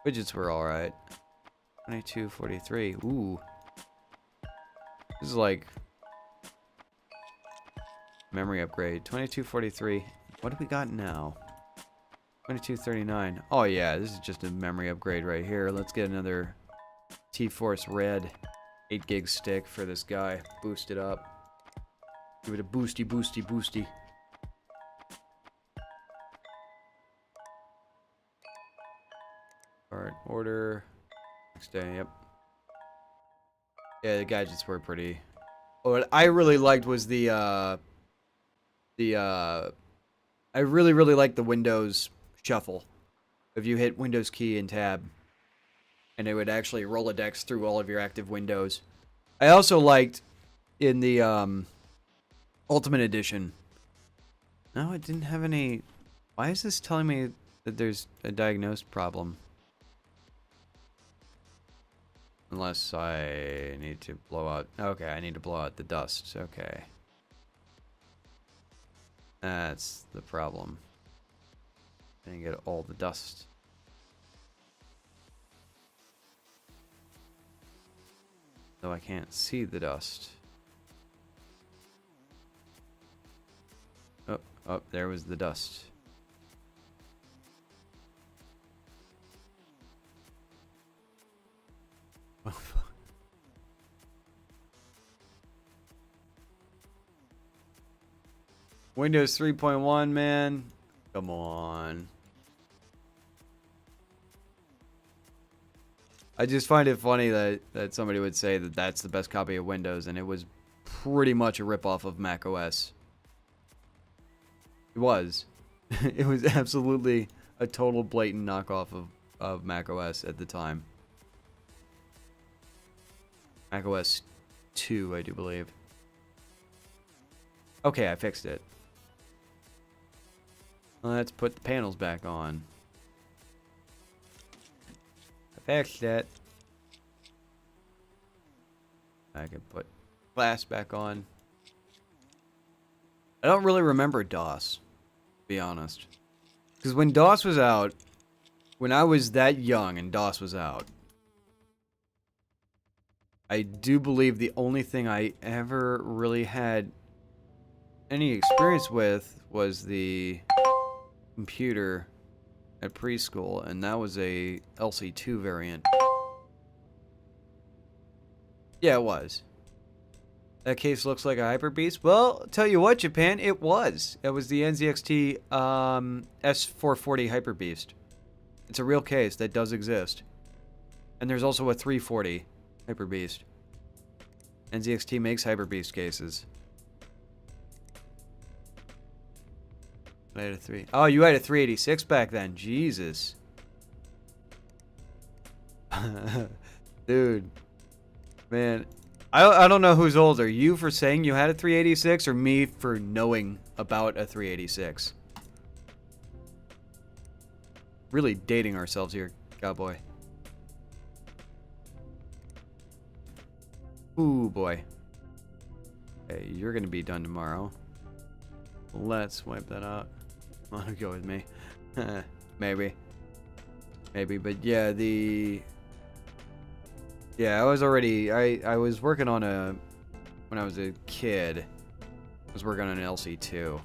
Widgets were alright. 2243. Ooh. This is like memory upgrade. 2243. What do we got now? 2239. Oh yeah, this is just a memory upgrade right here. Let's get another T-Force Red. 8 gig stick for this guy. Boost it up. Give it a boosty, boosty, boosty. Alright, order. Next day, yep. Yeah, the gadgets were pretty. What I really liked was I really, really liked the Windows shuffle. If you hit Windows key and tab, and it would actually Rolodex through all of your active windows. I also liked in the Ultimate Edition. No, it didn't have any. Why is this telling me that there's a diagnosed problem? Unless I need to blow out. Okay, I need to blow out the dust. Okay. That's the problem. I didn't get all the dust. Though I can't see the dust. Oh, oh, there was the dust. Windows 3.1, man. Come on. I just find it funny that somebody would say that that's the best copy of Windows, and it was pretty much a ripoff of Mac OS. It was. It was absolutely a total blatant knockoff of Mac OS at the time. Mac OS 2, I do believe. Okay, I fixed it. Let's put the panels back on. I fixed it. I can put glass back on. I don't really remember DOS, to be honest. Because when DOS was out, when I was that young and DOS was out, I do believe the only thing I ever really had any experience with was the computer at preschool, and that was a LC2 variant. Yeah, it was. That case looks like a Hyper Beast. Well, tell you what, Japan, it was. It was the NZXT S440 Hyper Beast. It's a real case that does exist. And there's also a 340 Hyper Beast. NZXT makes Hyper Beast cases. I had a 3. Oh, you had a 386 back then. Jesus. Dude. Man. I don't know who's older. You for saying you had a 386 or me for knowing about a 386? Really dating ourselves here, cowboy. Ooh, boy. Okay, you're gonna be done tomorrow. Let's wipe that out. Want to go with me? Maybe. Maybe, but yeah, yeah, I was already, I was working on when I was a kid, I was working on an LC2.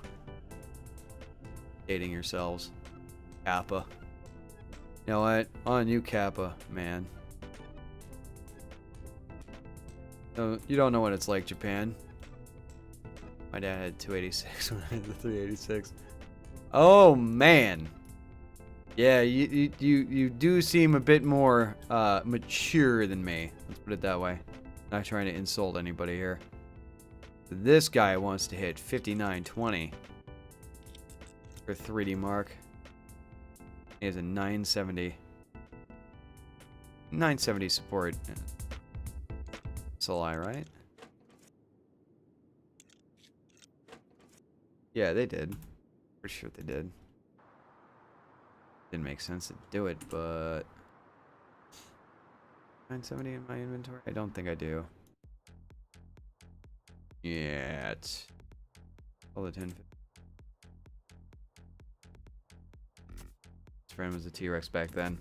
Dating yourselves. Kappa. You know what? On you, Kappa, man. You don't know what it's like, Japan. My dad had 286 when I had the 386. Oh man. Yeah, you do seem a bit more mature than me. Let's put it that way. Not trying to insult anybody here. This guy wants to hit 5920 for 3D Mark. He has a 970. 970 support. It's a lie, right? Yeah, they did. Pretty sure they did. Didn't make sense to do it, but 970 in my inventory? I don't think I do. Yet. All the 10. His friend was a T-Rex back then.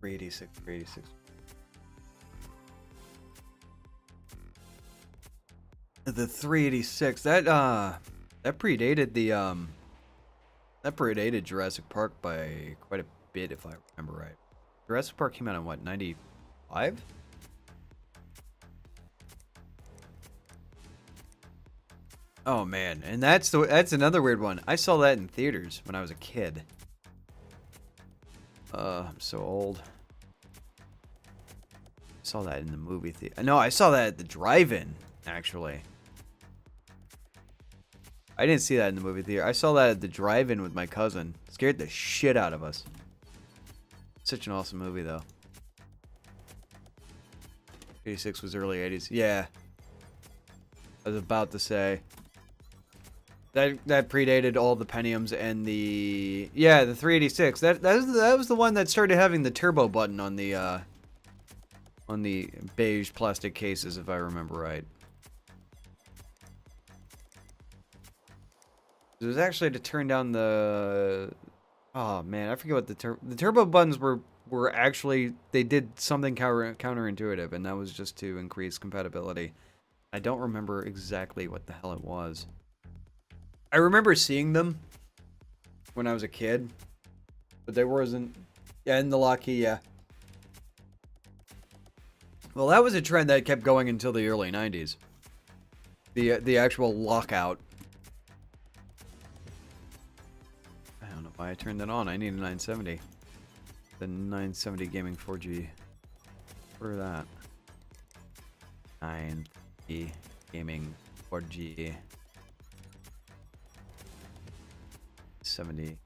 386, 386. The 386, that predated the that predated Jurassic Park by quite a bit, if I remember right. Jurassic Park came out in what, 95 5? Oh man, and that's another weird one. I saw that in theaters when I was a kid. I'm so old. I saw that in the movie theater. No, I saw that at the drive-in, actually. I didn't see that in the movie theater. I saw that at the drive-in with my cousin. Scared the shit out of us. Such an awesome movie, though. 86 was early 80s. Yeah. I was about to say. That predated all the Pentiums and the... Yeah, the 386. That was the one that started having the turbo button on the beige plastic cases, if I remember right. It was actually to turn down the... Oh, man, I forget what the turbo buttons were actually... They did something counterintuitive, and that was just to increase compatibility. I don't remember exactly what the hell it was. I remember seeing them when I was a kid, but there wasn't... Yeah, in the lock key, yeah. Well, that was a trend that kept going until the early 90s. The actual lockout. I don't know why I turned that on. I need a 970. The 970 Gaming 4G. Where that? 970 Gaming 4G. 70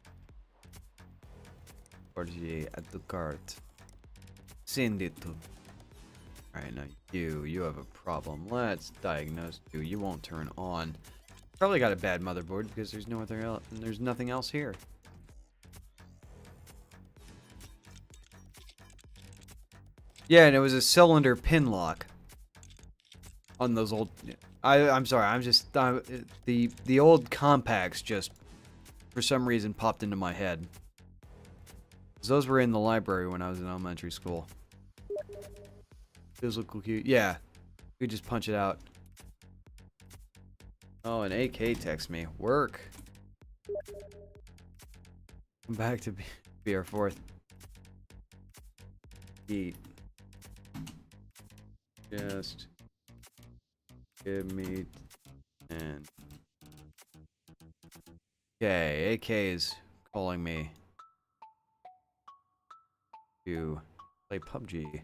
4G at the cart. Send it to. Alright, now you have a problem. Let's diagnose you. You won't turn on. Probably got a bad motherboard because there's no other there's nothing else here. Yeah, and it was a cylinder pin lock on those old. I'm sorry. I'm just the old compacts just for some reason popped into my head. 'Cause those were in the library when I was in elementary school. Physical key. Yeah. We just punch it out. Oh, an AK text me. Work. Come back to be our fourth. Eat. Just give me 10. Okay, AK is calling me to play PUBG.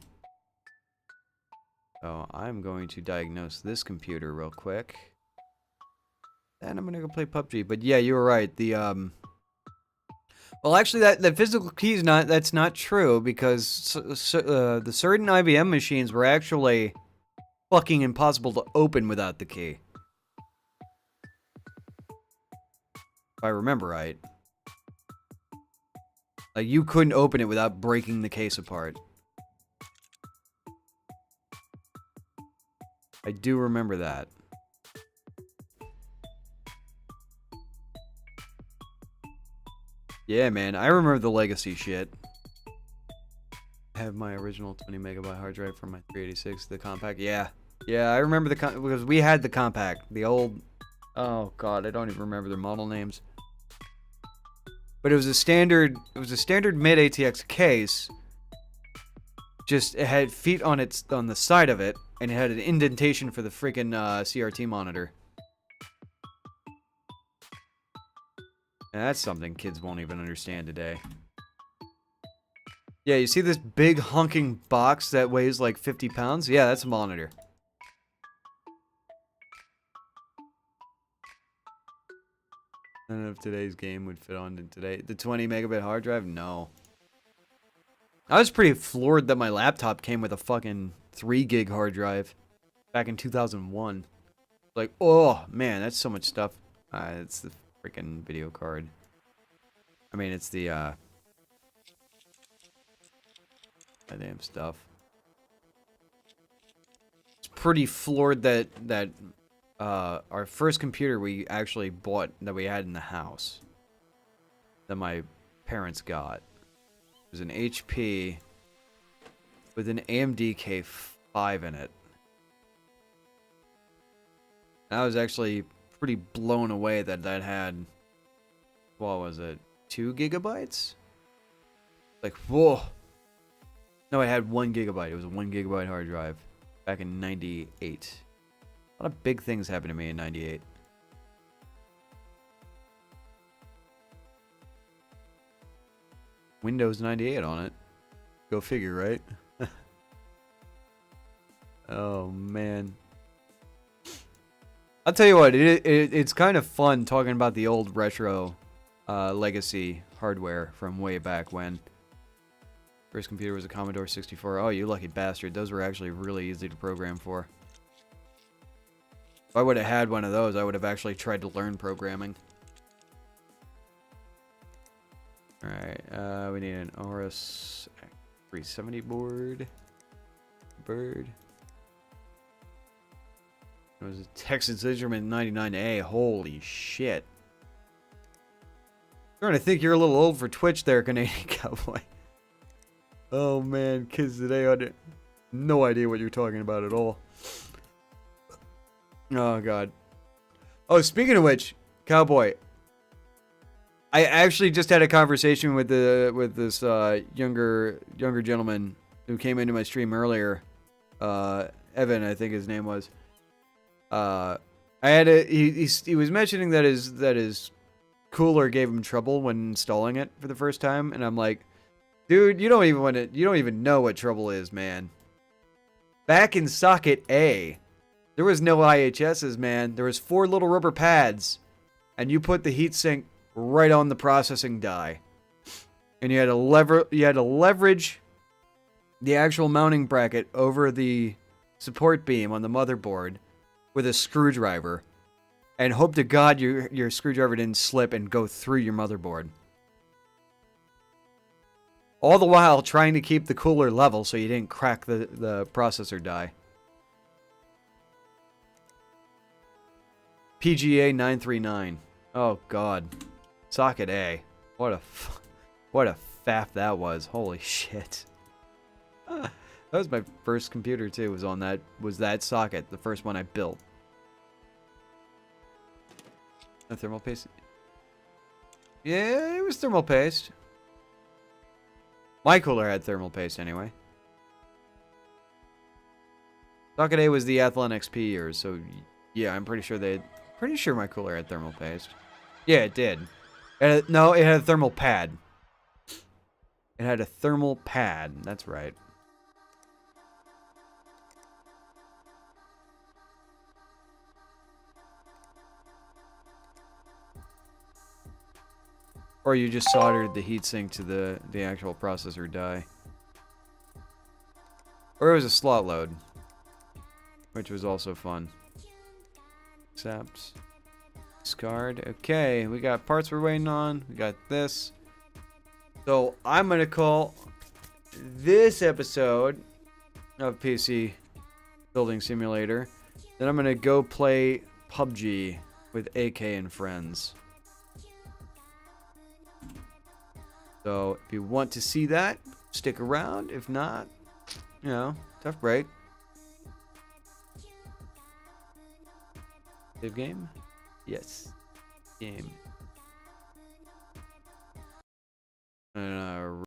So I'm going to diagnose this computer real quick. Then I'm gonna go play PUBG. But yeah, you were right. The well, actually, that physical key is that's not true because the certain IBM machines were actually fucking impossible to open without the key. If I remember right. Like, you couldn't open it without breaking the case apart. I do remember that. Yeah, man, I remember the legacy shit. I have my original 20 megabyte hard drive from my 386, the compact. Yeah. Yeah, I remember because we had the compact. The old... Oh, God, I don't even remember their model names. But it was a standard mid ATX case. Just it had feet on the side of it, and it had an indentation for the freaking CRT monitor. And that's something kids won't even understand today. Yeah, you see this big honking box that weighs like 50 pounds? Yeah, that's a monitor. None of today's game would fit onto today. The 20 megabit hard drive? No. I was pretty floored that my laptop came with a fucking 3 gig hard drive back in 2001. Like, oh, man, that's so much stuff. It's the freaking video card. I mean, it's the, damn stuff. It's pretty floored that our first computer we actually bought, that we had in the house, that my parents got, was an HP with an AMD K5 in it. And I was actually pretty blown away that that had, what was it, 2 gigabytes? Like, whoa. No, it had 1 gigabyte. It was a 1 gigabyte hard drive back in '98. A lot of big things happened to me in '98. Windows 98 on it. Go figure, right? Oh, man. I'll tell you what, it's kind of fun talking about the old retro legacy hardware from way back when. First computer was a Commodore 64. Oh, you lucky bastard. Those were actually really easy to program for. If I would have had one of those, I would have actually tried to learn programming. Alright, we need an RS 370 board. Bird. It was a Texas Instrument 99A. Holy shit. Starting to think you're a little old for Twitch there, Canadian Cowboy. Oh man, kids today had no idea what you're talking about at all. Oh god. Oh, speaking of which, Cowboy, I actually just had a conversation with this younger gentleman who came into my stream earlier. Evan, I think his name was. He was mentioning that his cooler gave him trouble when installing it for the first time, and I'm like, dude, you don't even know what trouble is, man. Back in socket A, there was no IHSs, man. There was 4 little rubber pads, and you put the heatsink right on the processing die, and you had to leverage the actual mounting bracket over the support beam on the motherboard with a screwdriver, and hope to God your screwdriver didn't slip and go through your motherboard. All the while trying to keep the cooler level so you didn't crack the processor die. PGA 939. Oh god. Socket A. What a faff that was. Holy shit. That was my first computer too. Was that socket, the first one I built. A thermal paste. Yeah, it was thermal paste. My cooler had thermal paste anyway. Socket A was the Athlon XP years, so yeah, I'm pretty sure my cooler had thermal paste. Yeah, it did. No, it had a thermal pad. It had a thermal pad. That's right. Or you just soldered the heatsink to the actual processor die. Or it was a slot load, which was also fun. Accept. Discard. Okay, we got parts we're waiting on. We got this. So I'm going to call this episode of PC Building Simulator. Then I'm going to go play PUBG with AK and friends. So if you want to see that, stick around. If not, you know, tough break. Save game? Yes. Game.